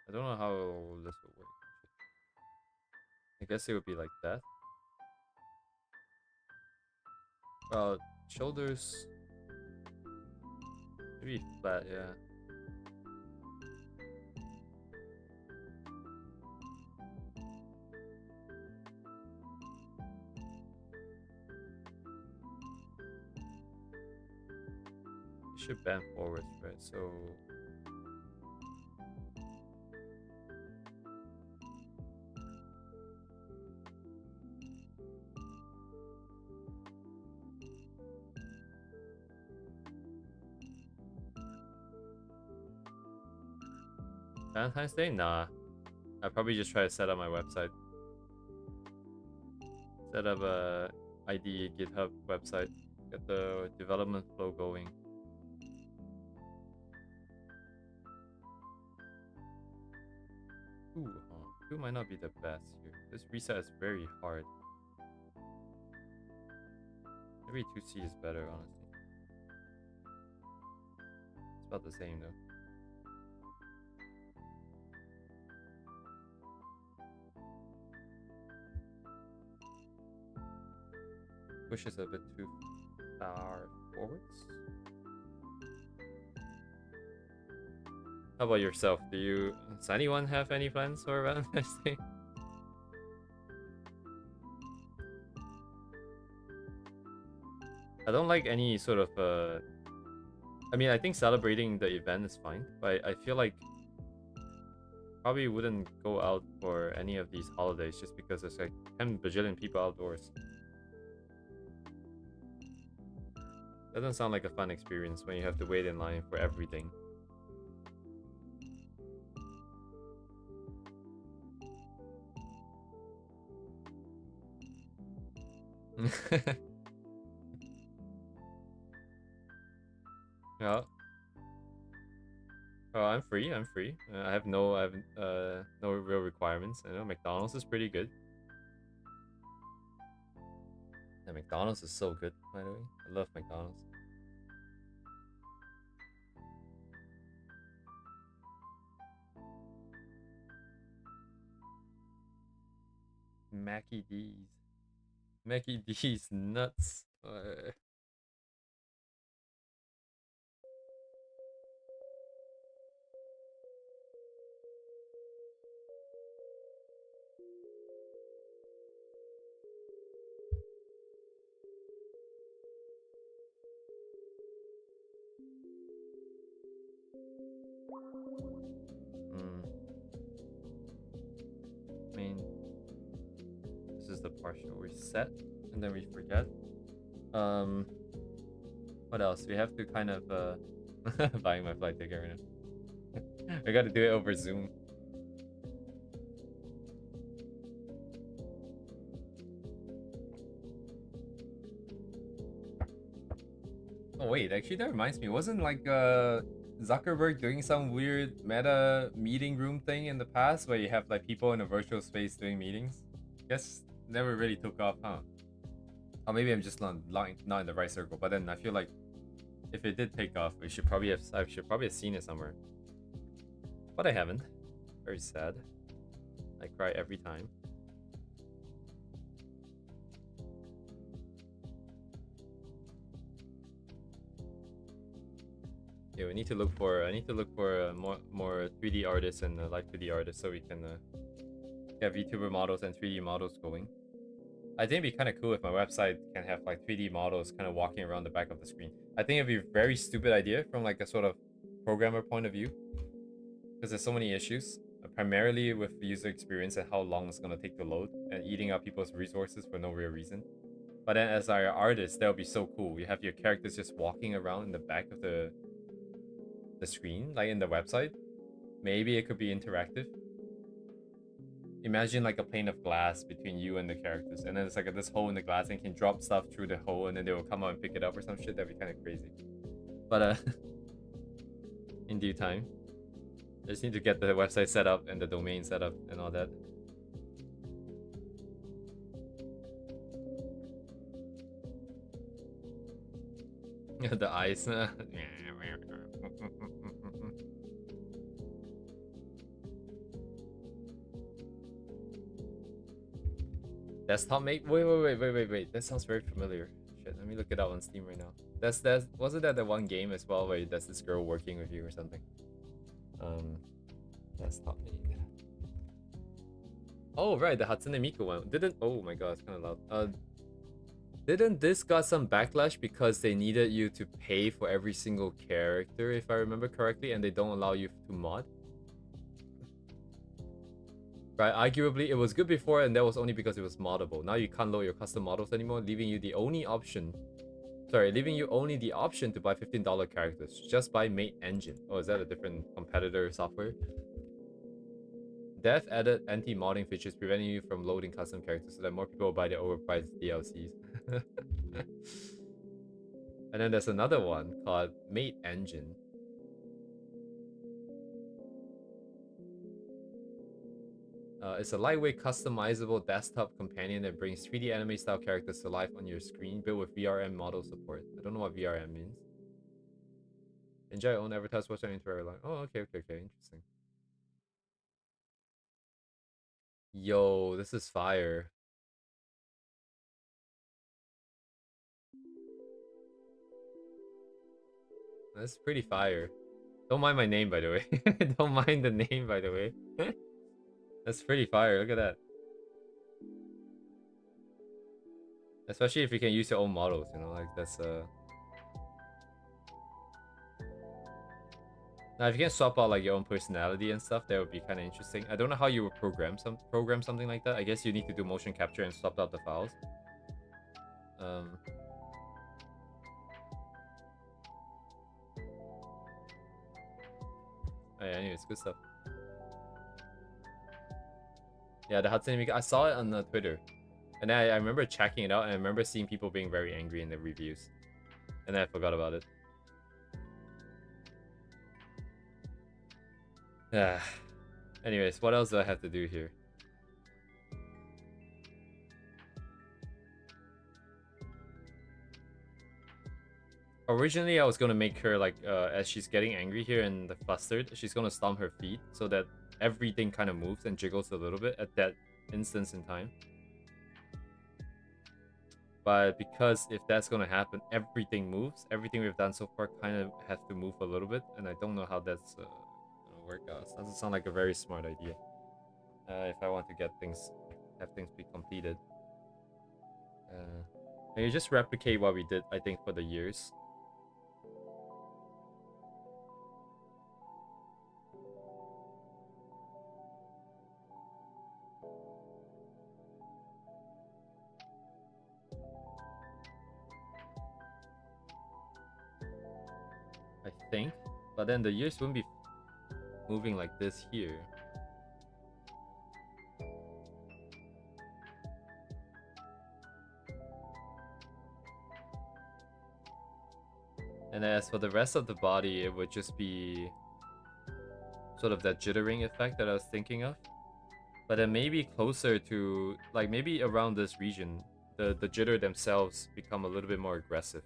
I don't know how this will work. I guess it would be like that. Shoulders. Maybe flat, yeah. You should bend forwards, right? So Valentine's Day? Nah. I'd probably just try to set up my website. Set up a ID GitHub website. Get the development flow going. Ooh, 2 might not be the best here. This reset is very hard. Maybe 2C is better, honestly. It's about the same though. Push is a bit too far forwards. How about yourself? Does anyone have any plans for Valentine's Day? I don't like any sort of I mean, I think celebrating the event is fine, but I feel like probably wouldn't go out for any of these holidays just because there's like 10 bajillion people outdoors. Doesn't sound like a fun experience when you have to wait in line for everything. Yeah. Oh, I'm free. I'm free. I have no real requirements. I know McDonald's is pretty good. Yeah, McDonald's is so good, by the way. I love McDonald's. Mackie D's. Mackie D's nuts. I mean, this is the partial reset, and then we forget. What else? We have to kind of buying my flight ticket right now. I got to do it over Zoom. Oh wait, actually that reminds me. Wasn't like Zuckerberg doing some weird meta meeting room thing in the past where you have like people in a virtual space doing meetings? Guess never really took off, huh? Or maybe I'm just not in the right circle. But then I feel like if it did take off, I should probably have seen it somewhere. But I haven't. Very sad. I cry every time. Yeah, we need to look for. I need to look for more 3D artists and live 3D artists so we can get VTuber models and 3D models going. I think it'd be kind of cool if my website can have like 3D models kind of walking around the back of the screen. I think it'd be a very stupid idea from like a sort of programmer point of view, because there's so many issues, primarily with user experience and how long it's gonna take to load and eating up people's resources for no real reason. But then as our artist, that would be so cool. You have your characters just walking around in the back of the screen, like in the website. Maybe it could be interactive. Imagine like a pane of glass between you and the characters, and then it's like this hole in the glass, and you can drop stuff through the hole, and then they will come out and pick it up or some shit. That'd be kind of crazy. But in due time. I just need to get the website set up and the domain set up and all that. The eyes. Desktop mate? Wait. That sounds very familiar. Shit, let me look it up on Steam right now. Wasn't that the one game as well where there's this girl working with you or something? Desktop mate. Oh right, the Hatsune Miku one. Oh my god, it's kinda loud. Didn't this got some backlash because they needed you to pay for every single character, if I remember correctly, and they don't allow you to mod? Right, arguably it was good before, and that was only because it was moddable. Now you can't load your custom models anymore, leaving you only the option to buy $15 characters. Just buy Mate Engine. Oh, is that a different competitor software? Dev added anti-modding features preventing you from loading custom characters so that more people will buy the overpriced DLCs. And then there's another one called Mate Engine. It's a lightweight, customizable desktop companion that brings 3D anime-style characters to life on your screen, built with VRM model support. I don't know what VRM means. Enjoy your own advertised watch on entire line. Oh, okay, interesting. Yo, this is fire. That's pretty fire. Don't mind my name, by the way. Don't mind the name, by the way. That's pretty fire. Look at that. Especially if you can use your own models, you know, like that's Now, if you can swap out like your own personality and stuff, that would be kind of interesting. I don't know how you would program something like that. I guess you need to do motion capture and swap out the files. Um, oh yeah, anyways, good stuff. Yeah, the Hatsune Miku. I saw it on Twitter, and I remember checking it out, and I remember seeing people being very angry in the reviews, and then I forgot about it. Yeah. Anyways, what else do I have to do here? Originally, I was gonna make her like, as she's getting angry here and flustered, she's gonna stomp her feet so that everything kind of moves and jiggles a little bit at that instance in time. But because if that's gonna happen, everything moves. Everything we've done so far kind of has to move a little bit, and I don't know how that's gonna work out. It doesn't sound like a very smart idea. If I want to have things be completed. And you just replicate what we did, I think, for the years. I think. But then the years wouldn't be moving like this here. And as for the rest of the body, it would just be sort of that jittering effect that I was thinking of. But then maybe closer to, like maybe around this region, the jitter themselves become a little bit more aggressive.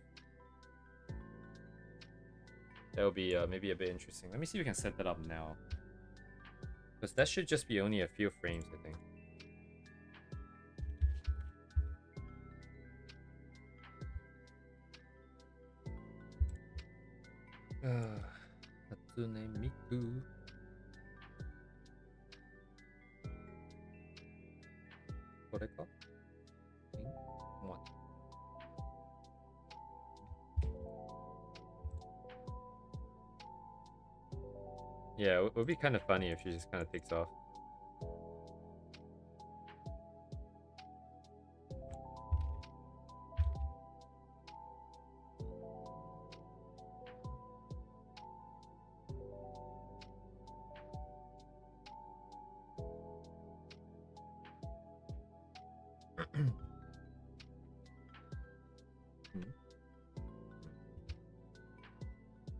That would be maybe a bit interesting. Let me see if we can set that up now. Because that should just be only a few frames, I think. Hatsune Miku. What I call? One. Yeah, it would be kind of funny if she just kind of takes off.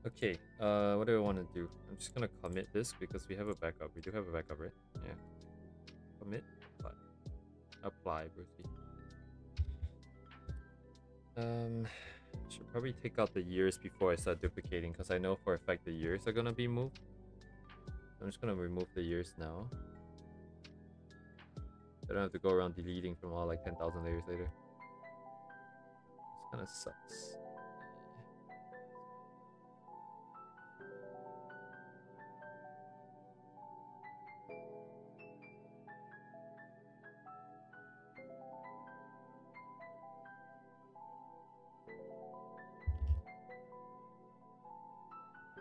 Okay, what do I want to do? I'm just gonna commit this because we have a backup. We do have a backup, right? Yeah. Commit, apply, Brucey. Should probably take out the years before I start duplicating because I know for a fact the years are gonna be moved. I'm just gonna remove the years now. I don't have to go around deleting from all like 10,000 layers later. This kind of sucks.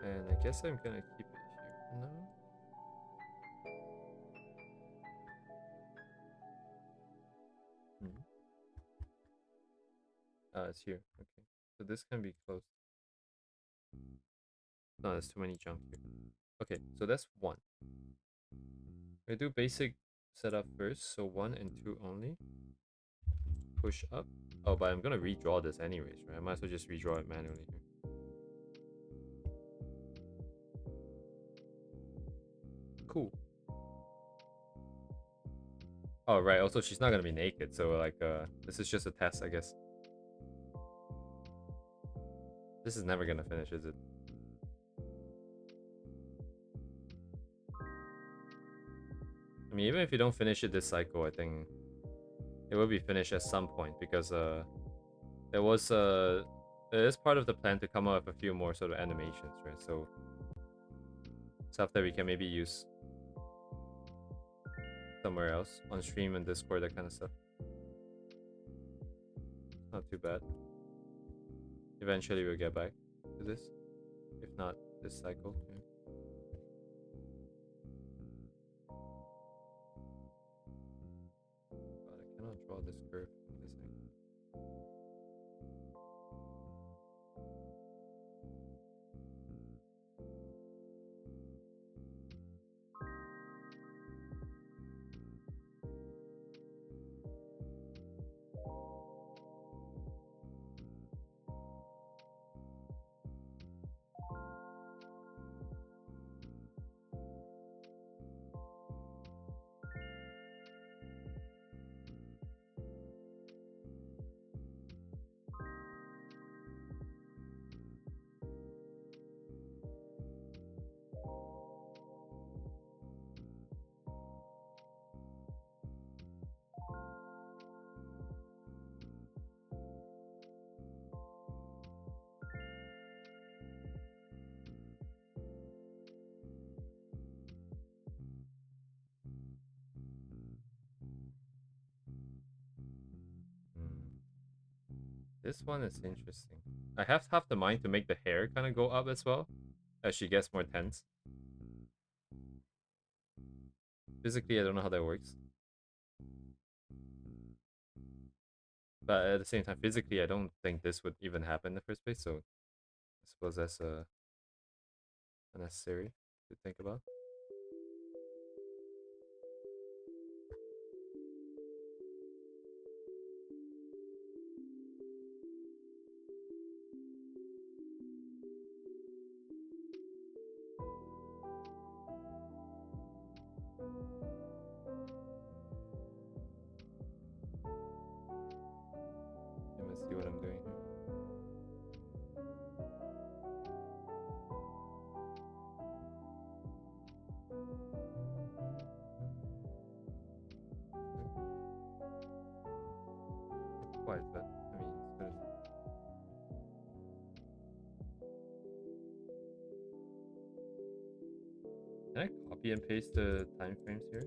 And I guess I'm gonna keep it here. No. It's here. Okay. So this can be closed. No, there's too many junk here. Okay, so that's 1. I do basic setup first, so 1 and 2 only. Push up. Oh, but I'm gonna redraw this anyways, right? I might as well just redraw it manually here. Cool. Oh, right. Also, she's not gonna be naked, so like, this is just a test, I guess. This is never gonna finish, is it? I mean, even if you don't finish it this cycle, I think it will be finished at some point because there was it is part of the plan to come up with a few more sort of animations, right? So stuff that we can maybe use somewhere else on stream and Discord, that kind of stuff. Not too bad. Eventually we'll get back to this, if not this cycle. Yeah. draw this curve from this angle. This one is interesting. I have half the mind to make the hair kind of go up as well, as she gets more tense. Physically, I don't know how that works. But at the same time, physically, I don't think this would even happen in the first place, so I suppose that's unnecessary to think about. Let me see what I'm doing here. Not quite, but I mean, it's good. Can I copy and paste the time frames here?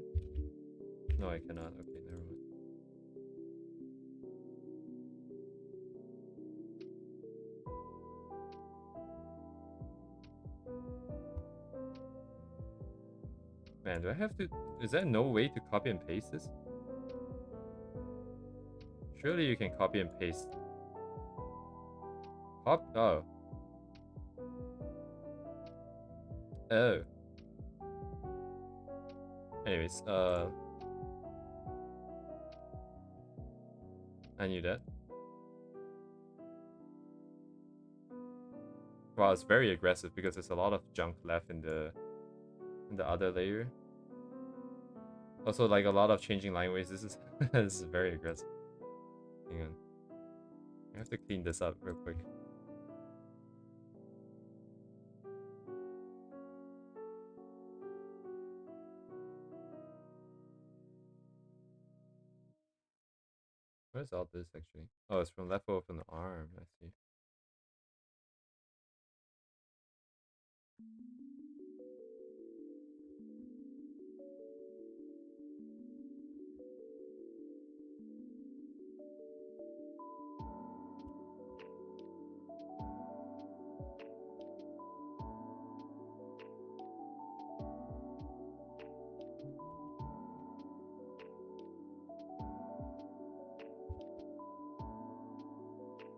No, I cannot. Okay, never mind. Man, do I have to... Is there no way to copy and paste this? Surely you can copy and paste. Oh. Oh. Anyways, I knew that. Wow, it's very aggressive because there's a lot of junk left in the other layer. Also, like a lot of changing line ways. This is this is very aggressive. Hang on, I have to clean this up real quick. Where's all this actually? Oh, it's from left over from the arm. I see.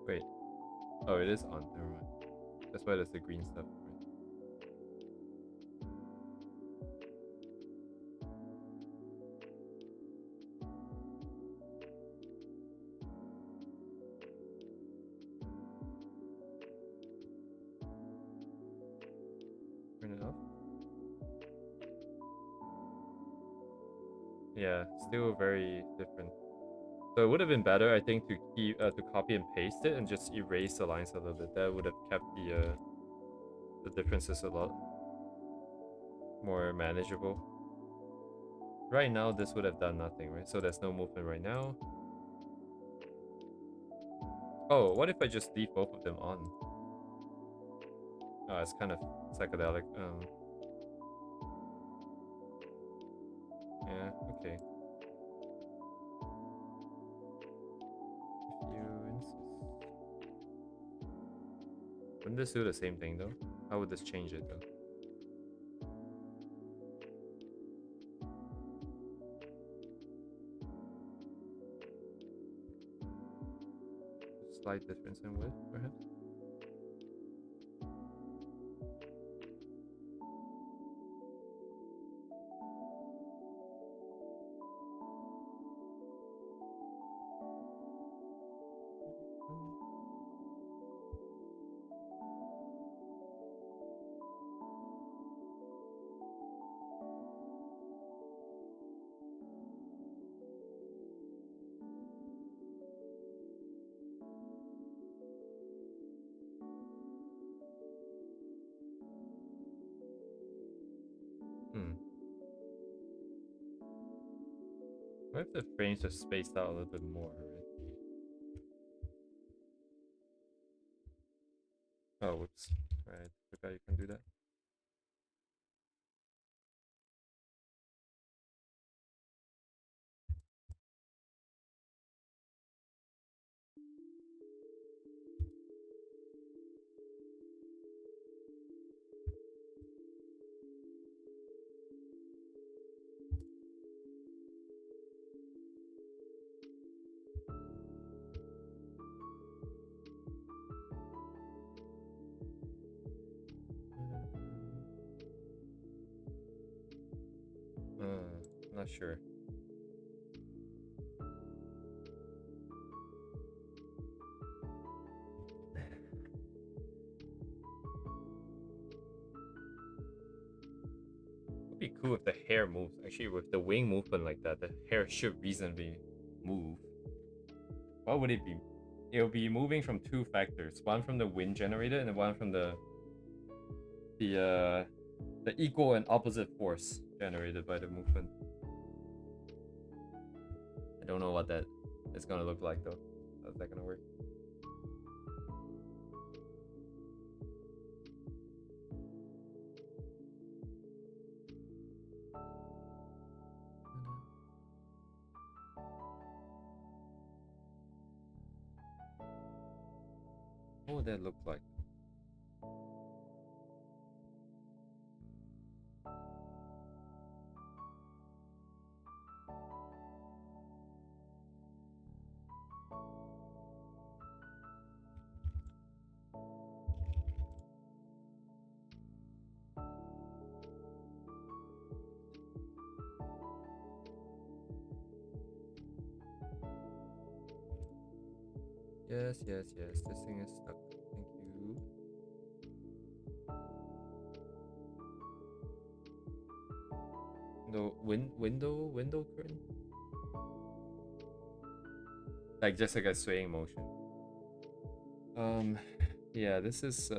Wait. Oh, it is on. Never mind. That's why there's the green stuff. Right. Turn it off. Yeah, still very different. So it would have been better, I think, to keep to copy and paste it and just erase the lines a little bit. That would have kept the differences a lot more manageable. Right now, this would have done nothing, right? So there's no movement right now. Oh, what if I just leave both of them on? Oh, it's kind of psychedelic. Yeah, okay. If you insist. Wouldn't this do the same thing though? How would this change it though? slight difference in width, perhaps. What if the frames are spaced out a little bit more, right? Oh, whoops. Right, forgot you can do that. Not sure. It'd be cool if the hair moves. Actually, with the wing movement like that, the hair should reasonably move. What would it be? It'll be moving from two factors. One from the wind generated and one from the equal and opposite force generated by the movement. I don't know what that is gonna look like though. How's that gonna work? What would that look like? Yes, yes, yes. This thing is stuck. Thank you. No window curtain. Like just like a swaying motion. Yeah, this is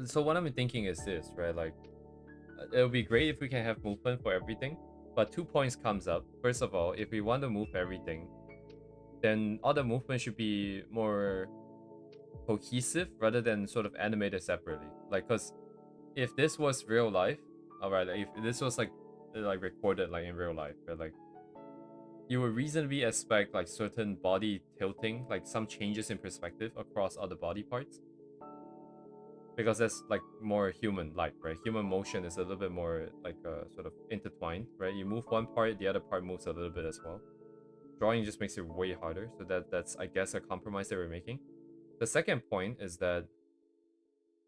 so what I'm thinking is this, right? Like, it would be great if we can have movement for everything, but 2 points comes up. First of all, if we want to move everything, then all the movement should be more cohesive rather than sort of animated separately. Like, because if this was real life, all right, if this was like recorded like in real life, right, like you would reasonably expect like certain body tilting, like some changes in perspective across other body parts, because that's like more human-like, right? Human motion is a little bit more like sort of intertwined, right? You move one part, the other part moves a little bit as well. Drawing just makes it way harder, so that's I guess a compromise that we're making. The second point is that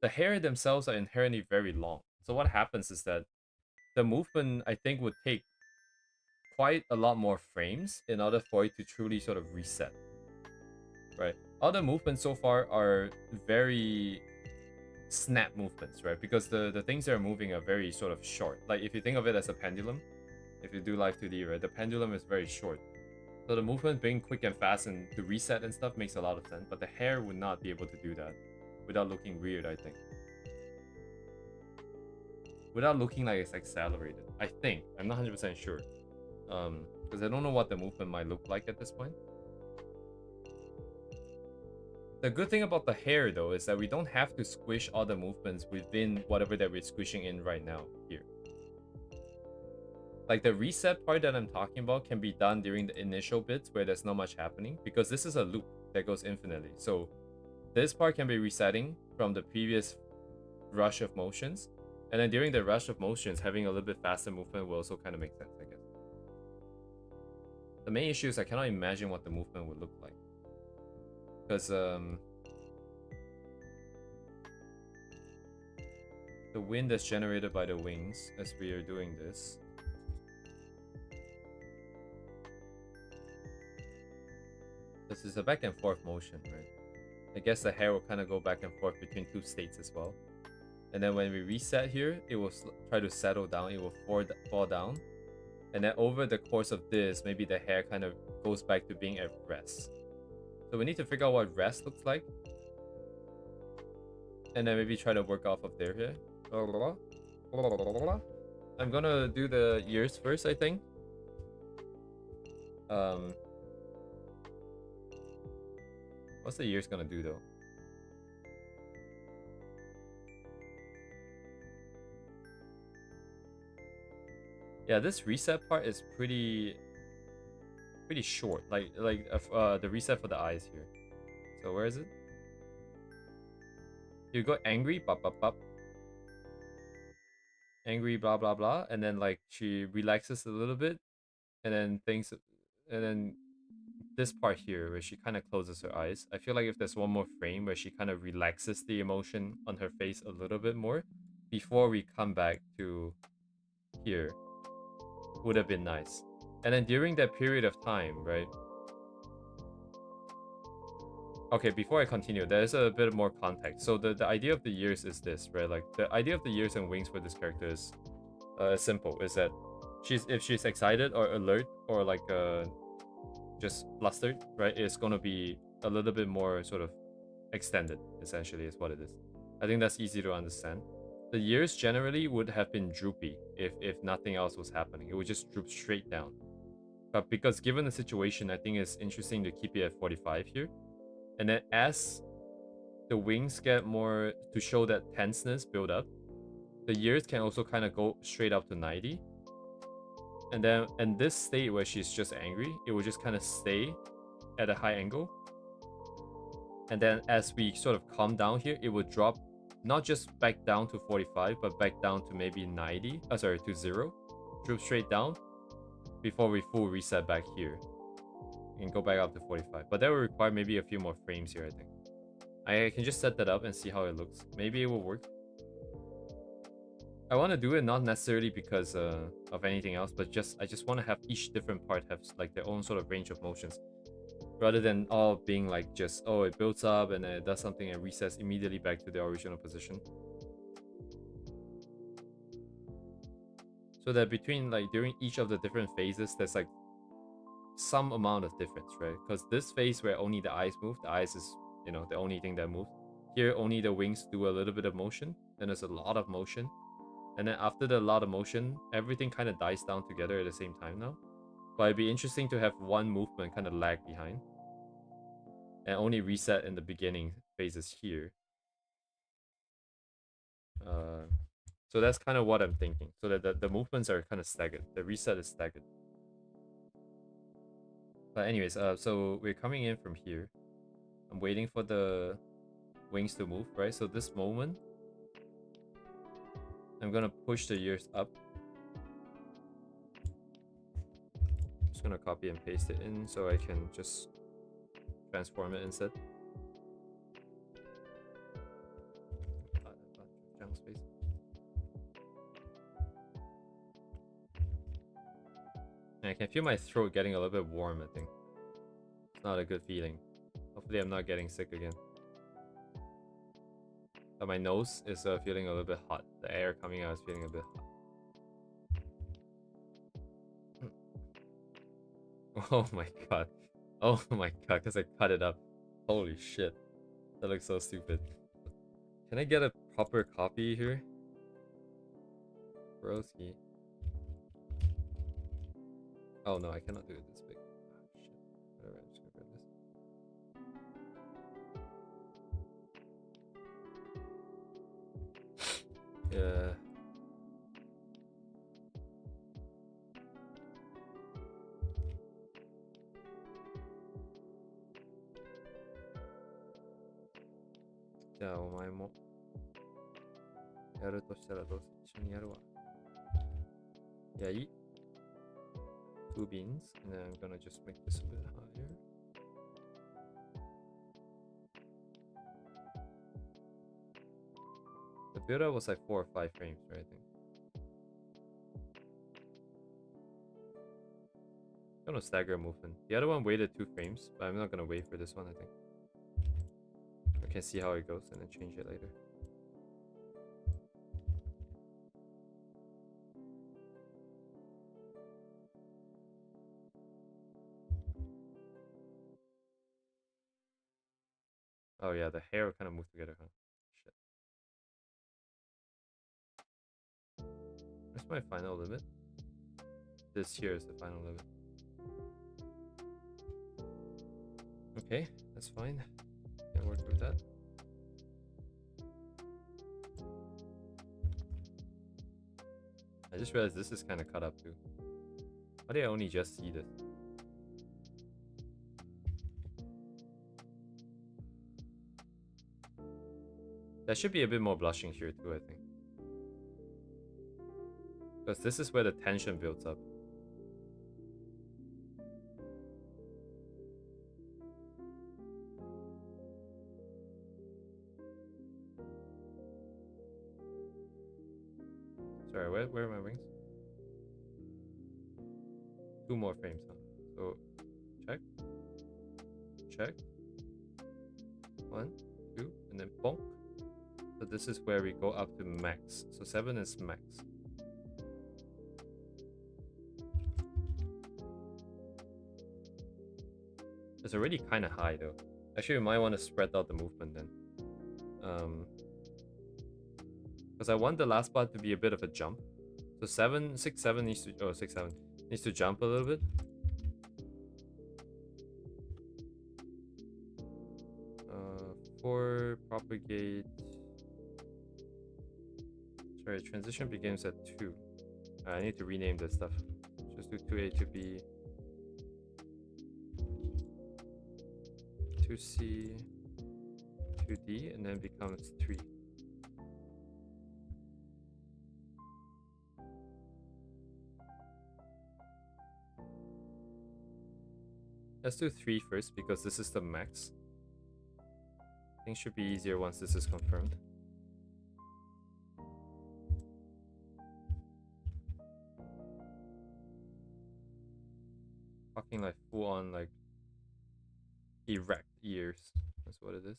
the hair themselves are inherently very long. So what happens is that the movement, I think, would take quite a lot more frames in order for it to truly sort of reset, right? All the movements so far are very snap movements, right? Because the things that are moving are very sort of short. Like if you think of it as a pendulum, if you do live 2D, right, the pendulum is very short. So the movement being quick and fast and to reset and stuff makes a lot of sense, but the hair would not be able to do that without looking weird, I think. Without looking like it's accelerated, I think. I'm not 100% sure. Because I don't know what the movement might look like at this point. The good thing about the hair, though, is that we don't have to squish all the movements within whatever that we're squishing in right now here. Like the reset part that I'm talking about can be done during the initial bits where there's not much happening, because this is a loop that goes infinitely. So this part can be resetting from the previous rush of motions. And then during the rush of motions, having a little bit faster movement will also kind of make sense, I guess. The main issue is I cannot imagine what the movement would look like. Because the wind that's generated by the wings as we are doing this. This is a back and forth motion, right? I guess the hair will kind of go back and forth between two states as well. And then when we reset here, it will try to settle down. It will fall down. And then over the course of this, maybe the hair kind of goes back to being at rest. So we need to figure out what rest looks like. And then maybe try to work off of there here. I'm gonna do the ears first, I think. What's the ears gonna do though? Yeah, this reset part is pretty short. Like the reset for the eyes here. So where is it? You go angry, bop bop bop. Angry, blah blah blah, and then like she relaxes a little bit, and then this part here where she kind of closes her eyes. I feel like if there's one more frame where she kind of relaxes the emotion on her face a little bit more before we come back to here, would have been nice. And then during that period of time, right? Okay, before I continue, there's a bit more context. So the idea of the ears is this, right? Like the idea of the ears and wings for this character is simple. Is that if she's excited or alert or like just flustered, right? It's gonna be a little bit more sort of extended, essentially, is what it is. I think that's easy to understand. The ears generally would have been droopy if nothing else was happening. It would just droop straight down. But because given the situation, I think it's interesting to keep it at 45 here. And then as the wings get more to show that tenseness build up, the ears can also kind of go straight up to 90. And then in this state where she's just angry, it will just kind of stay at a high angle. And then as we sort of calm down here, it will drop not just back down to 45, but back down to maybe 90. To 0. Droop straight down before we full reset back here. And go back up to 45. But that will require maybe a few more frames here, I think. I can just set that up and see how it looks. Maybe it will work. I want to do it not necessarily because of anything else, but I just want to have each different part have like their own sort of range of motions. Rather than all being like just, oh, it builds up and then it does something and resets immediately back to the original position. So that between like during each of the different phases, there's like some amount of difference, right? Because this phase where only the eyes move, the eyes is, you know, the only thing that moves. Here, only the wings do a little bit of motion. Then there's a lot of motion. And then after the lot of motion, everything kind of dies down together at the same time now. But it'd be interesting to have one movement kind of lag behind. And only reset in the beginning phases here. So that's kind of what I'm thinking. So that the movements are kind of staggered. The reset is staggered. But anyways, so we're coming in from here. I'm waiting for the wings to move, right? So this moment, I'm gonna push the ears up. Just gonna copy and paste it in so I can just transform it instead. Junk space. And I can feel my throat getting a little bit warm, I think. It's not a good feeling. Hopefully I'm not getting sick again. But my nose is feeling a little bit hot. The air coming out is feeling a bit hot. Oh my god. Oh my god, because I cut it up. Holy shit. That looks so stupid. Can I get a proper copy here? Broski. Oh no, I cannot do it this big. Oh, shit. Whatever, I'm just gonna grab this. Yeah. Yeah, my やるとしたらどう一緒にやるわ。Yeah, eat 2 beans, and then I'm gonna just make this a bit higher. The build-up was like 4 or 5 frames, right? I think. I'm gonna stagger movement. The other one waited 2 frames, but I'm not gonna wait for this one, I think. I can see how it goes and then change it later. Oh yeah, the hair kind of moved together, huh? Shit. Where's my final limit? This here is the final limit. Okay, that's fine. Can work with that. I just realized this is kind of cut up too. Why did I only just see this? There should be a bit more blushing here too, I think. Because this is where the tension builds up. Sorry, where are my wings? 2 more frames, huh? So, check. Check. 1, 2, and then bonk. So this is where we go up to max. So 7 is max. It's already kind of high though. Actually, we might want to spread out the movement then. Because I want the last part to be a bit of a jump. So 6, 7 needs to, 6, 7 needs to jump a little bit. For propagate. Sorry, transition begins at 2. I need to rename this stuff. Just do 2A to B. 2C, 2D, and then becomes 3. Let's do 3 first because this is the max. Things should be easier once this is confirmed. Fucking like full on like erect ears. That's what it is.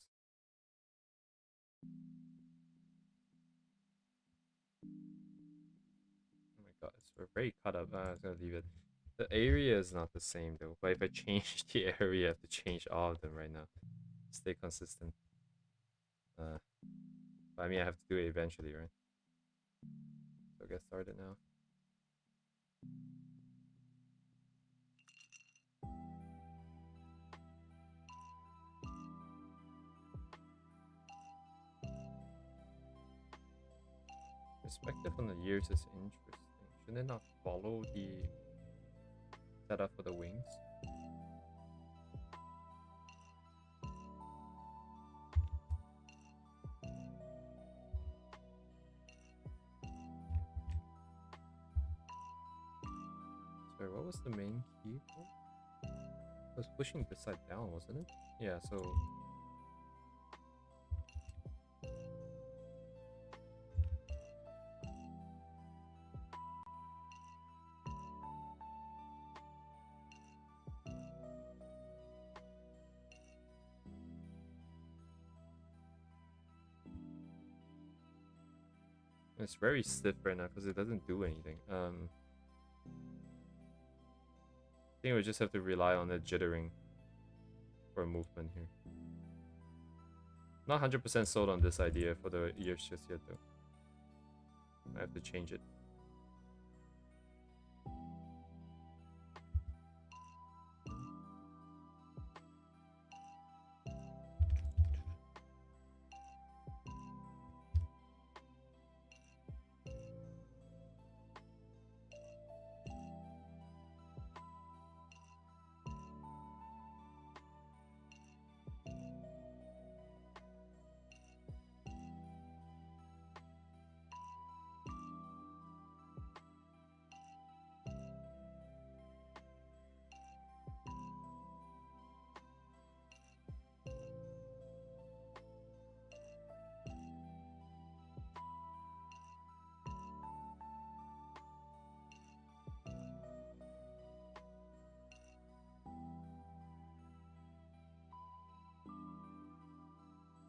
Oh my god, we're very cut up. I was gonna leave it. The area is not the same though, but if I change the area, I have to change all of them right now. Stay consistent. But I mean, I have to do it eventually, right? So get started now. Perspective on the ears is interesting. Shouldn't it not follow the setup for the wings? Sorry, what was the main key for? I was pushing this side down, wasn't it? Yeah, so... It's very stiff right now because it doesn't do anything. I think we just have to rely on the jittering for movement here. Not 100% sold on this idea for the ears just yet though. I have to change it.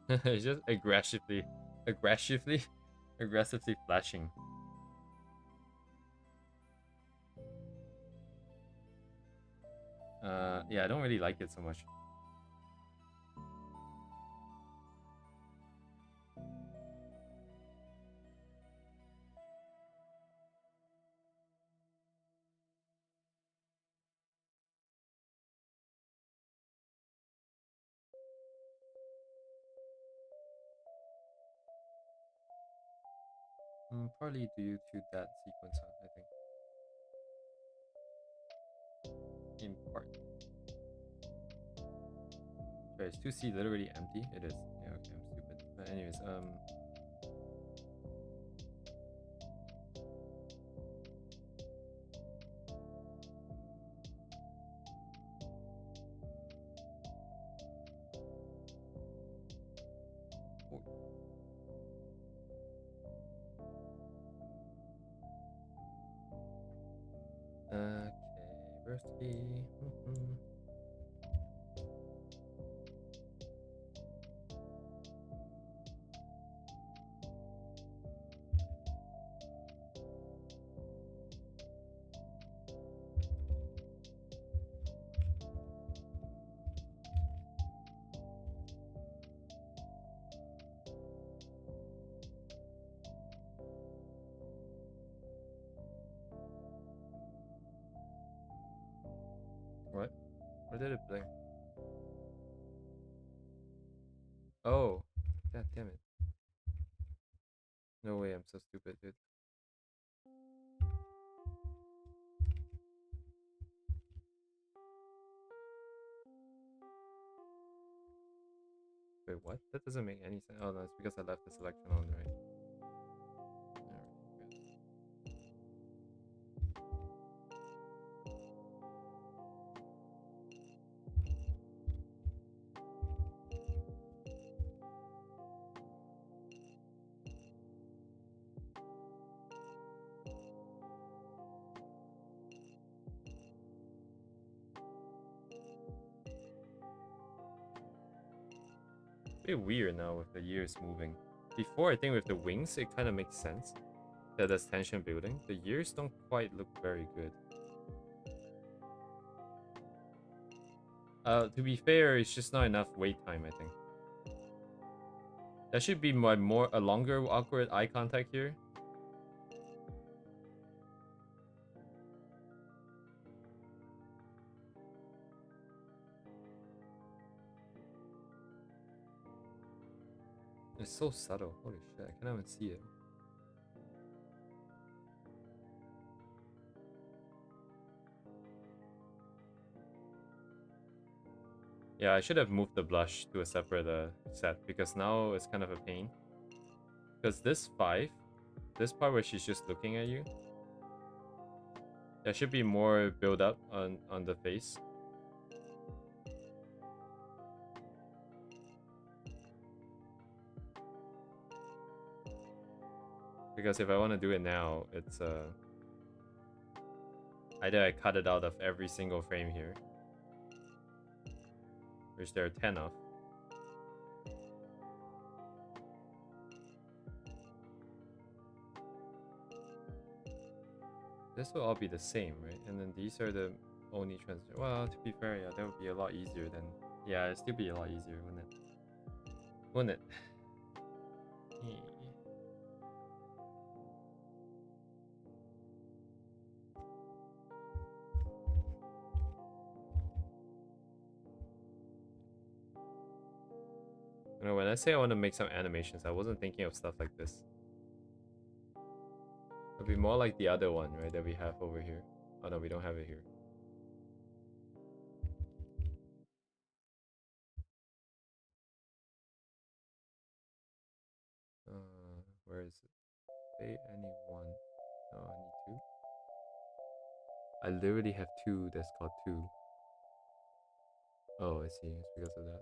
It's just aggressively, aggressively flashing. Yeah, I don't really like it so much. Partly due to that sequence, I think. In part. Sorry, is 2C literally empty? It is. Yeah, okay, I'm stupid. But anyways, okay, burst key. What? Where did it blink? Oh, god damn it. No way, I'm so stupid, dude. Wait, what? That doesn't make any sense. Oh no, it's because I left the selection on, right? A bit weird now with the years moving. Before, I think with the wings, it kind of makes sense that there's tension building. The years don't quite look very good. To be fair, it's just not enough wait time, I think. That should be a longer awkward eye contact here. It's so subtle. Holy shit, I can't even see it. Yeah, I should have moved the blush to a separate set because now it's kind of a pain. Because this 5, this part where she's just looking at you, there should be more build up on the face. Because if I want to do it now, it's either I cut it out of every single frame here, which there are 10 of. This will all be the same, right? And then these are the only transition. Well, to be fair, yeah, that would be a lot easier than... Yeah, it'd still be a lot easier, wouldn't it? Wouldn't it? You know, when I say I want to make some animations, I wasn't thinking of stuff like this. It'd be more like the other one, right, that we have over here. Oh no, we don't have it here. Where is it? Say any one. No, I need two. I literally have two that's called two. Oh, I see. It's because of that. Yeah.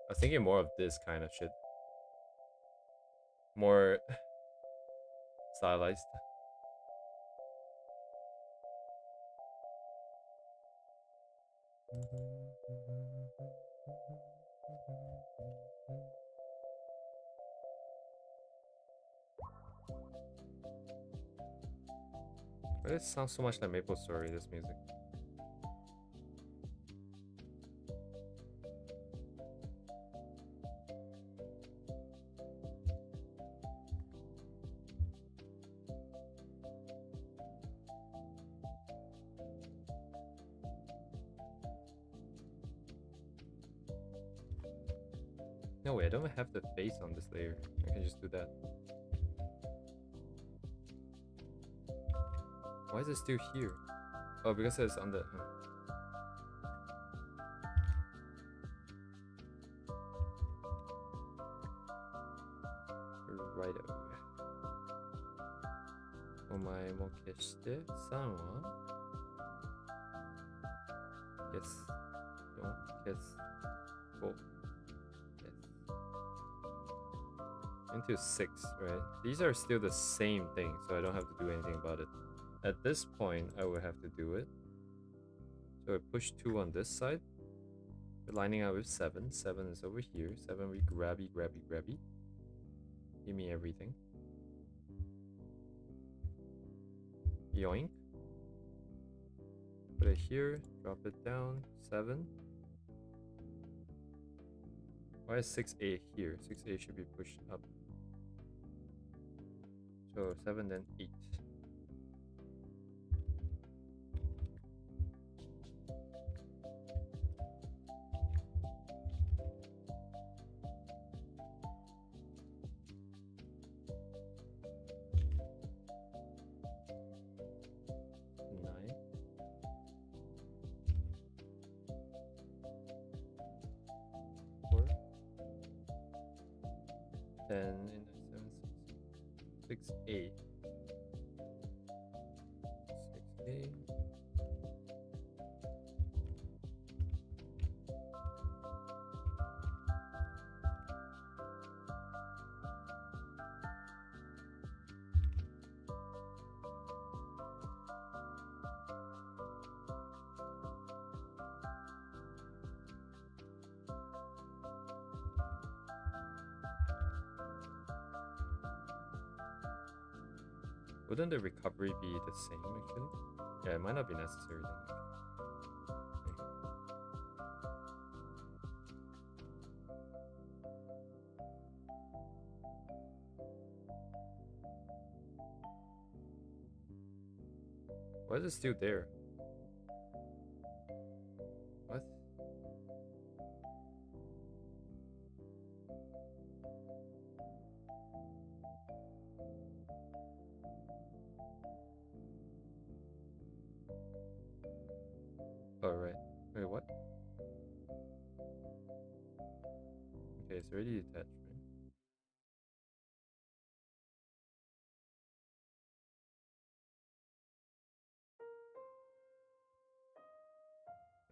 I was thinking more of this kind of shit. More stylized. It sounds so much like Maple Story, this music. No way, I don't have the face on this layer. I can just do that. Why is it still here? Oh, because it's on the... Righto. お前も消して3は消す4消す5 into 6, right? These are still the same thing, so I don't have to do anything about it. At this point, I would have to do it. So I push 2 on this side. We're lining up with 7. 7 is over here. 7 we grabby. Give me everything. Yoink. Put it here, drop it down. 7. Why is 6A here? 6A should be pushed up. So 7, then 8. Then in 7, 6A. 6A. Wouldn't the recovery be the same actually? Yeah, it might not be necessary then. Why is it still there? What? Oh, right. Wait, what? Okay, it's already detached, right?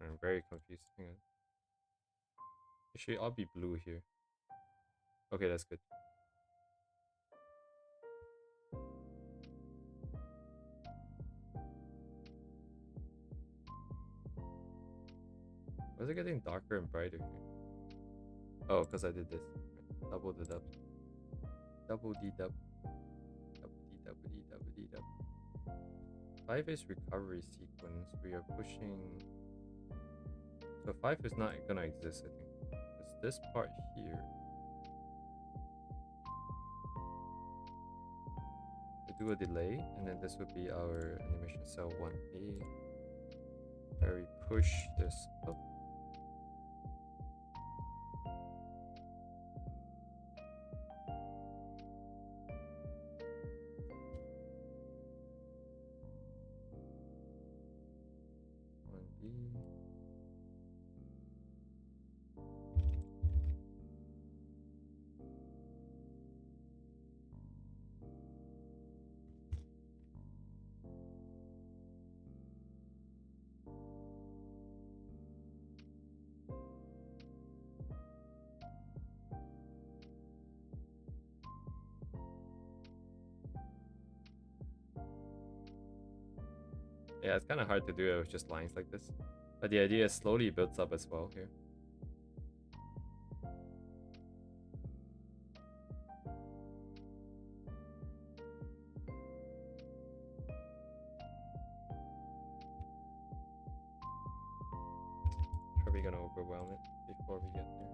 I'm very confused. Hang on. It should all be blue here. Okay, that's good. Why is it getting darker and brighter here? Oh, because I did this. Right. Double the dub. Double D dub. Double D double D double D dub. 5 is recovery sequence. We are pushing. So 5 is not gonna exist, I think. It's this part here. We do a delay, and then this would be our animation cell 1A. Where we push this up. Yeah, it's kind of hard to do it with just lines like this. But the idea slowly builds up as well here. gonna overwhelm it before we get there.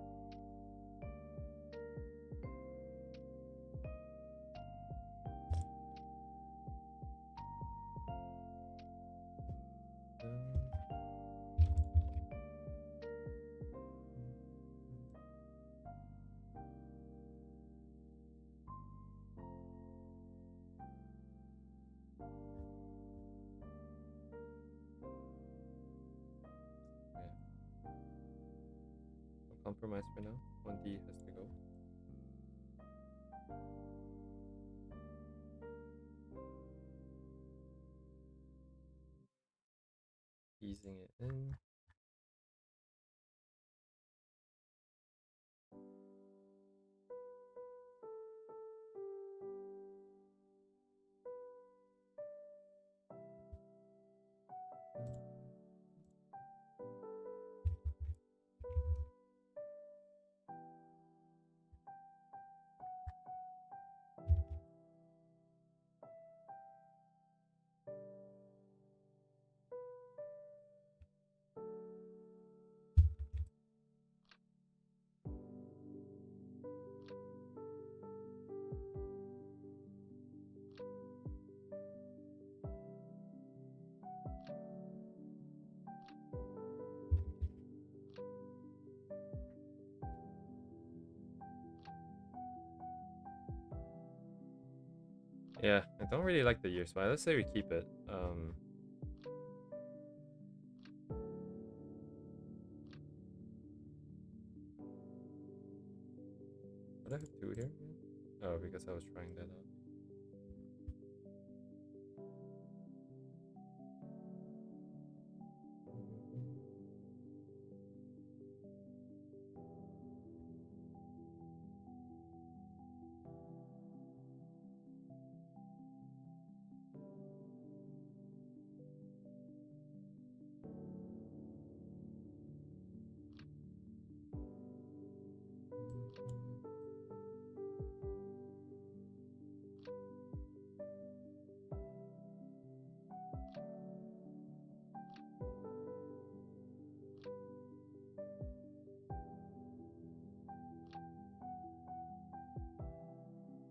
Compromise for now. 1D has to go. Easing it in. Yeah, I don't really like the year spy. Let's say we keep it. Would I have 2 here? Oh, because I was trying that out.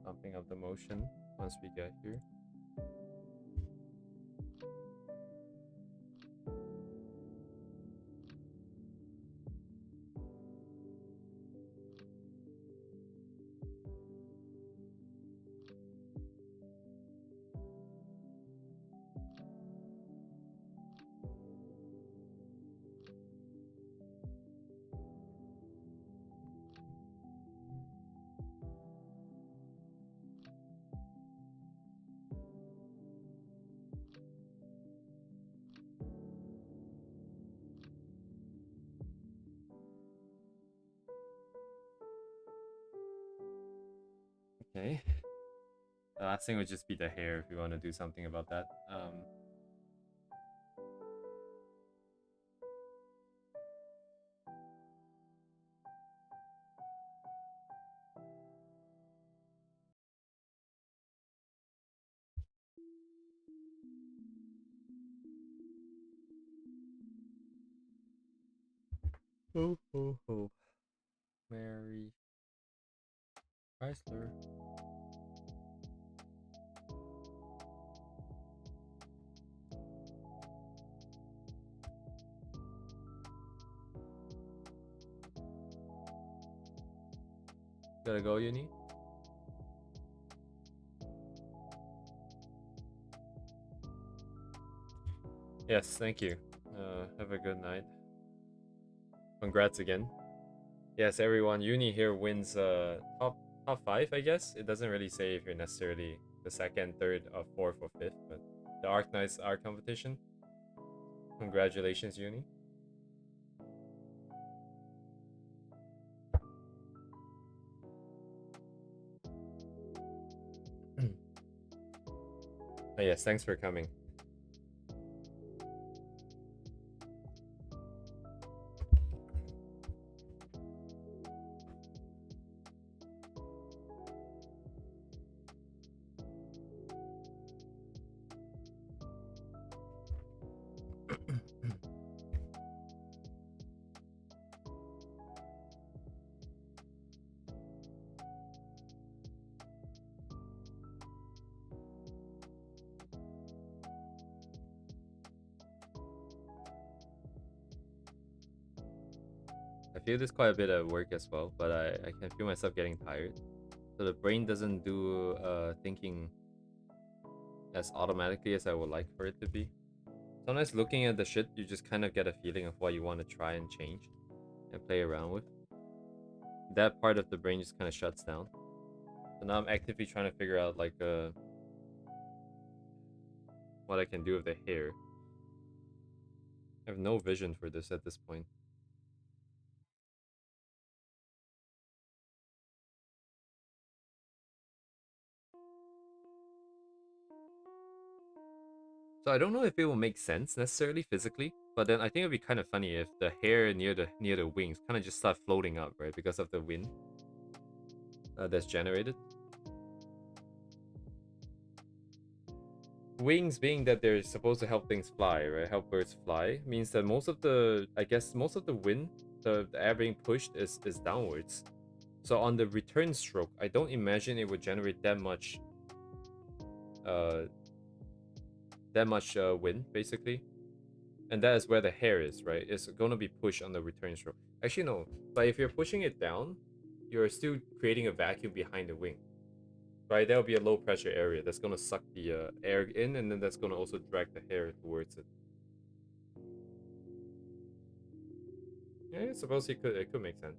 Pumping up the motion once we get here. Okay. The last thing would just be the hair if you want to do something about that. Ho ho ho. Mary Chrysler. Gotta go, Uni? Yes, thank you. Have a good night. Congrats again. Yes, everyone. Uni here wins top 5, I guess. It doesn't really say if you're necessarily the second, third, or fourth, or fifth, but the Arknights art competition. Congratulations, Uni. Oh, yes, thanks for coming. I feel this quite a bit at work as well, but I can feel myself getting tired. So the brain doesn't do thinking as automatically as I would like for it to be. Sometimes looking at the shit, you just kind of get a feeling of what you want to try and change and play around with. That part of the brain just kind of shuts down. So now I'm actively trying to figure out like what I can do with the hair. I have no vision for this at this point. So I don't know if it will make sense necessarily physically, but then I think it'd be kind of funny if the hair near the wings kind of just start floating up, right? Because of the wind that's generated. Wings being that they're supposed to help things fly, right? Help birds fly means that most of the, I guess, most of the wind, the air being pushed is downwards. So on the return stroke, I don't imagine it would generate that much, uh, wind basically. And that is where the hair is, right? It's gonna be pushed on the return stroke. Actually, no. But if you're pushing it down, you're still creating a vacuum behind the wing, right? There'll be a low pressure area that's gonna suck the air in, and then that's gonna also drag the hair towards it. Yeah, I suppose it could make sense.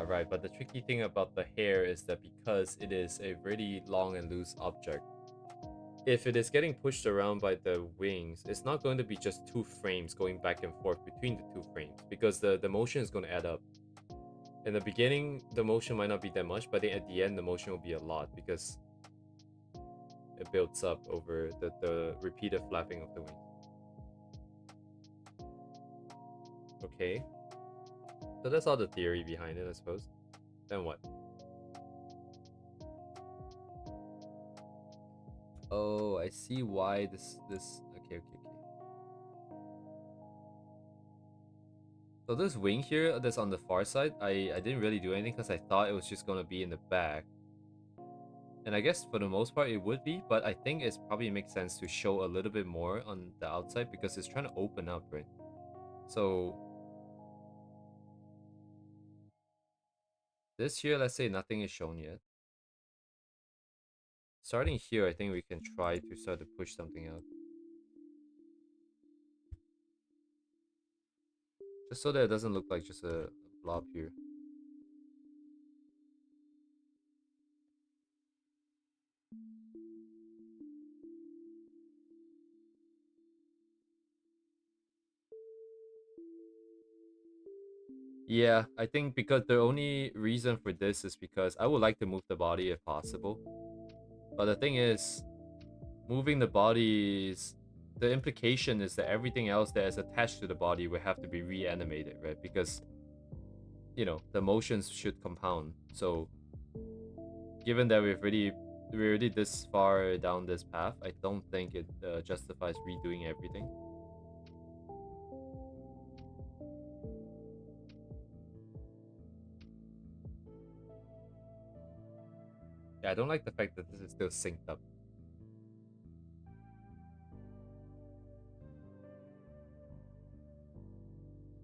Right, but the tricky thing about the hair is that because it is a really long and loose object, if it is getting pushed around by the wings, it's not going to be just two frames going back and forth between the two frames because the motion is going to add up. In the beginning, the motion might not be that much, but then at the end, the motion will be a lot because it builds up over the repeated flapping of the wings. Okay. So that's all the theory behind it, I suppose. Then what? Oh, I see why this okay. So this wing here that's on the far side, I didn't really do anything because I thought it was just gonna be in the back. And I guess for the most part it would be, but I think it's probably makes sense to show a little bit more on the outside because it's trying to open up, right? So this here, let's say nothing is shown yet. Starting here, I think we can try to start to push something out. Just so that it doesn't look like just a blob here. Yeah, I think because the only reason for this is because I would like to move the body if possible. But the thing is, moving the body is... the implication is that everything else that is attached to the body will have to be reanimated, right? Because, you know, the motions should compound. So, given that we're already this far down this path, I don't think it justifies redoing everything. Yeah, I don't like the fact that this is still synced up.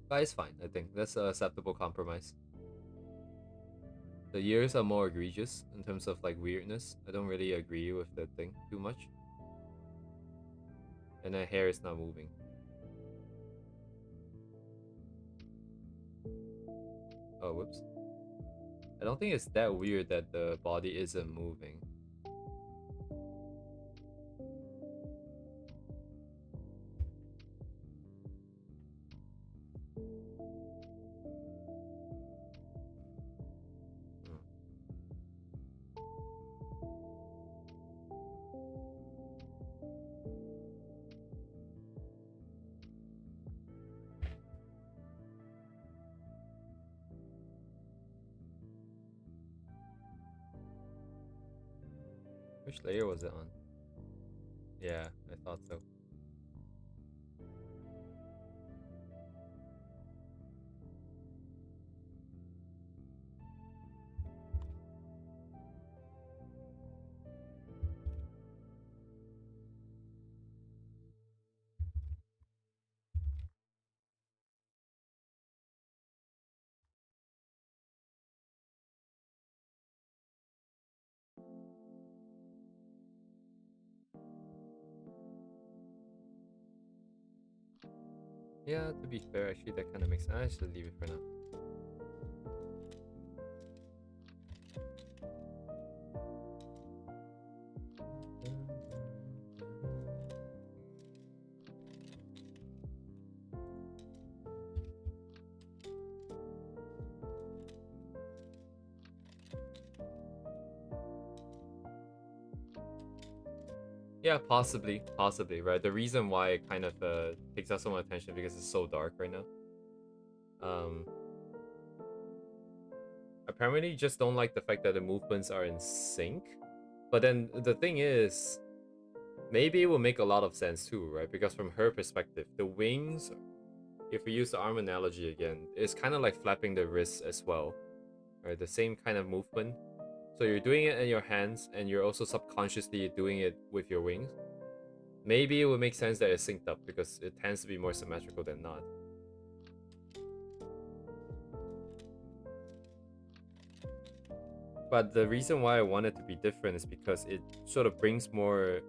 But it's fine, I think. That's an acceptable compromise. The ears are more egregious in terms of like weirdness. I don't really agree with that thing too much. And the hair is not moving. Oh, whoops. I don't think it's that weird that the body isn't moving. Hmm. Which layer was it on? Yeah, I thought so. Yeah, to be fair, actually that kind of makes sense. I should leave it for now. Yeah, possibly, right? The reason why it kind of takes up so much attention because it's so dark right now. Apparently, you just don't like the fact that the movements are in sync. But then the thing is, maybe it will make a lot of sense too, right? Because from her perspective, the wings, if we use the arm analogy again, is kind of like flapping the wrists as well, right? The same kind of movement. So you're doing it in your hands, and you're also subconsciously doing it with your wings. Maybe it would make sense that it's synced up because it tends to be more symmetrical than not. But the reason why I want it to be different is because it sort of brings more.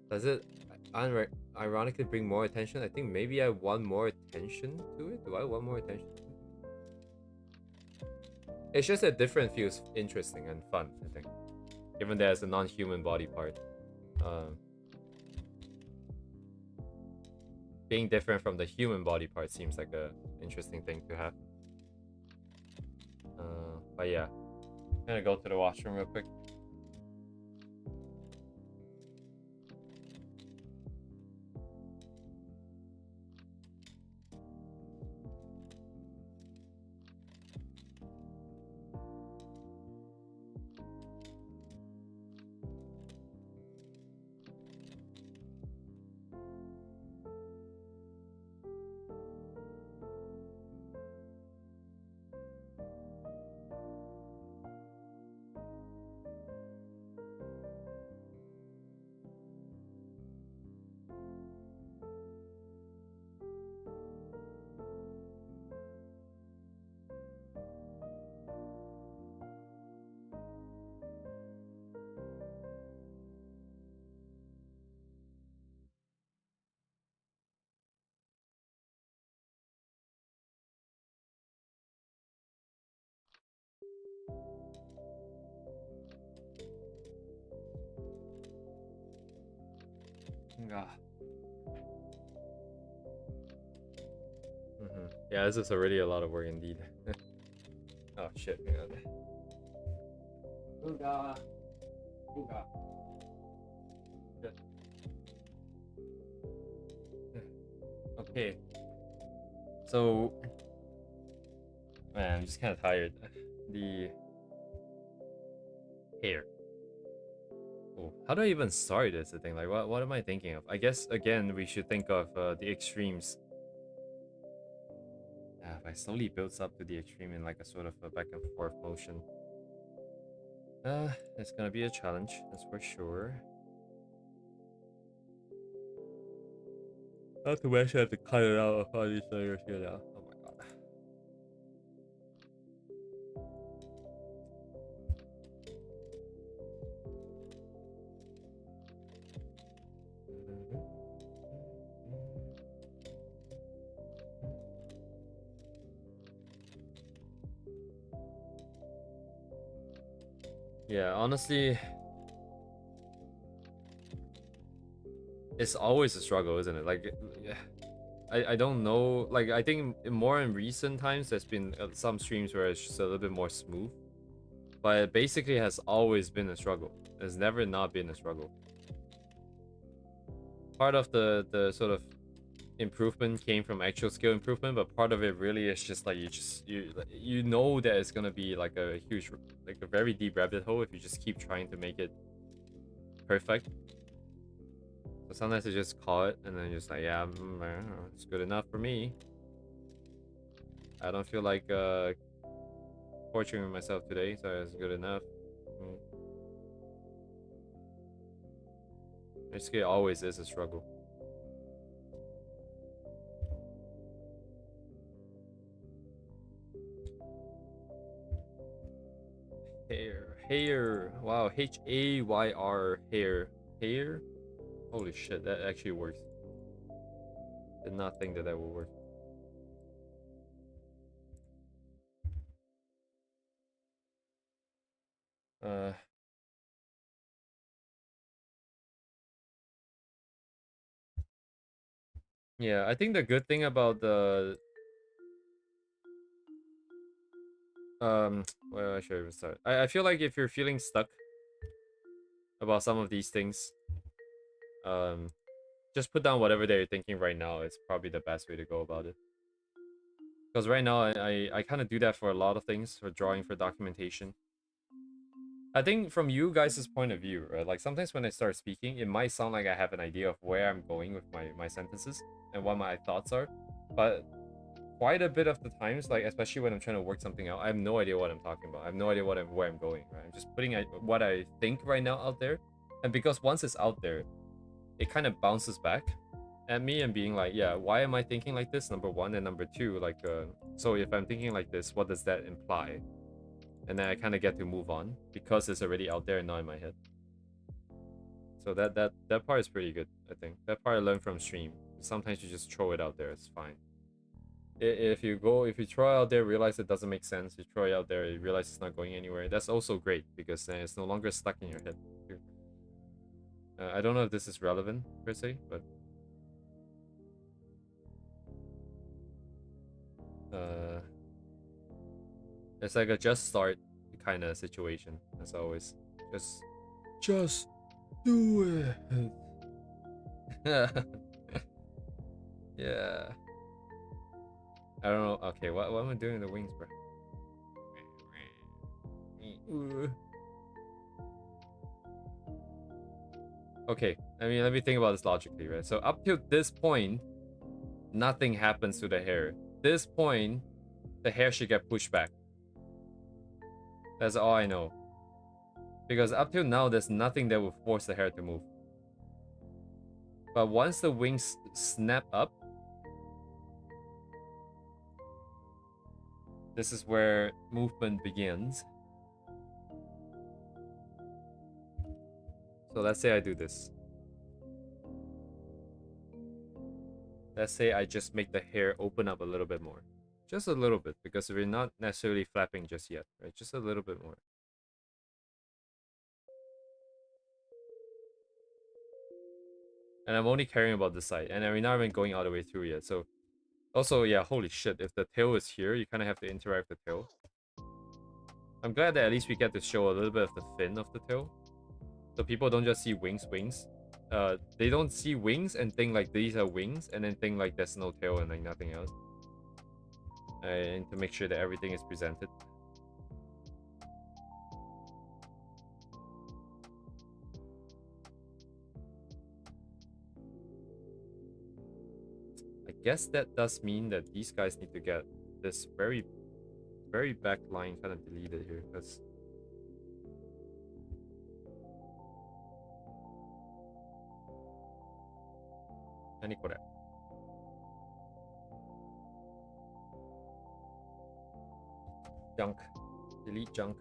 Does it ironically bring more attention? I think maybe I want more attention to it. Do I want more attention to it? It's just that different feels interesting and fun, I think. Given there's a non-human body part. Being different from the human body part seems like a interesting thing to have. But yeah. I'm gonna go to the washroom real quick. Yeah, this is already a lot of work indeed. Oh shit, hang on. Ooga. Ooga. Shit. Okay. So, man, I'm just kind of tired. The hair. Oh, how do I even start this thing? Like, what am I thinking of? I guess again we should think of the extremes. If I slowly builds up to the extreme in like a sort of a back and forth motion, it's gonna be a challenge, that's for sure. Not to mention I have to cut it out of all these layers here now. Oh my god. Yeah, honestly, it's always a struggle, isn't it? Like, I don't know. Like, I think more in recent times, there's been some streams where it's just a little bit more smooth. But it basically has always been a struggle. It's never not been a struggle. Part of the sort of improvement came from actual skill improvement, but part of it really is just like you know that it's gonna be like a huge, like a very deep rabbit hole if you just keep trying to make it perfect. So sometimes I just call it and then just like, yeah, it's good enough for me. I don't feel like torturing myself today, so it's good enough. Basically, it always is a struggle. Hair. Wow, Hayr, hair. Holy shit, that actually works. Did not think that that would work. Yeah, I think the good thing about the where should I even start? I feel like if you're feeling stuck about some of these things, um just put down whatever that you're thinking right now. It's probably the best way to go about it. Because right now I kind of do that for a lot of things, for drawing, for documentation. I think from you guys' point of view, right? Like sometimes when I start speaking, it might sound like I have an idea of where I'm going with my sentences and what my thoughts are. But quite a bit of the times, like especially when I'm trying to work something out, I have no idea what I'm talking about. I have no idea where I'm going, right? I'm just putting what I think right now out there. And because once it's out there, it kind of bounces back at me and being like, yeah, why am I thinking like this? Number one, and number two, like, so if I'm thinking like this, what does that imply? And then I kind of get to move on because it's already out there and not in my head. So that part is pretty good, I think. That part I learned from stream. Sometimes you just throw it out there, it's fine. If you throw it out there, realize it doesn't make sense, you throw it out there, you realize it's not going anywhere, that's also great because then it's no longer stuck in your head. I don't know if this is relevant per se, but it's like a just start kind of situation as always. Just do it. Yeah. I don't know. Okay, what am I doing in the wings, bro? Okay, I mean, let me think about this logically, right? So up to this point, nothing happens to the hair. This point, the hair should get pushed back. That's all I know. Because up till now, there's nothing that will force the hair to move. But once the wings snap up, this is where movement begins. So let's say I do this. Let's say I just make the hair open up a little bit more. Just a little bit, because we're not necessarily flapping just yet, right? Just a little bit more. And I'm only caring about this side, and we're not even going all the way through yet. So also, yeah, holy shit, if the tail is here, you kind of have to interact with the tail. I'm glad that at least we get to show a little bit of the fin of the tail. So people don't just see wings. They don't see wings and think like these are wings, and then think like there's no tail and like nothing else. And to make sure that everything is presented. I guess that does mean that these guys need to get this very, very back line kind of deleted here, because junk, delete junk,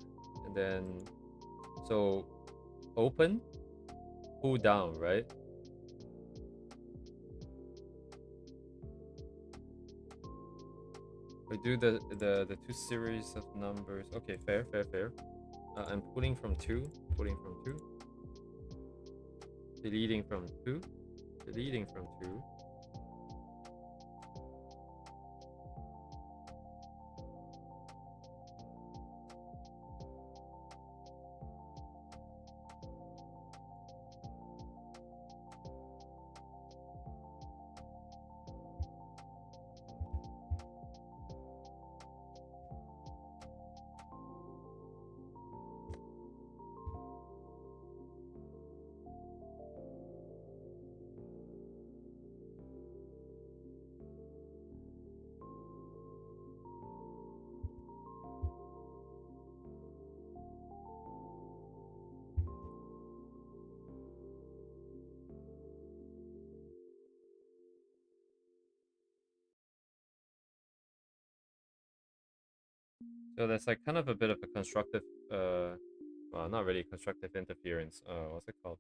and then so open, pull down, right? We do the two series of numbers. Okay, fair. I'm pulling from 2, deleting from 2, deleting from 2. So that's like kind of a bit of a constructive, well, not really constructive interference. What's it called?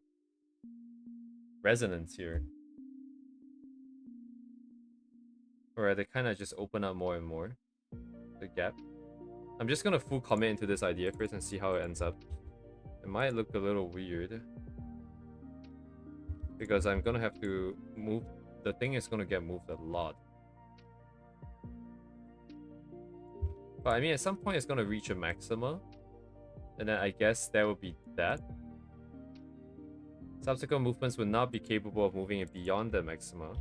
Resonance here. Or they kind of just open up more and more the gap. I'm just gonna full commit into this idea first and see how it ends up. It might look a little weird because I'm gonna have to move. The thing is gonna get moved a lot. But I mean, at some point it's gonna reach a maxima, and then I guess that would be that. Subsequent movements will not be capable of moving it beyond the maxima.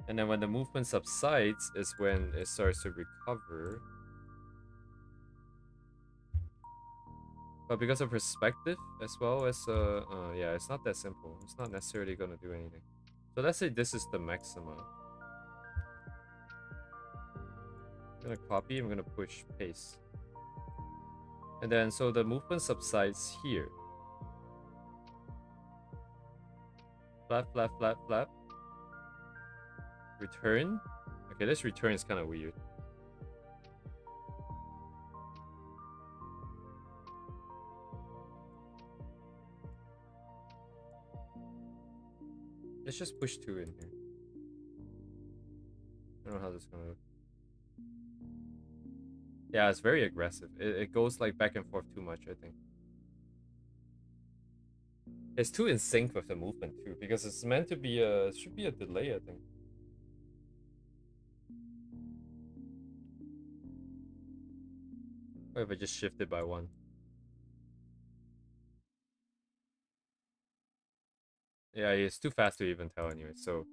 And then when the movement subsides is when it starts to recover. But because of perspective as well as yeah, it's not that simple. It's not necessarily gonna do anything. So let's say this is the maxima. I'm gonna copy, I'm gonna push paste. And then so the movement subsides here. Flap, flap, flap, flap. Return. Okay, this return is kind of weird. Let's just push 2 in here. I don't know how this is gonna look. Yeah, it's very aggressive. It goes like back and forth too much, I think. It's too in sync with the movement too, because it's meant to be a, should be a delay, I think. What if I just shift it by 1? Yeah, it's too fast to even tell anyway, so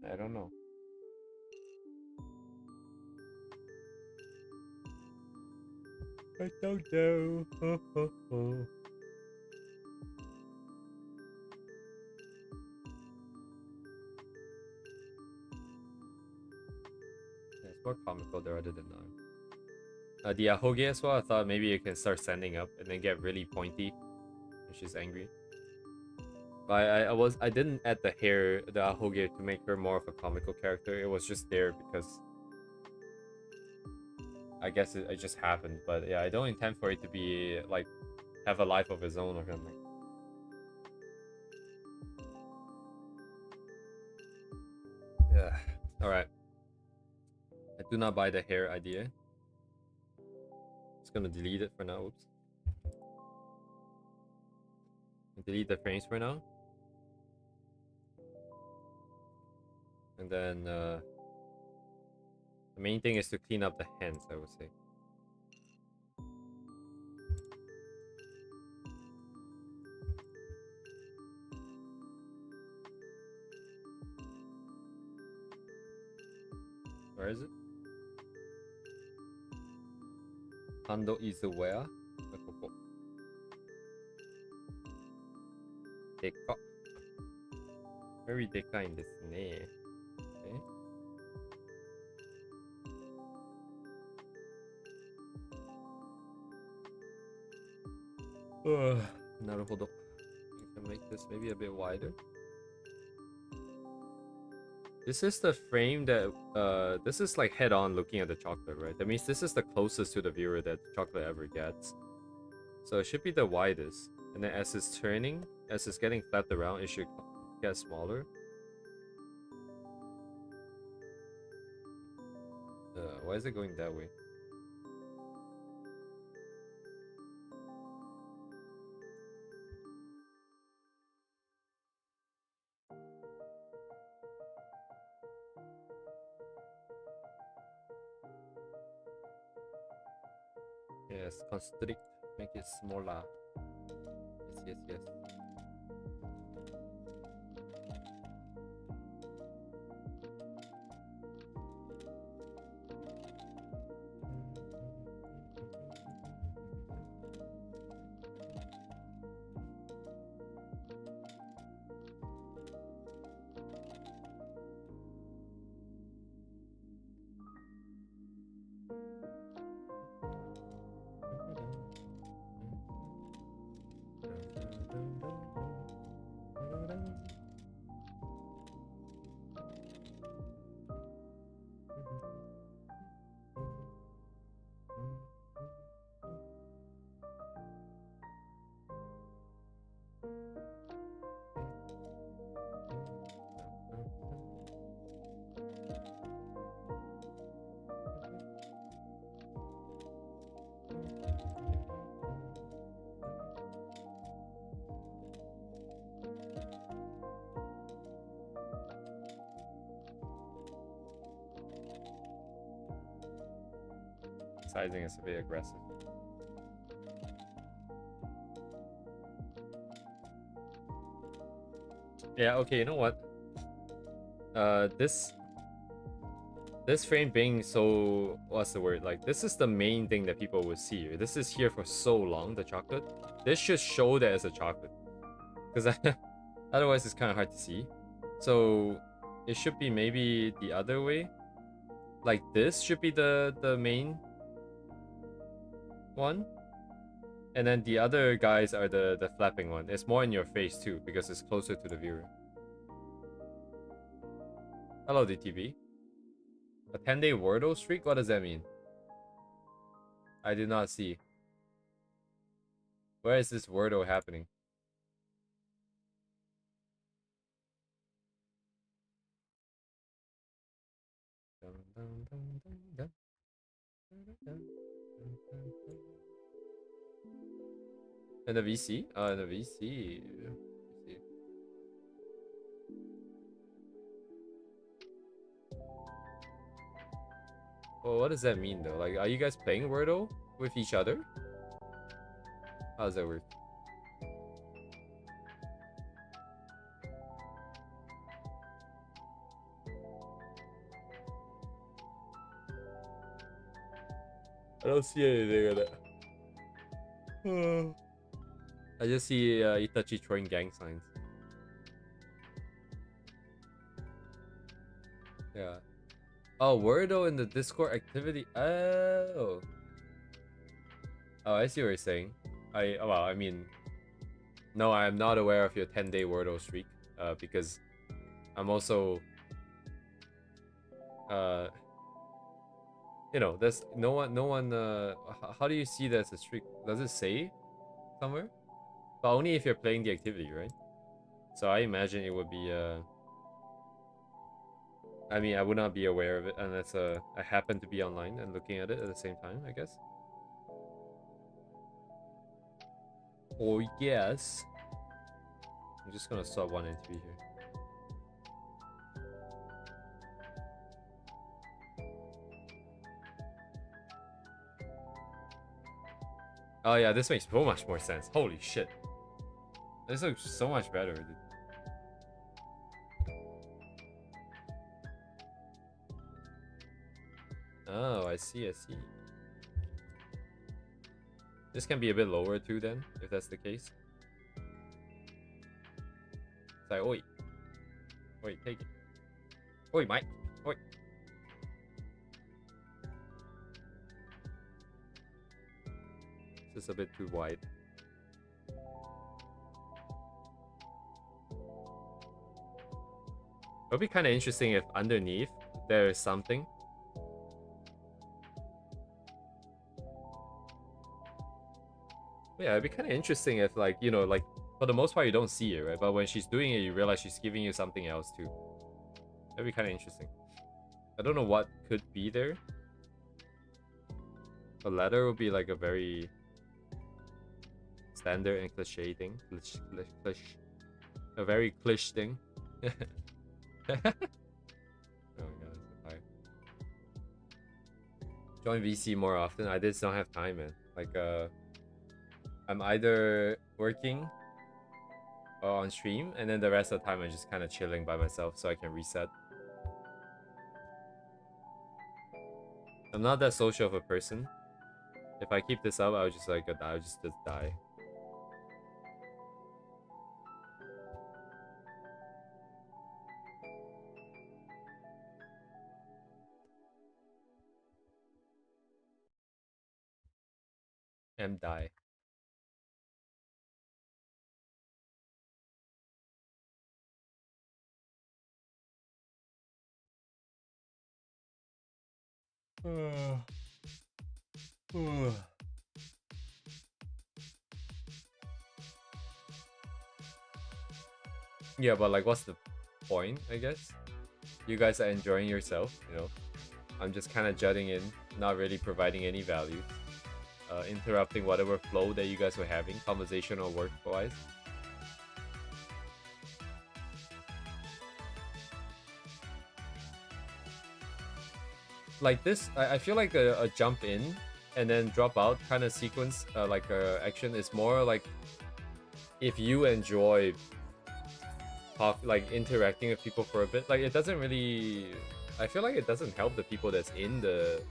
I don't know. I don't know. Ho, ho, ho. Yeah, it's more comical there rather than not. The Ahoge as well, I thought maybe it can start standing up and then get really pointy when she's angry. But I didn't add the hair, the Ahoge, to make her more of a comical character. It was just there because I guess it just happened. But yeah, I don't intend for it to be like have a life of its own or something. Yeah. All right. I do not buy the hair idea. Just gonna delete it for now. Oops. Delete the frames for now. And then the main thing is to clean up the hands, I would say. Where is it? Hando is where? Deka. Very dekai desu ne. Okay. Naruhodo. You can make this maybe a bit wider. This is the frame that this is like head on looking at the chocolate, right? That means this is the closest to the viewer that the chocolate ever gets. So it should be the widest. And then as it's turning, as it's getting flapped around, it should get smaller. Why is it going that way? Yes, constrict, make it smaller. Yes, yes, yes. Sizing is a bit aggressive. Yeah, okay, you know what? This frame being so, what's the word? Like, this is the main thing that people will see. This is here for so long, the chocolate. This should show that it's a chocolate. Because otherwise it's kind of hard to see. So it should be maybe the other way. Like this should be the main one. And then the other guys are the flapping one. It's more in your face too, because it's closer to the viewer. Hello, DTV. A 10-day Wordle streak? What does that mean? I did not see. Where is this Wordle happening? In the VC? Oh, in the VC. Well, what does that mean though? Like, are you guys playing Wordle with each other? How does that work? I don't see anything of that. I just see Itachi throwing gang signs. Yeah. Oh, Wordle in the Discord activity. Oh. Oh, I see what you're saying. Well, I mean, no, I am not aware of your 10-day Wordle streak. Because I'm also, you know, there's no one. How do you see that as a streak? Does it say somewhere? But only if you're playing the activity, right? So I imagine it would be. I mean, I would not be aware of it unless I happen to be online and looking at it at the same time, I guess. Oh yes. I'm just gonna sub one entry here. Oh yeah, this makes so much more sense. Holy shit. This looks so much better, dude. Oh, I see. This can be a bit lower too then, if that's the case. It's like, oi. Oi, take it. Oi, Mike. Oi. It's just a bit too wide. It would be kind of interesting if underneath there is something. Yeah, it'd be kind of interesting if, like, you know, like, for the most part you don't see it, right? But when she's doing it, you realize she's giving you something else too. That'd be kind of interesting. I don't know what could be there. A letter would be like a very standard and cliche thing. A very cliché thing. Oh my god, I'm so tired. Join VC more often. I just don't have time, man. Like, I'm either working or on stream, and then the rest of the time I'm just kind of chilling by myself so I can reset. I'm not that social of a person. If I keep this up, I'll just like I'll just die. And die. Yeah, but like, what's the point, I guess? You guys are enjoying yourself, you know? I'm just kind of jutting in, not really providing any value. Interrupting whatever flow that you guys were having, conversation or work-wise. Like this, I feel like a jump in and then drop out kind of sequence, action is more like if you enjoy interacting with people for a bit. Like it doesn't really, I feel like it doesn't help the people that's in the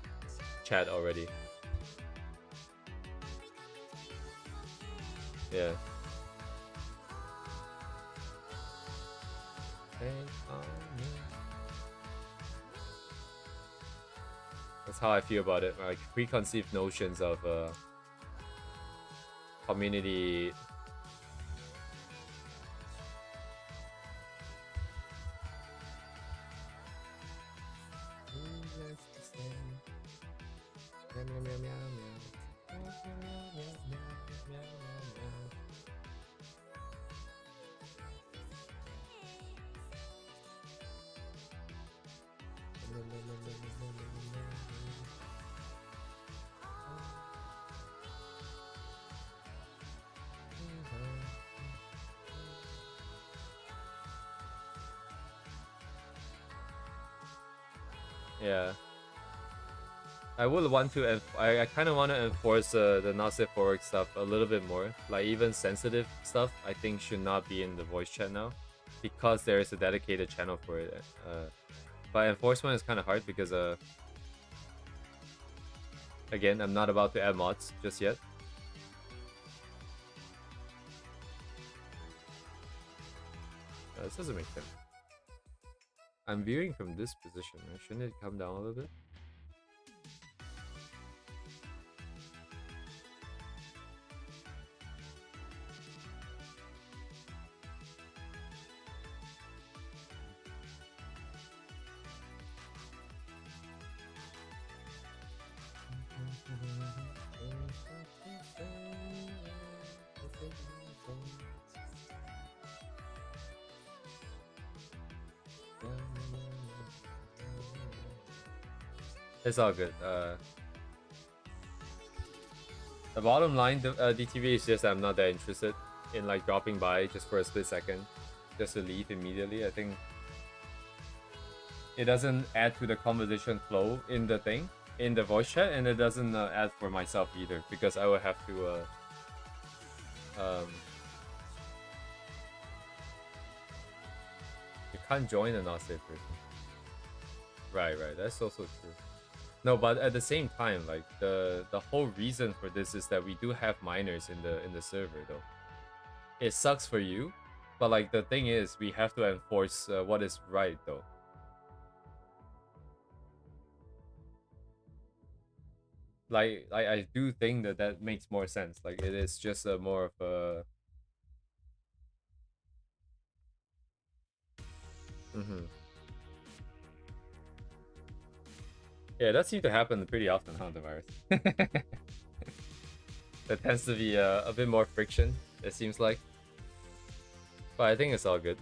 chat already. Yeah. That's how I feel about it. Like preconceived notions of community. Yeah. I would want to, I kind of want to enforce the not safe for work stuff a little bit more. Like even sensitive stuff, I think should not be in the voice chat now, because there is a dedicated channel for it. But enforcement is kind of hard because again, I'm not about to add mods just yet. This doesn't make sense. I'm viewing from this position, right? Shouldn't it come down a little bit? It's all good. The bottom line, DTV, is just I'm not that interested in like dropping by just for a split second, just to leave immediately. I think it doesn't add to the conversation flow in the thing, in the voice chat, and it doesn't add for myself either, because I will have to you can't join a not safe person. Right, that's also true. No, but at the same time, like the whole reason for this is that we do have minors in the server though. It sucks for you, but like the thing is, we have to enforce what is right though. Like I do think that makes more sense. Like it is just a more of a Yeah, that seems to happen pretty often, huh, the virus? There tends to be a bit more friction, it seems like. But I think it's all good.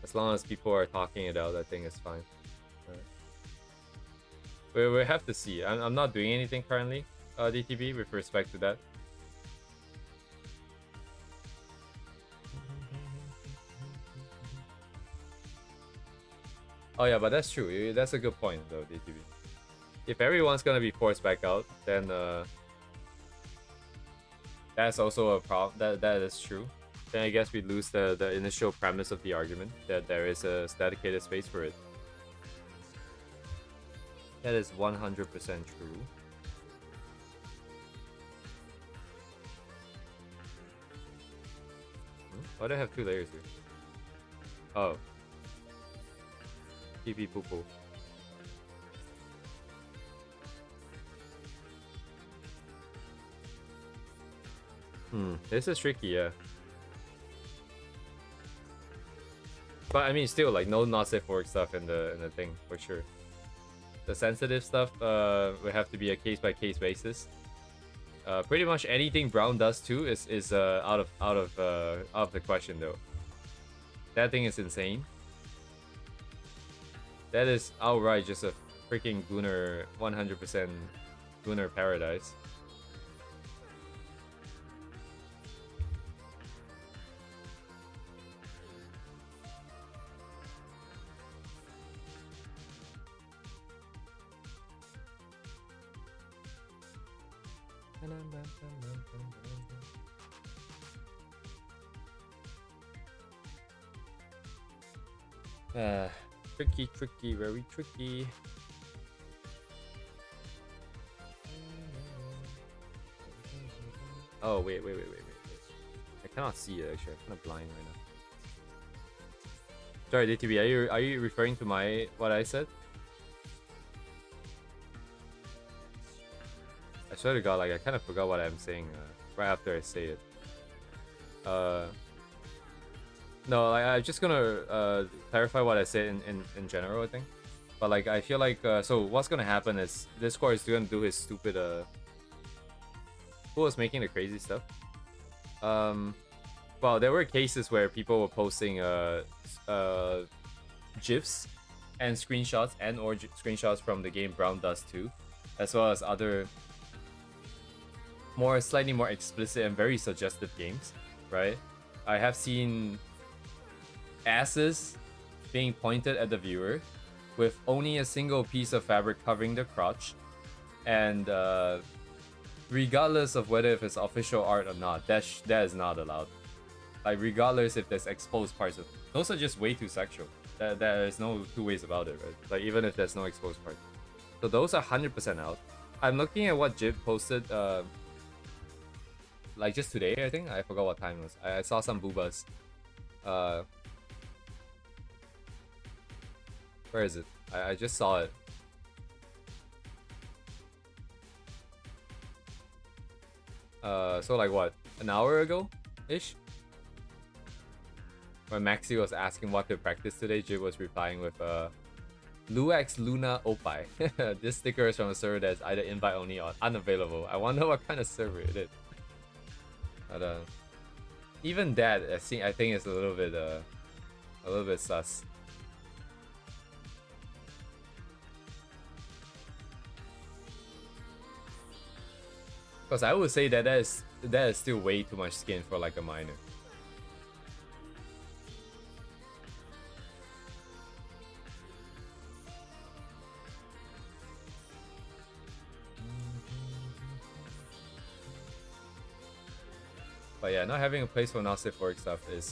As long as people are talking it out, I think it's fine. We have to see. I'm not doing anything currently, DTB, with respect to that. Oh yeah, but that's true. That's a good point, though, DTB. If everyone's gonna be forced back out, then that's also a problem. That is true. Then I guess we lose the initial premise of the argument that there is a dedicated space for it. That is 100% true. Why do I have 2 layers here? Oh. PP poo poo. This is tricky, yeah. But I mean, still, like, no not safe for work stuff in the thing for sure. The sensitive stuff will have to be a case-by-case basis. Pretty much anything Brown does too is out of the question though. That thing is insane. That is outright just a freaking Gunnar, 100% Gunnar paradise. Tricky, very tricky. Oh, wait. I cannot see it, actually. I'm kind of blind right now. Sorry, DTB, are you referring to what I said? I swear to God, like, I kind of forgot what I'm saying right after I say it. No, like, I'm just gonna clarify what I said in general, I think. But like, I feel like so what's gonna happen is Discord is gonna do his stupid who was making the crazy stuff. Well, there were cases where people were posting GIFs and screenshots and/or screenshots from the game Brown Dust 2, as well as other slightly more explicit and very suggestive games, right? I have seen asses being pointed at the viewer with only a single piece of fabric covering the crotch, and regardless of whether if it's official art or not, that is not allowed. Like, regardless if there's exposed parts of those are just way too sexual. There's no two ways about it, right? Like, even if there's no exposed parts. So those are 100% out. I'm looking at what Jib posted like just today, I think. I forgot what time it was. I saw some boobas. Where is it? I just saw it. So like what? An hour ago ish? When Maxi was asking what to practice today, Jib was replying with Luax Luna Opai. This sticker is from a server that's either invite only or unavailable. I wonder what kind of server it is. But even that I think is a little bit sus. Because I would say that is still way too much skin for like a minor. But yeah, not having a place for not safe for work stuff is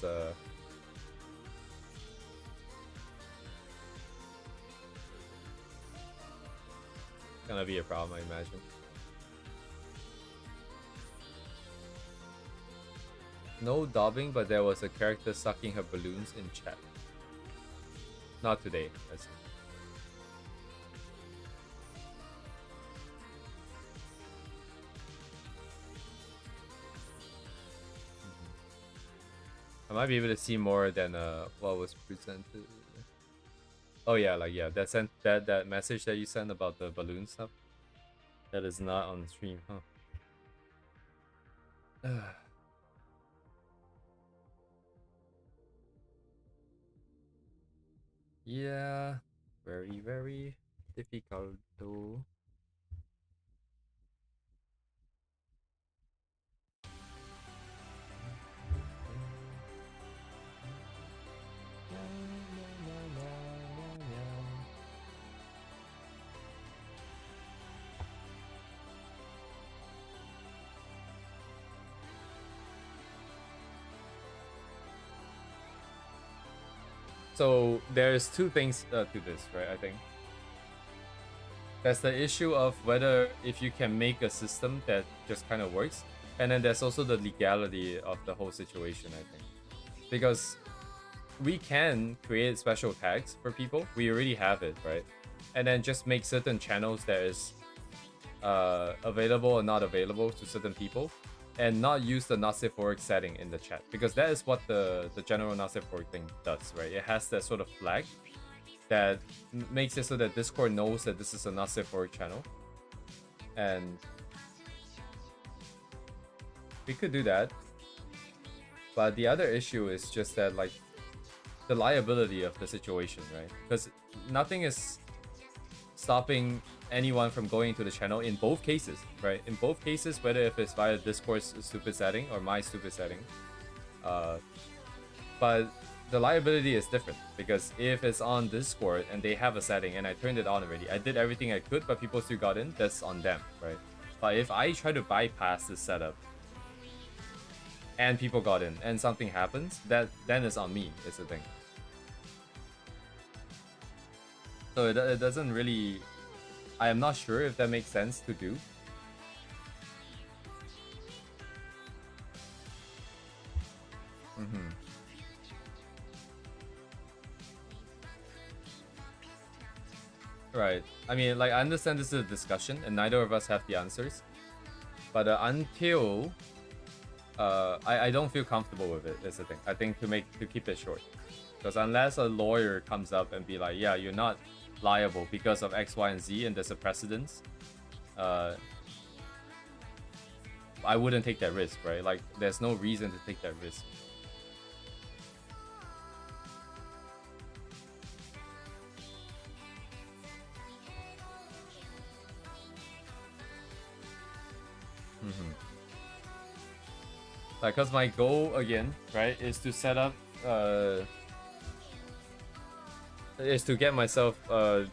gonna be a problem, I imagine. No dobbing, but there was a character sucking her balloons in chat. Not today, I see. I might be able to see more than what was presented. Oh yeah, like yeah, that message that you sent about the balloon stuff. That is not on stream, huh? Yeah, very difficult though. So there's two things to this, right? I think there's the issue of whether if you can make a system that just kind of works, and then there's also the legality of the whole situation, I think, because we can create special tags for people. We already have it, right? And then just make certain channels that is available or not available to certain people, and not use the not safe for work setting in the chat, because that is what the general not safe for work thing does, right? It has that sort of flag that makes it so that Discord knows that this is a not safe for work channel, and we could do that. But the other issue is just that, like, the liability of the situation, right? Because nothing is stopping anyone from going into the channel in both cases, right? In both cases, whether if it's via Discord's stupid setting or my stupid setting. But the liability is different, because if it's on Discord and they have a setting and I turned it on already, I did everything I could, but people still got in, that's on them, right? But if I try to bypass this setup and people got in and something happens, then it's on me, is the thing. So it doesn't really... I am not sure if that makes sense to do. Right. I mean, like, I understand this is a discussion, and neither of us have the answers. But until... I don't feel comfortable with it, is the thing. I think to keep it short. Because unless a lawyer comes up and be like, yeah, you're not liable because of X, Y, and Z, and there's a precedence, I wouldn't take that risk, right? Like, there's no reason to take that risk. Like, cause my goal again, right, is to set up, is to get myself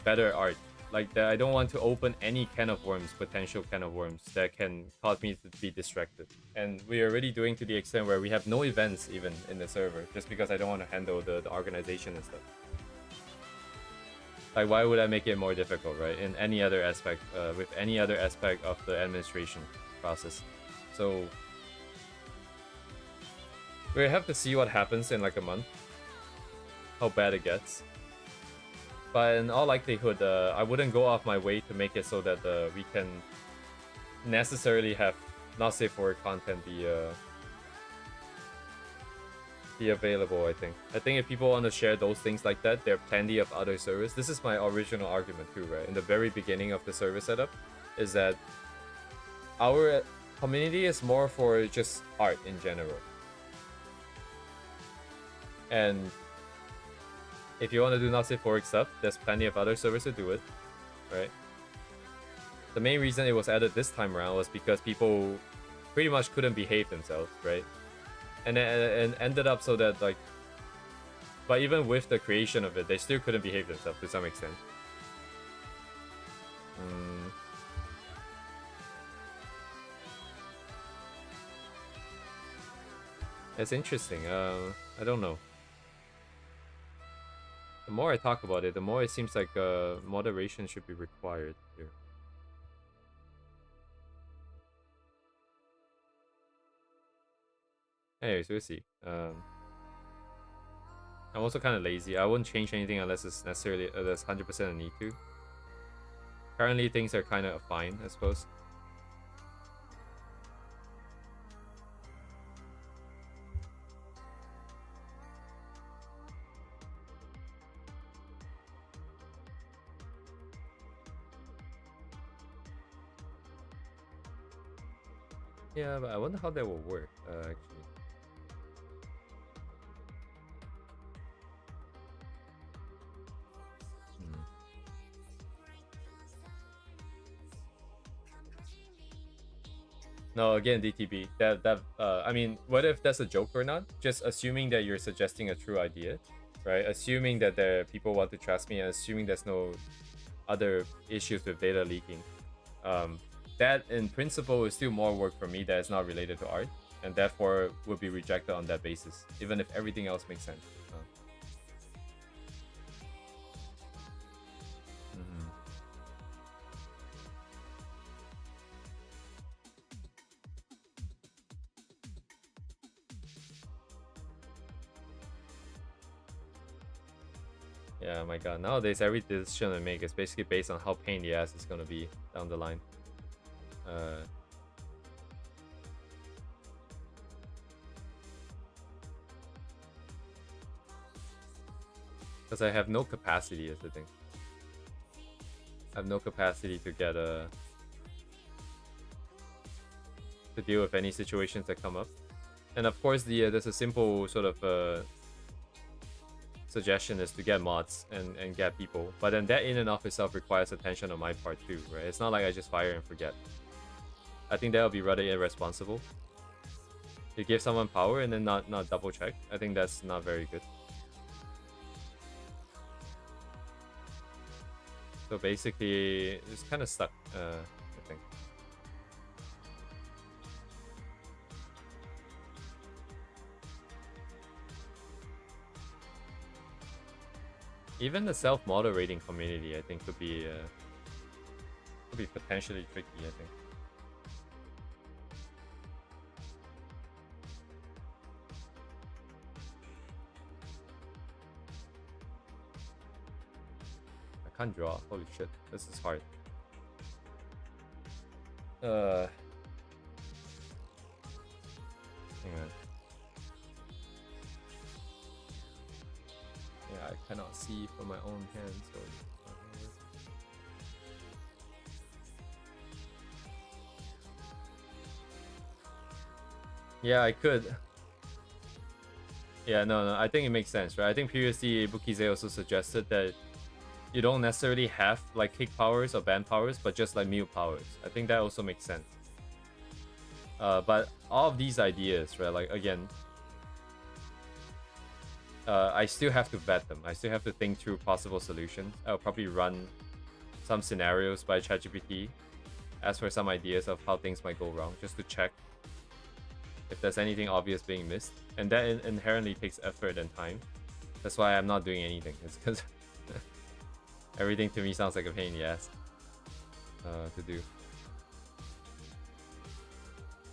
better art. Like that, I don't want to open any can of worms, potential can of worms that can cause me to be distracted. And we are already doing to the extent where we have no events even in the server, just because I don't want to handle the organization and stuff. Like, why would I make it more difficult, right? In any other aspect, with any other aspect of the administration process. So we have to see what happens in like a month, how bad it gets. But in all likelihood, I wouldn't go off my way to make it so that we can necessarily have not safe for work content be available. I think if people want to share those things like that, there are plenty of other servers. This is my original argument too, right? In the very beginning of the server setup, is that our community is more for just art in general. And if you want to do not safe for work stuff, there's plenty of other servers to do it, right? The main reason it was added this time around was because people pretty much couldn't behave themselves, right? And ended up so that, like, but even with the creation of it, they still couldn't behave themselves to some extent. It's interesting. I don't know. The more I talk about it, the more it seems like moderation should be required here. Anyways, we'll see. I'm also kind of lazy. I wouldn't change anything unless it's necessarily there's 100% a need to. Currently, things are kind of fine, I suppose. Yeah, but I wonder how that will work, actually. No, again, DTB. I mean, what if that's a joke or not? Just assuming that you're suggesting a true idea, right? Assuming that people want to trust me, and assuming there's no other issues with data leaking. That in principle is still more work for me that is not related to art, and therefore would be rejected on that basis, even if everything else makes sense. Yeah, my god. Nowadays, every decision I make is basically based on how pain in the ass it's gonna be down the line. Because I have no capacity is the thing. I have no capacity to get to deal with any situations that come up. And of course, there's a simple sort of suggestion is to get mods and get people. But then that in and of itself requires attention on my part too, right? It's not like I just fire and forget. I think that would be rather irresponsible. You give someone power and then not double check. I think that's not very good. So basically, it's kind of stuck, I think. Even the self-moderating community, I think, could be potentially tricky. I think. I can't draw. Holy shit, this is hard. Hang on. Yeah, I cannot see from my own hand, so. Yeah, I could. Yeah, no, I think it makes sense, right? I think previously Bukize also suggested that you don't necessarily have like kick powers or band powers, but just like mute powers. I think that also makes sense. But all of these ideas, right? Like again, I still have to vet them. I still have to think through possible solutions. I'll probably run some scenarios by ChatGPT, ask for some ideas of how things might go wrong, just to check if there's anything obvious being missed. And that inherently takes effort and time. That's why I'm not doing anything. It's because everything to me sounds like a pain in the ass to do.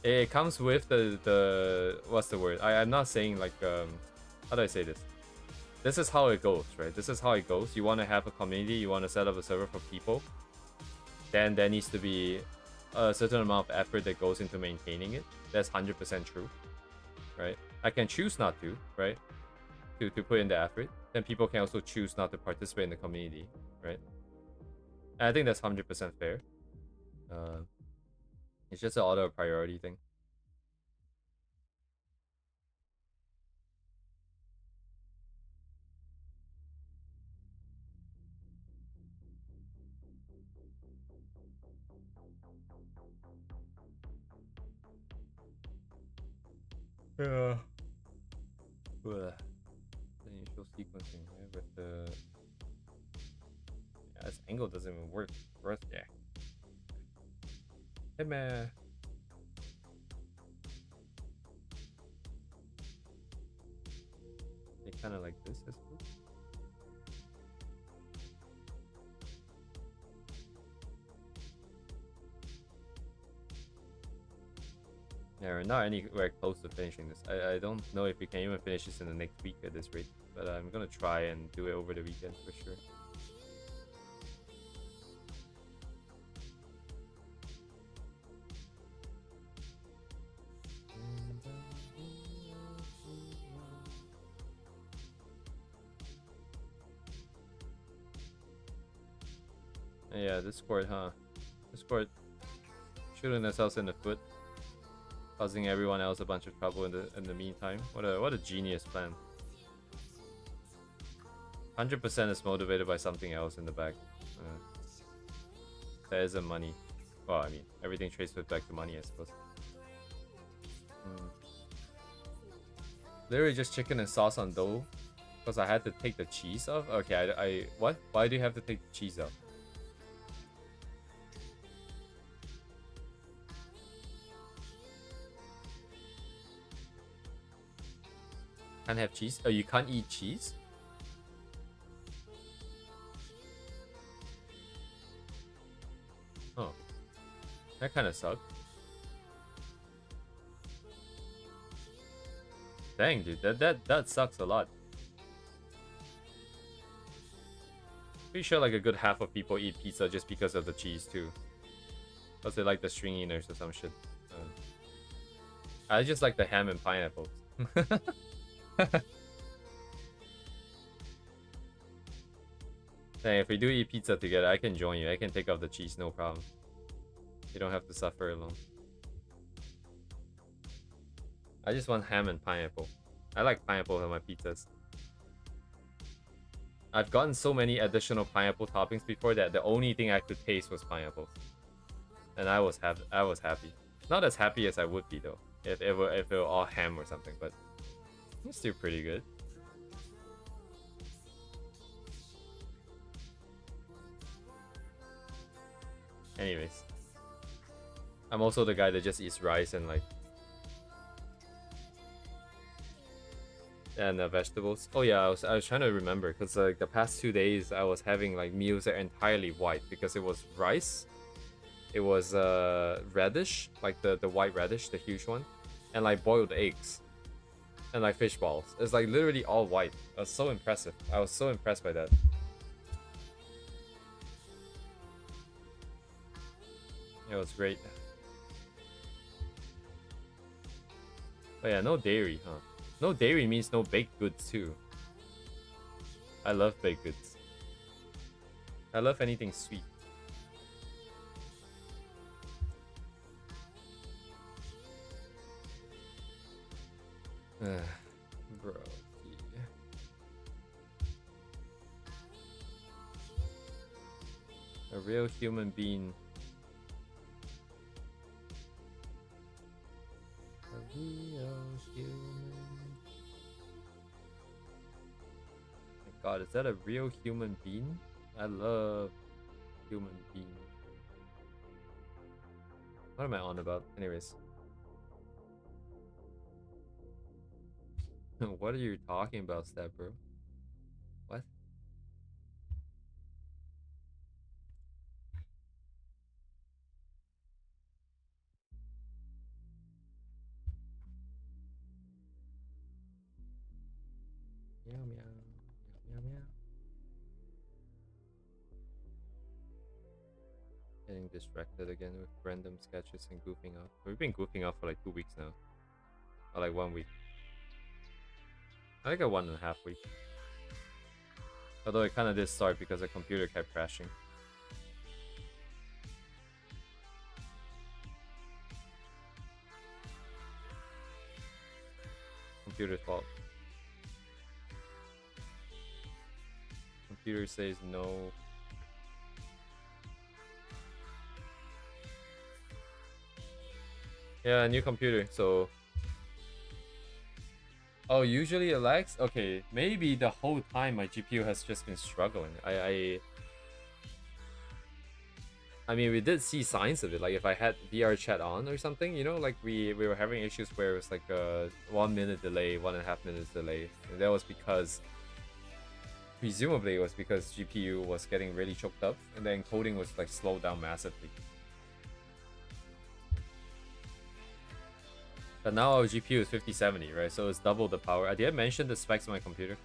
It comes with the what's the word? I'm not saying like how do I say this? This is how it goes, right? This is how it goes. You want to have a community, you want to set up a server for people, then there needs to be a certain amount of effort that goes into maintaining it. That's 100% true, right? I can choose not to, right? To put in the effort. Then people can also choose not to participate in the community, right? And I think that's 100% fair. It's just an order of priority thing. Yeah. The initial sequencing, right? With the this angle doesn't even work for us. Yeah. Hey man. They kind of like this, I suppose. Yeah, we're not anywhere close to finishing this. I don't know if we can even finish this in the next week at this rate, but I'm gonna try and do it over the weekend for sure. Yeah, Discord, huh? Discord shooting themselves in the foot, causing everyone else a bunch of trouble in the meantime. What a genius plan. 100% is motivated by something else in the back. That isn't money. Well, I mean, everything traces back to money, I suppose. Literally just chicken and sauce on dough because I had to take the cheese off. Okay, I what? Why do you have to take the cheese off? Can't have cheese? Oh, you can't eat cheese? Oh. That kind of sucks. Dang, dude, that sucks a lot. Pretty sure like a good half of people eat pizza just because of the cheese too. Because they like the stringiness or some shit. I just like the ham and pineapples. Dang, if we do eat pizza together, I can join you. I can take off the cheese, no problem. You don't have to suffer alone. I just want ham and pineapple. I like pineapple on my pizzas. I've gotten so many additional pineapple toppings before that the only thing I could taste was pineapple. And I was happy. Not as happy as I would be though, if it were all ham or something, but it's still pretty good. Anyways, I'm also the guy that just eats rice and like And vegetables. Oh yeah, I was trying to remember because like the past 2 days I was having like meals that are entirely white because it was rice, it was radish, like the white radish, the huge one, and like boiled eggs, and like fish balls. It's like literally all white. It was so impressive. I was so impressed by that. It was great. But yeah, no dairy, huh? No dairy means no baked goods too. I love baked goods. I love anything sweet. Bro. A real human being. A real human. My God, is that a real human being? I love human being. What am I on about? Anyways. What are you talking about, Stab Bro? What? Meow meow. Meow meow meow. Getting distracted again with random sketches and goofing off. We've been goofing off for like 2 weeks now. Or like 1 week. I think a 1.5 week. Although it kinda did start because the computer kept crashing. Computer's fault. Computer says no. Yeah, new computer, so... Oh, usually it lags? Okay, maybe the whole time my GPU has just been struggling. I mean, we did see signs of it. Like, if I had VR chat on or something, you know, like we were having issues where it was like a 1 minute delay, 1.5 minutes delay. And that was because... Presumably it was because GPU was getting really choked up, and then encoding was like slowed down massively. But now our GPU is 5070, right? So it's double the power. Did I mention the specs of my computer?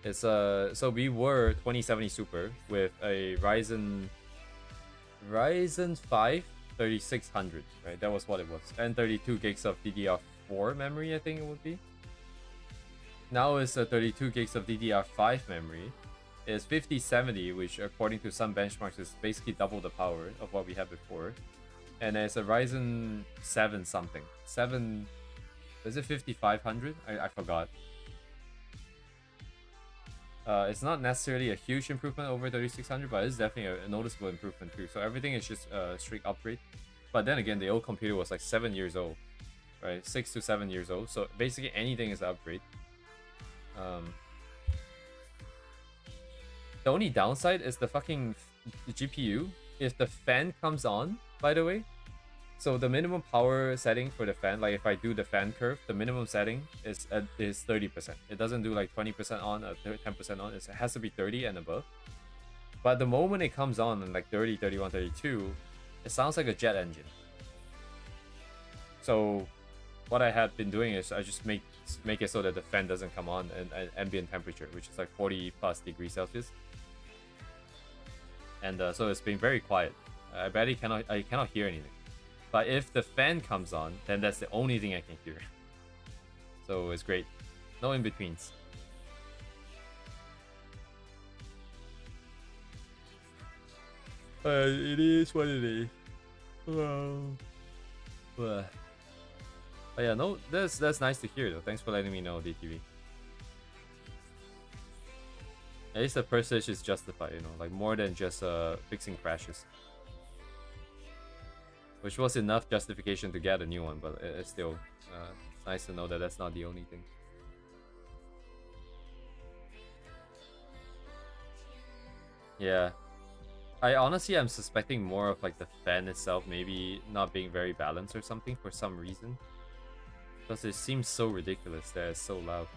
It's so we were 2070 Super with a Ryzen 5 3600, right? That was what it was, and 32 gigs of DDR4 memory, I think it would be. Now it's a 32 gigs of DDR5 memory. It's 5070, which according to some benchmarks is basically double the power of what we had before. And it's a Ryzen 7 something. 7... Is it 5500? I forgot. It's not necessarily a huge improvement over 3600, but it's definitely a noticeable improvement too. So everything is just a straight upgrade. But then again, the old computer was like 7 years old. Right? 6 to 7 years old. So basically anything is an upgrade. The only downside is the fucking GPU. If the fan comes on, by the way, so the minimum power setting for the fan, like if I do the fan curve, the minimum setting is 30%. It doesn't do like 20% on or 10% on. It has to be 30 and above. But the moment it comes on in like 30, 31, 32, it sounds like a jet engine. So what I have been doing is I just make it so that the fan doesn't come on at ambient temperature, which is like 40 plus degrees Celsius. And so it's been very quiet. I cannot hear anything. But if the fan comes on, then that's the only thing I can hear. So it's great. No in-betweens. It is what it is. But yeah, no, that's nice to hear though. Thanks for letting me know, DTV. At least the purchase is justified, you know, like more than just fixing crashes. Which was enough justification to get a new one, but it's still nice to know that that's not the only thing. Yeah. I honestly am suspecting more of like the fan itself maybe not being very balanced or something for some reason. Plus it seems so ridiculous that it's so loud.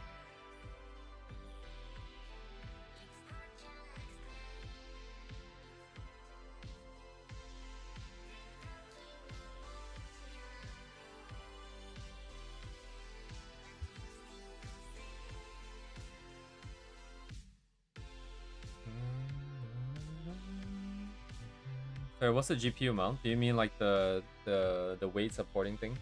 Sorry, what's the GPU mount? Do you mean like the weight supporting thing?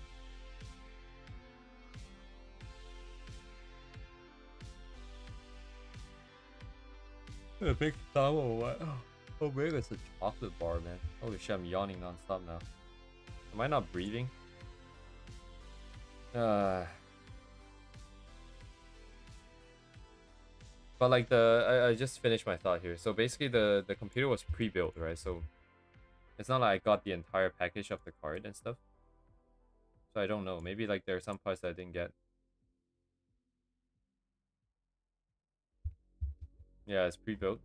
A big thumb or what? Oh, big is a chocolate bar, man. Holy shit, I'm yawning non-stop now. Am I not breathing? But like I just finished my thought here. So basically the computer was pre-built, right? So it's not like I got the entire package of the card and stuff. So I don't know. Maybe like there are some parts that I didn't get. Yeah, it's pre-built.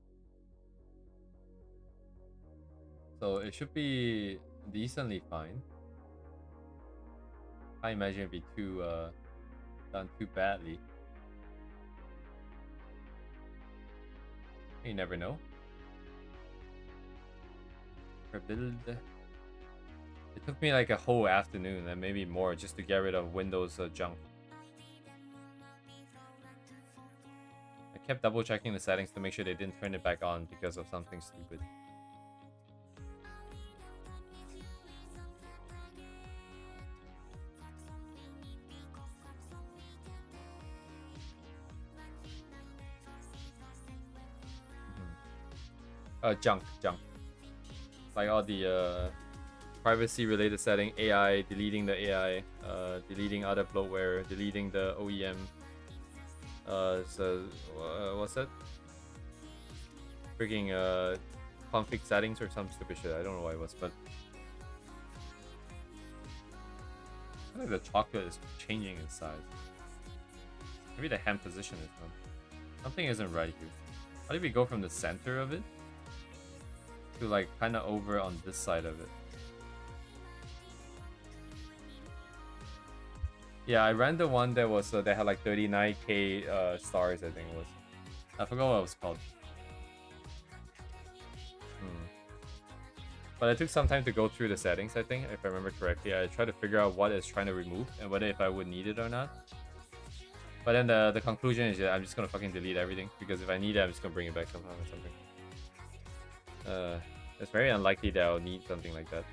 So it should be decently fine. I imagine it'd be too done too badly. You never know. For build, it took me like a whole afternoon and maybe more just to get rid of Windows junk. I kept double checking the settings to make sure they didn't turn it back on because of something stupid. Junk. Like all the privacy related setting, AI, deleting the AI, deleting other bloatware, deleting the OEM. What's that? Freaking config settings or some stupid shit. I don't know what it was, but I feel like the chocolate is changing in size. Maybe the hand position is not. Something isn't right here. How do we go from the center of it to like kind of over on this side of it? Yeah, I ran the one that was that had like 39k stars, I think it was. I forgot what it was called. But it took some time to go through the settings, I think, if I remember correctly. I tried to figure out what it's trying to remove and whether if I would need it or not. But then the conclusion is that I'm just gonna fucking delete everything, because if I need it, I'm just gonna bring it back somehow or something. It's very unlikely that I'll need something like that.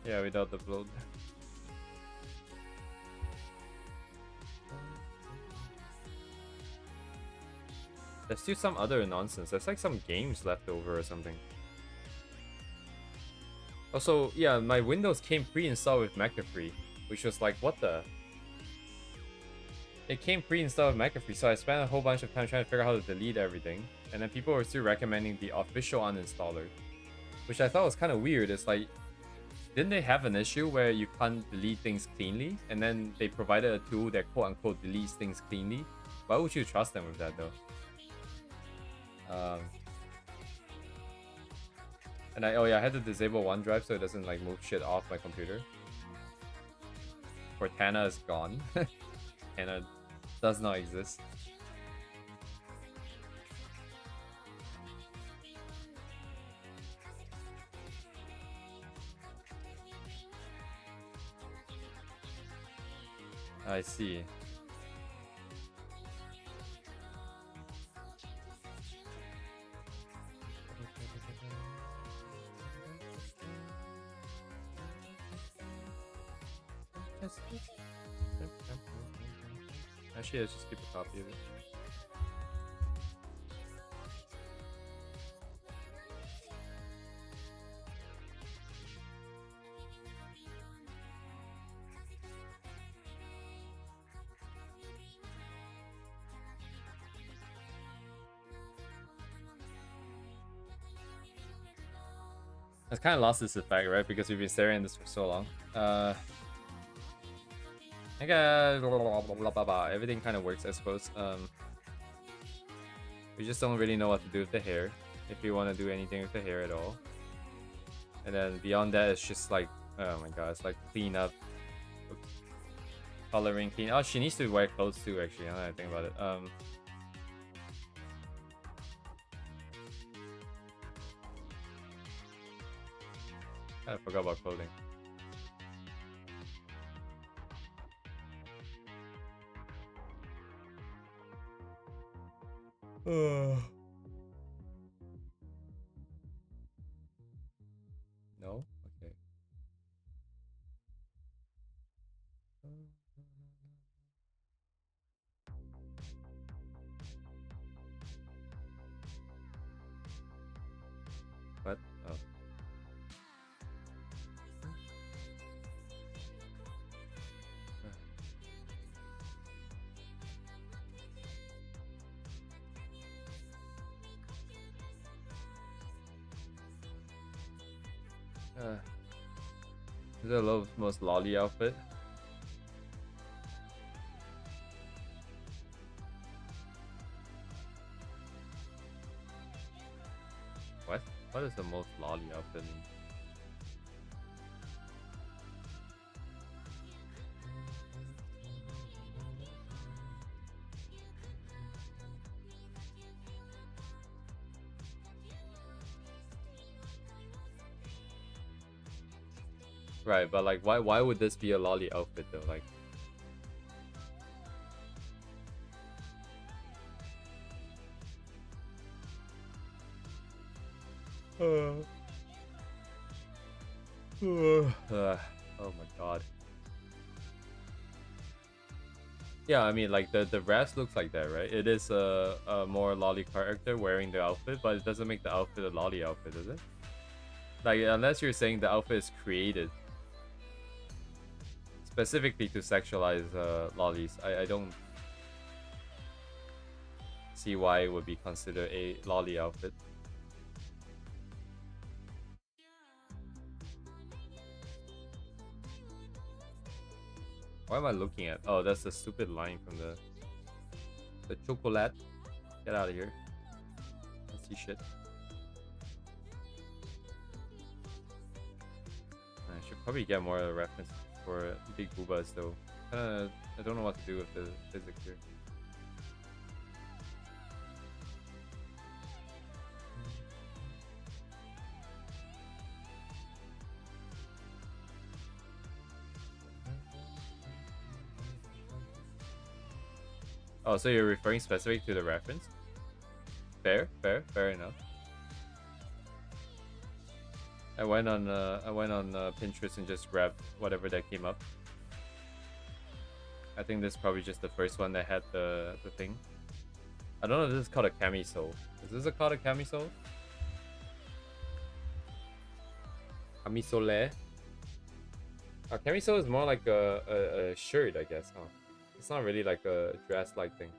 Yeah, without the bloat. There's still some other nonsense. There's like some games left over or something. Also, yeah, my Windows came pre-installed with McAfee, which was like, what the? It came pre-installed with McAfee, so I spent a whole bunch of time trying to figure out how to delete everything. And then people were still recommending the official uninstaller, which I thought was kind of weird. It's like, didn't they have an issue where you can't delete things cleanly? And then they provided a tool that quote-unquote deletes things cleanly? Why would you trust them with that, though? And I had to disable OneDrive so it doesn't like move shit off my computer. Cortana is gone. Cortana does not exist. I see. Actually, let's just keep a copy of it. It's kind of lost its effect, right? Because we've been staring at this for so long. I guess everything kind of works, I suppose. We just don't really know what to do with the hair, if we want to do anything with the hair at all. And then beyond that, it's just like, oh my god, it's like clean up, coloring, clean. Oh, she needs to wear clothes too, actually. Now that I think about it. I forgot about clothing. No? Okay. What? Oh. Is it the most lolly outfit? What? What is the most lolly outfit mean? Right, but like, why would this be a lolly outfit though? Like, oh my god. Yeah, I mean, like the rest looks like that, right? It is a more lolly character wearing the outfit, but it doesn't make the outfit a lolly outfit, does it? Like, unless you're saying the outfit is created specifically to sexualize lollies, I don't see why it would be considered a lolly outfit. What am I looking at? Oh, that's the stupid line from the chocolate. Get out of here. I see shit. I should probably get more of a reference for big boobas though. I don't know what to do with the physics here. Oh, so you're referring specific to the reference? Fair enough. I went on Pinterest and just grabbed whatever that came up. I think this is probably just the first one that had the thing. I don't know if this is called a camisole. Is this called a camisole? Camisole? Oh, camisole is more like a shirt, I guess, huh? It's not really like a dress-like thing.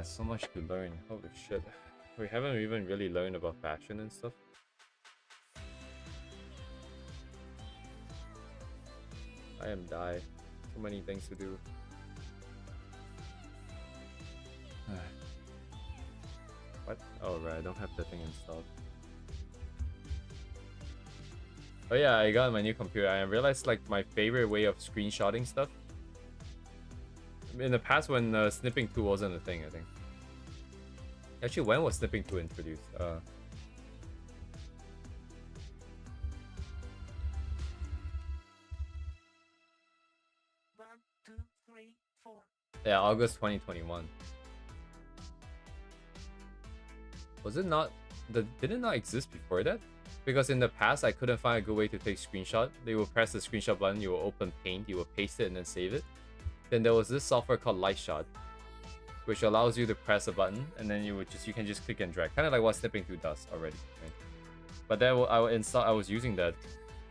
So much to learn. Holy shit. We haven't even really learned about fashion and stuff. I am die. So many things to do. What? Oh right, I don't have the thing installed. Oh yeah, I got my new computer. I realized like my favorite way of screenshotting stuff. In the past when snipping tool wasn't a thing, I think. Actually, when was snipping tool introduced? Yeah, August 2021. Was it not? Did it not exist before that? Because in the past, I couldn't find a good way to take screenshot. They will press the screenshot button, you will open Paint, you will paste it, and then save it. Then there was this software called Lightshot, which allows you to press a button, and then you can just click and drag, kind of like what Snipping 2 does already. Right? But then I was using that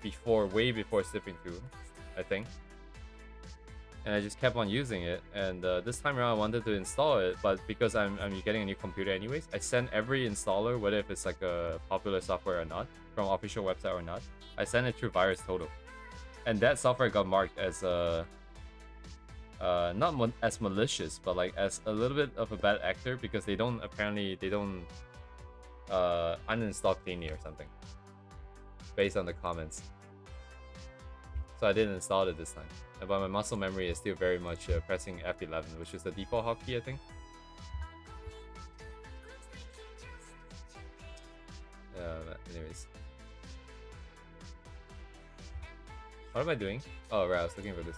before, way before Snipping 2, I think. And I just kept on using it, and this time around I wanted to install it, but because I'm getting a new computer anyways, I send every installer, whether if it's like a popular software or not, from official website or not, I send it through Virus Total, and that software got marked as not as malicious, but like as a little bit of a bad actor, because they don't uninstall cleanly or something, based on the comments. So I didn't install it this time. But my muscle memory is still very much pressing F11, which is the default hotkey, I think. Anyways. What am I doing? Oh, right, I was looking for this.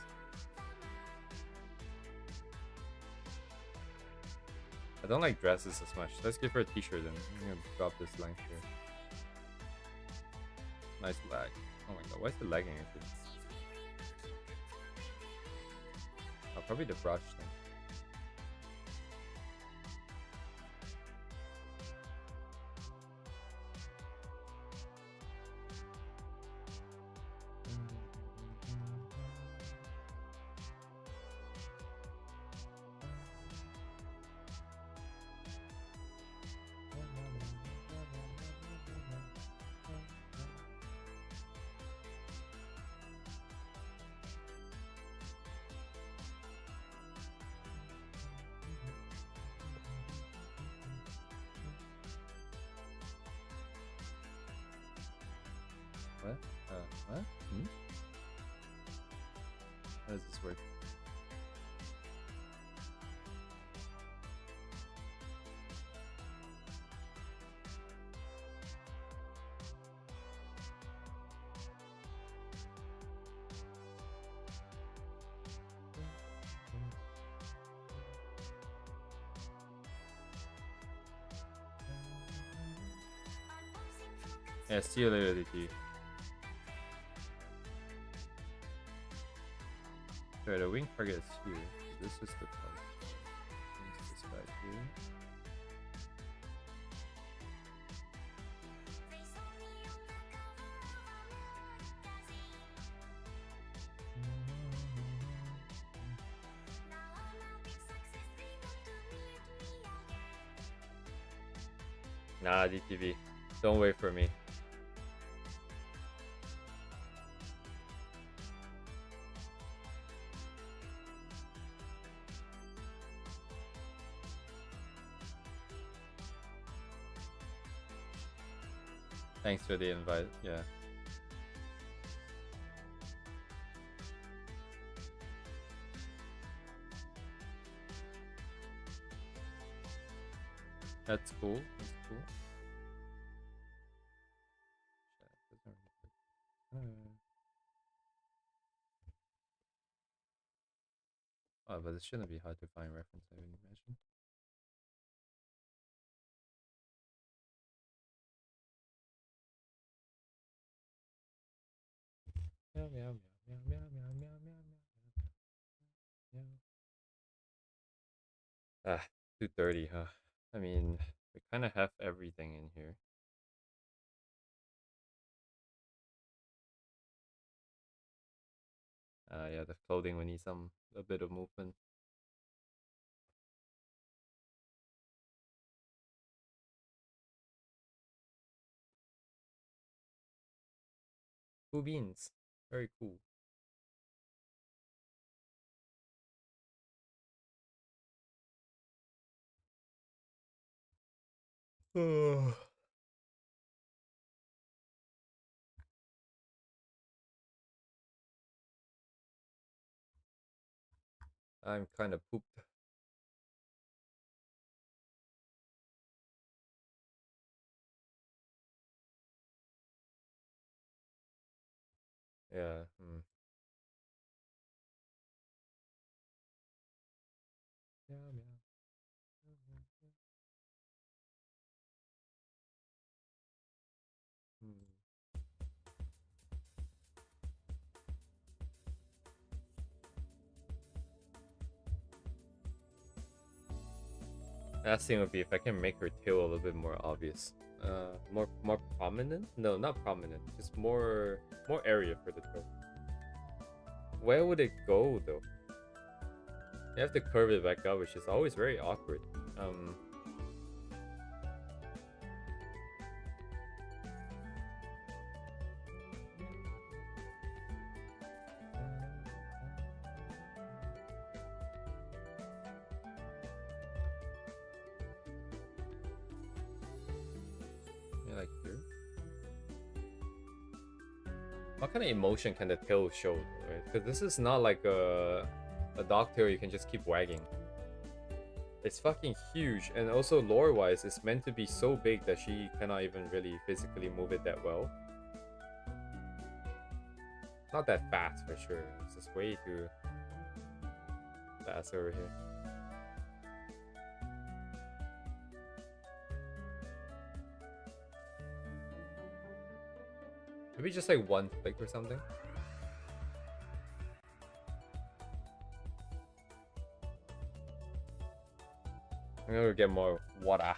I don't like dresses as much. Let's give her a t-shirt then. I'm gonna drop this length here. Nice lag. Oh my god, why is it lagging actually? Oh, probably the brush thing. What? What? Hmm? How does this work? Yeah, see you later, DT. Alright, the wing target is here. This is the target. This guy here. Nah, DTV. Don't wait for me. Thanks for the invite, yeah. That's cool, that's cool. Oh, but it shouldn't be hard to find reference, I would imagine. Meow meow meow meow meow meow meow meow meow. Ah, 2:30, huh? I mean, we kind of have everything in here. Yeah, the clothing, we need a bit of movement. Cool beans, very cool. I'm kind of pooped. Yeah. Last thing would be if I can make her tail a little bit more obvious. More prominent? No, not prominent. Just more area for the tail. Where would it go though? You have to curve it back up, which is always very awkward. Yeah, like here. What kind of emotion can the tail show, right? Because this is not like a dog tail you can just keep wagging. It's fucking huge, and also lore-wise, it's meant to be so big that she cannot even really physically move it that well. Not that fast for sure. It's just way too fast over here. Maybe just like one flick or something. I'm gonna get more water.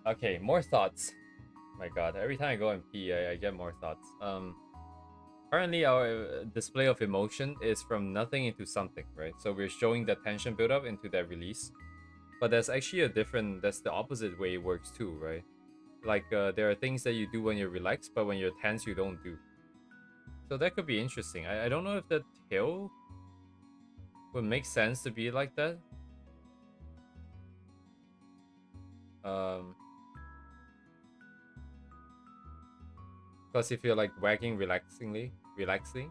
Okay, more thoughts. My god, every time I go and pee, I get more thoughts. Currently our display of emotion is from nothing into something, right? So we're showing the tension buildup into that release. But there's actually that's the opposite way it works too, right? Like there are things that you do when you're relaxed, but when you're tense, you don't do. So that could be interesting. I don't know if the tail would make sense to be like that. Because if you're like wagging relaxing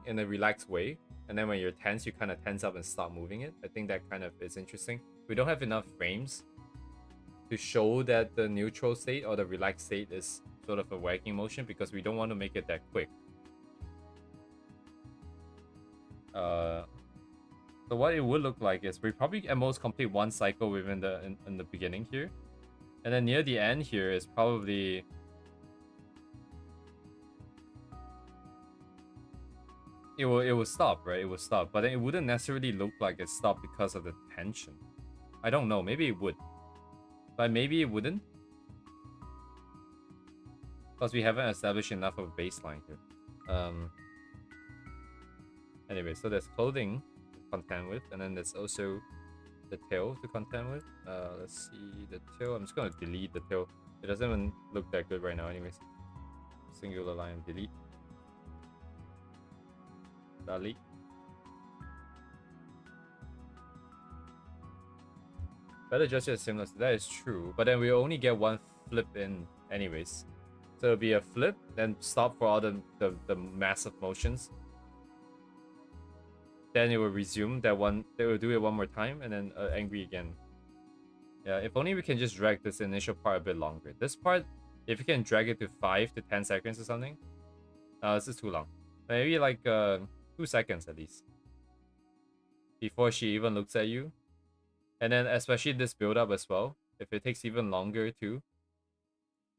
in a relaxed way, and then when you're tense, you kind of tense up and stop moving it. I think that kind of is interesting. We don't have enough frames to show that the neutral state or the relaxed state is sort of a wagging motion because we don't want to make it that quick. So what it would look like is we probably at most complete one cycle within in the beginning here, and then near the end here is probably it will stop, right? It will stop, but then it wouldn't necessarily look like it stopped because of the tension. I don't know. Maybe it would, but maybe it wouldn't, because we haven't established enough of a baseline here. Anyway, so there's clothing to contend with, and then there's also the tail to contend with. Let's see the tail. I'm just gonna delete the tail. It doesn't even look that good right now, anyways. Singular line, delete. Delete. Better gesture is similar. That is true, but then we only get one flip in, anyways. So it'll be a flip, then stop for all the massive motions. Then it will resume that one. They will do it one more time, and then angry again. Yeah, if only we can just drag this initial part a bit longer. This part If you can drag it to 5 to 10 seconds or something. This is too long. Maybe like 2 seconds at least. Before she even looks at you. And then especially this build up as well. If it takes even longer too,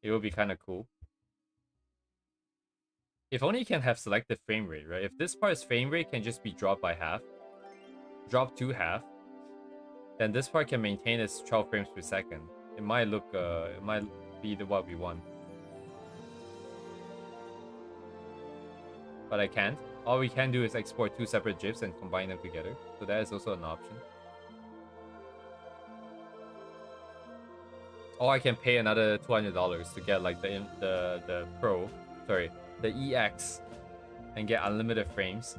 it will be kind of cool. If only you can have selected frame rate, right? If this part's frame rate can just be dropped by half, dropped to half, then this part can maintain its 12 frames per second. It might look, it might be what we want. But I can't. All we can do is export 2 separate GIFs and combine them together. So that is also an option. Or I can pay another $200 to get like the Pro, sorry, the EX, and get unlimited frames.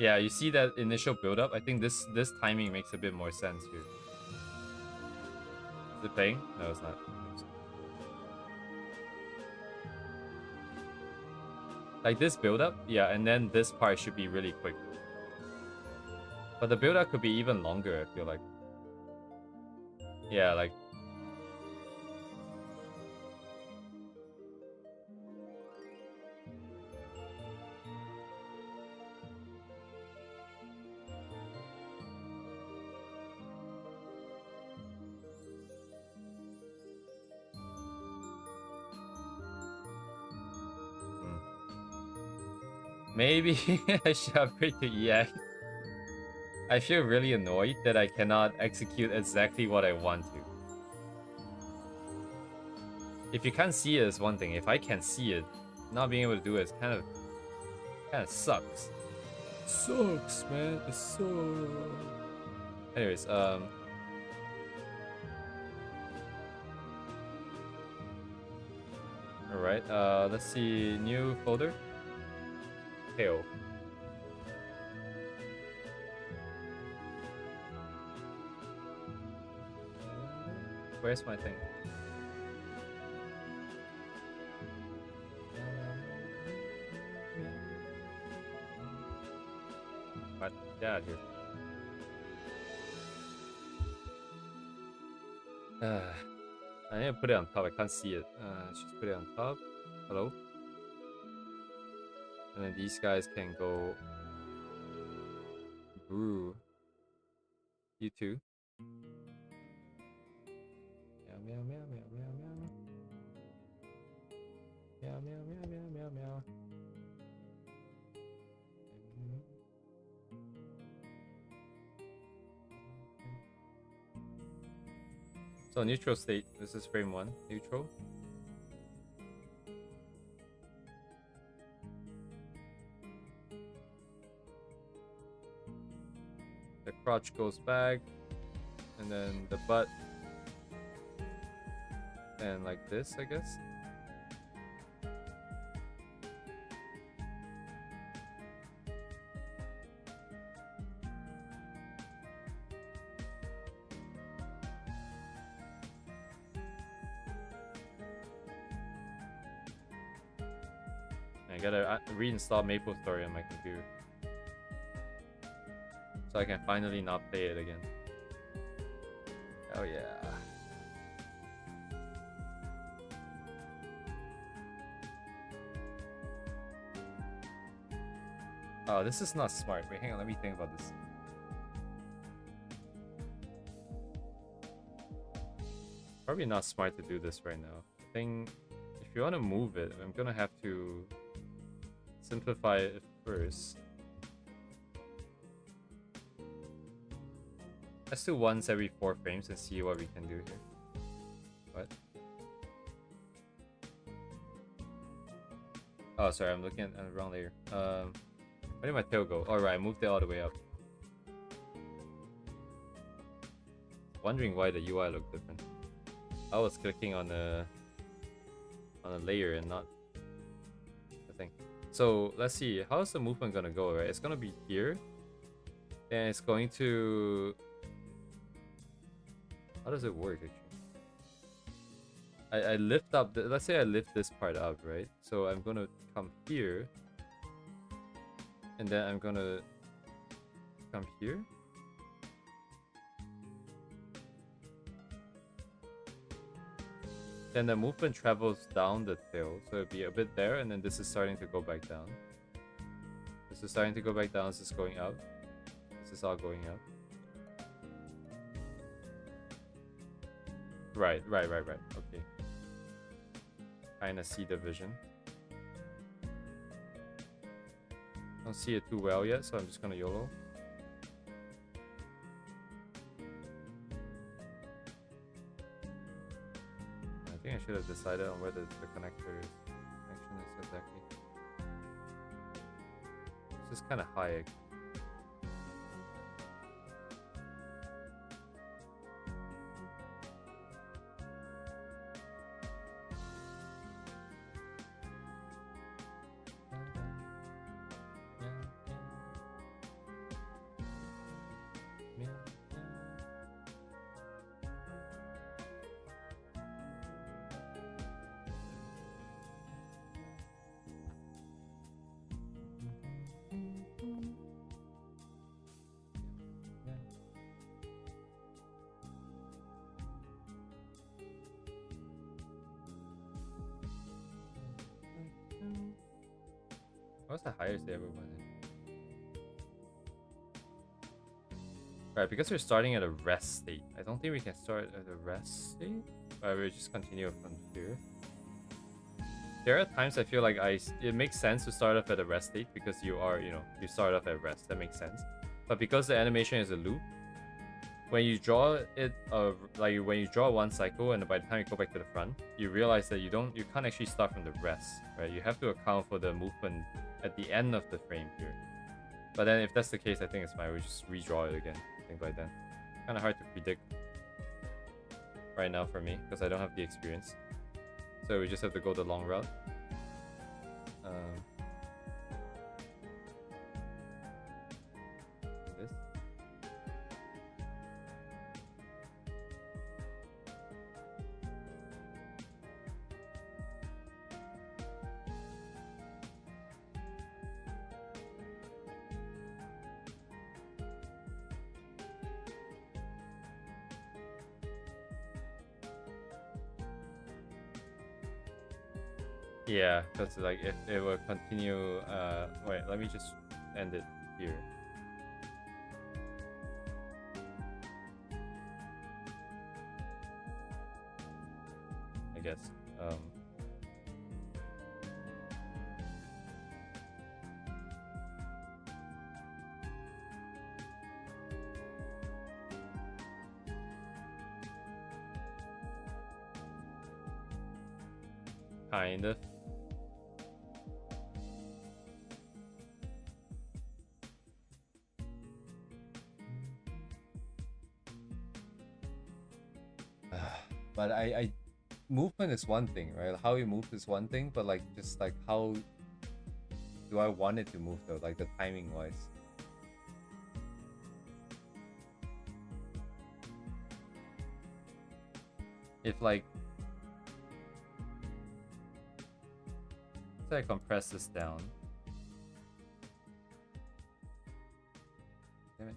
Yeah, you see that initial build-up? I think this timing makes a bit more sense here. Is it playing? No, it's not. Like this build-up, yeah, and then this part should be really quick. But the build-up could be even longer, I feel like. Yeah, like... Maybe I should upgrade to EX. I feel really annoyed that I cannot execute exactly what I want to. If you can't see it is one thing. If I can see it, not being able to do it is kind of sucks. Sucks, man. It sucks. Anyways, alright, let's see. New folder. Tail. Where's my thing? What? Get out of here. I need to put it on top. I can't see it. Just put it on top. Hello? And then these guys can go brew. You too. Meow meow meow meow meow meow. Meow meow meow meow meow meow. So neutral state. This is frame 1. Neutral. The crotch goes back, and then the butt, and like this, I guess. I gotta reinstall MapleStory on my computer. So I can finally not play it again. Oh yeah. Oh, this is not smart. Wait, hang on, let me think about this. Probably not smart to do this right now. I think if you want to move it, I'm gonna have to simplify it first. Let's do once every 4 frames and see what we can do here. What? Oh, sorry, I'm looking at the wrong layer. Where did my tail go? Alright, I moved it all the way up. Wondering why the UI looked different. I was clicking on a layer and not the thing. So let's see, how's the movement gonna go, right? It's gonna be here. And it's going to... How does it work actually? I lift up, let's say I lift this part up, right? So I'm gonna come here And then I'm gonna come here. Then the movement travels down the tail, so it'll be a bit there, and then this is starting to go back down. This is starting to go back down, this is going up. This is all going up. Right. Okay. Kinda see the vision. Don't see it too well yet, so I'm just gonna YOLO. I think I should have decided on where the connection is exactly. It's just kind of high. What's the highest they ever went in? Right, because we're starting at a rest state. I don't think we can start at a rest state. But we'll just continue from here. There are times I feel like it makes sense to start off at a rest state because you start off at rest. That makes sense. But because the animation is a loop, when you draw it, when you draw one cycle and by the time you go back to the front, you realize that you can't actually start from the rest, right? You have to account for the movement at the end of the frame here. But then if that's the case, I think it's fine. We just redraw it again. Things like that. Kind of hard to predict right now for me because I don't have the experience. So we just have to go the long route. This. Yeah, because like if it will continue, wait, let me just end it here. I guess. Kind of. But I movement is one thing, right? How you move is one thing, but like just like how do I want it to move though, like the timing wise. If like say I compress this down. Damn it.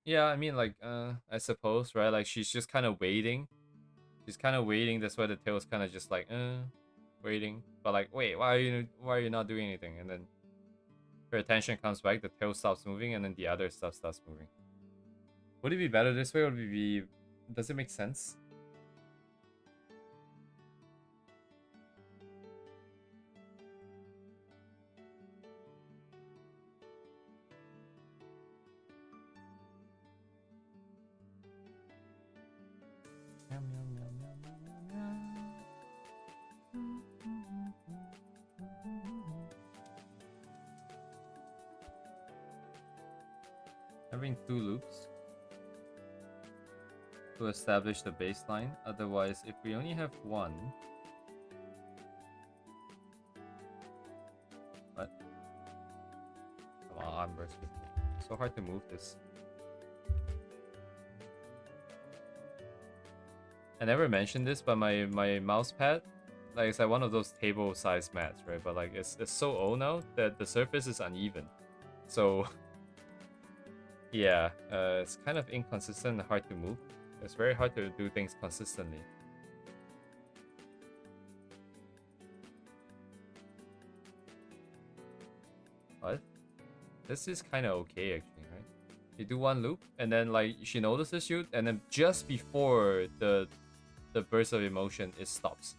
Yeah, I mean, like, I suppose, right? Like, she's just kind of waiting. She's kind of waiting. That's why the tail's kind of just like, waiting. But like, wait, why are you not doing anything? And then her attention comes back. The tail stops moving, and then the other stuff starts moving. Would it be better this way, or would it be? Does it make sense? Having two loops to establish the baseline. Otherwise, if we only have one, what? parts with me. So hard to move this. I never mentioned this, but my mouse pad, like it's like one of those table-sized mats, right? But like it's so old now that the surface is uneven. So yeah, it's kind of inconsistent and hard to move. It's very hard to do things consistently. But this is kind of okay actually, right? You do one loop and then like she notices you, and then just before the burst of emotion, it stops.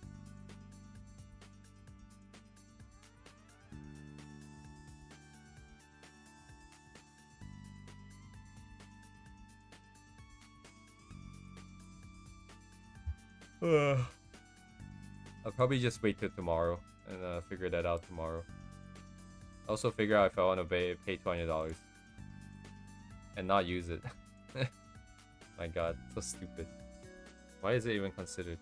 I'll probably just wait till tomorrow and figure that out tomorrow. Also figure out if I want to pay $20 and not use it. My god, so stupid. Why is it even considered?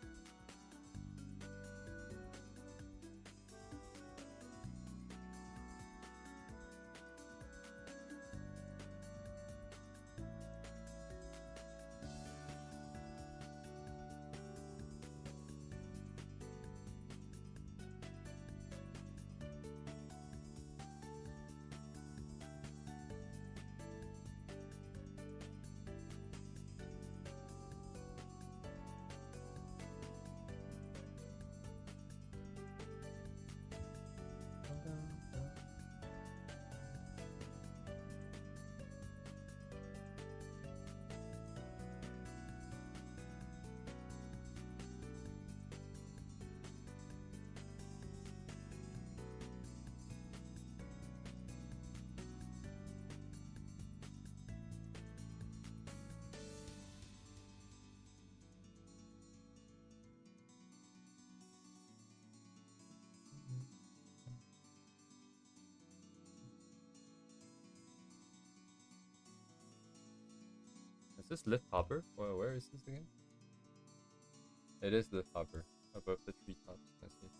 Is this lift hopper? Well, where is this again? It is lift hopper above the treetops. I see.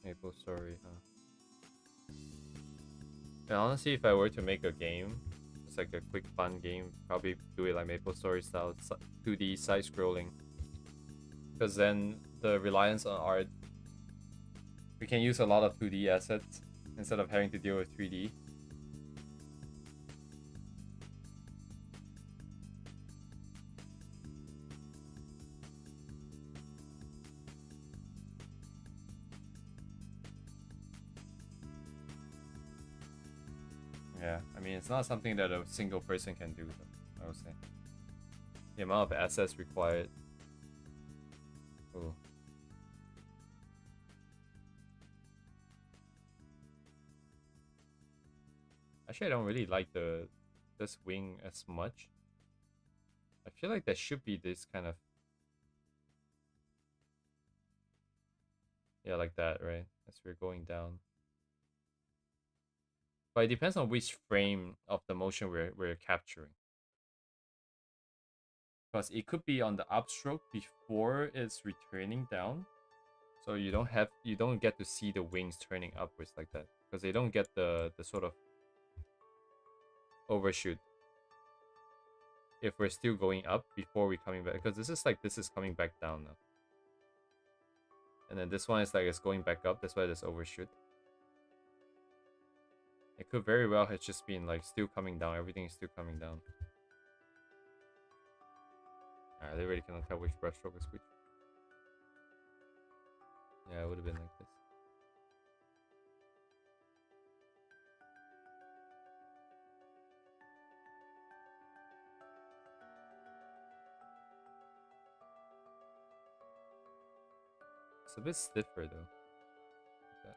Maple Story, huh? Yeah, honestly, if I were to make a game, it's like a quick fun game, probably do it like Maple Story style, 2D side scrolling. Because then the reliance on art, we can use a lot of 2D assets instead of having to deal with 3D. Yeah, I mean, it's not something that a single person can do, though, I would say. The amount of assets required. Ooh. Actually, I don't really like this wing as much. I feel like there should be this kind of... Yeah, like that, right? As we're going down. But it depends on which frame of the motion we're capturing. Because it could be on the upstroke before it's returning down. So you don't get to see the wings turning upwards like that. Because they don't get the sort of overshoot if we're still going up before we're coming back. Because this is coming back down now. And then this one is like it's going back up, that's why there's overshoot. It could very well have just been like still coming down, everything is still coming down. Alright, they really cannot tell which brushstroke is which. Yeah, it would have been like this. It's a bit stiffer though. Like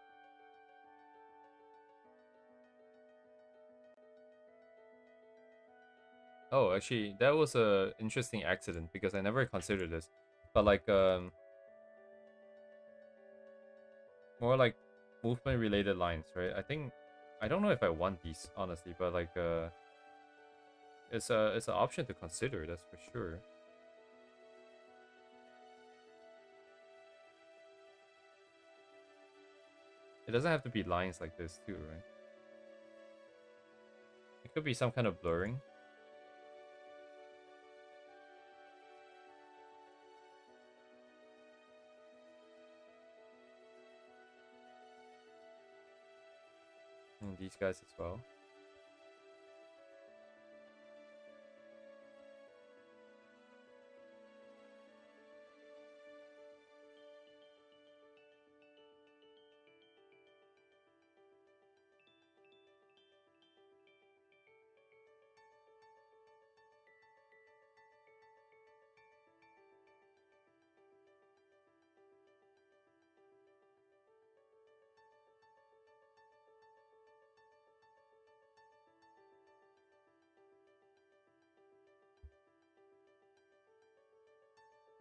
oh, actually, that was a interesting accident because I never considered this. But like more like movement related lines, right? I don't know if I want these honestly, but like it's an option to consider, that's for sure. It doesn't have to be lines like this too, right? It could be some kind of blurring. And these guys as well.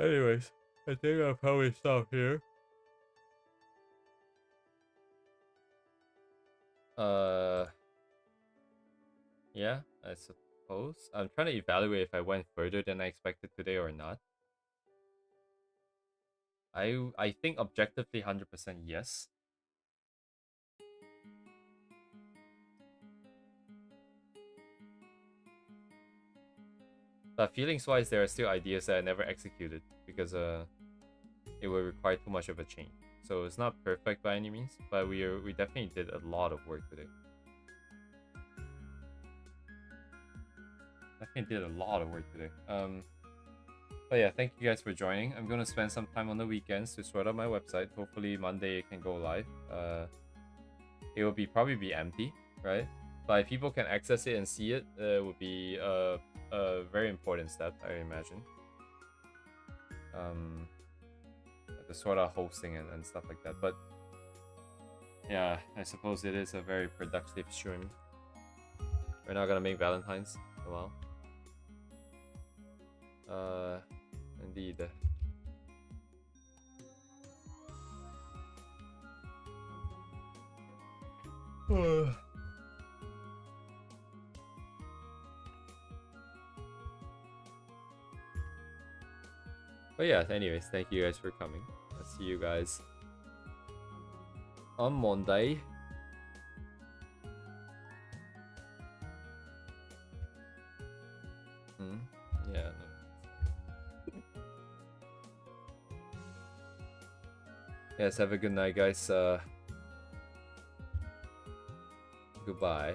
Anyways, I think I'll probably stop here. Yeah, I suppose. I'm trying to evaluate if I went further than I expected today or not. I think objectively 100% yes. But feelings wise, there are still ideas that I never executed because it would require too much of a change. So it's not perfect by any means, but we definitely did a lot of work today. Definitely did a lot of work today. But yeah, thank you guys for joining. I'm gonna spend some time on the weekends to sort out my website. Hopefully Monday it can go live. It will probably be empty, right? But if people can access it and see it, it would be a very important step, I imagine. The sort of hosting and stuff like that. But yeah, I suppose it is a very productive stream. We're not gonna make Valentine's a while. Indeed. But yeah, anyways, thank you guys for coming. I'll see you guys on Monday. Yeah, no. Yes, have a good night, guys. Goodbye.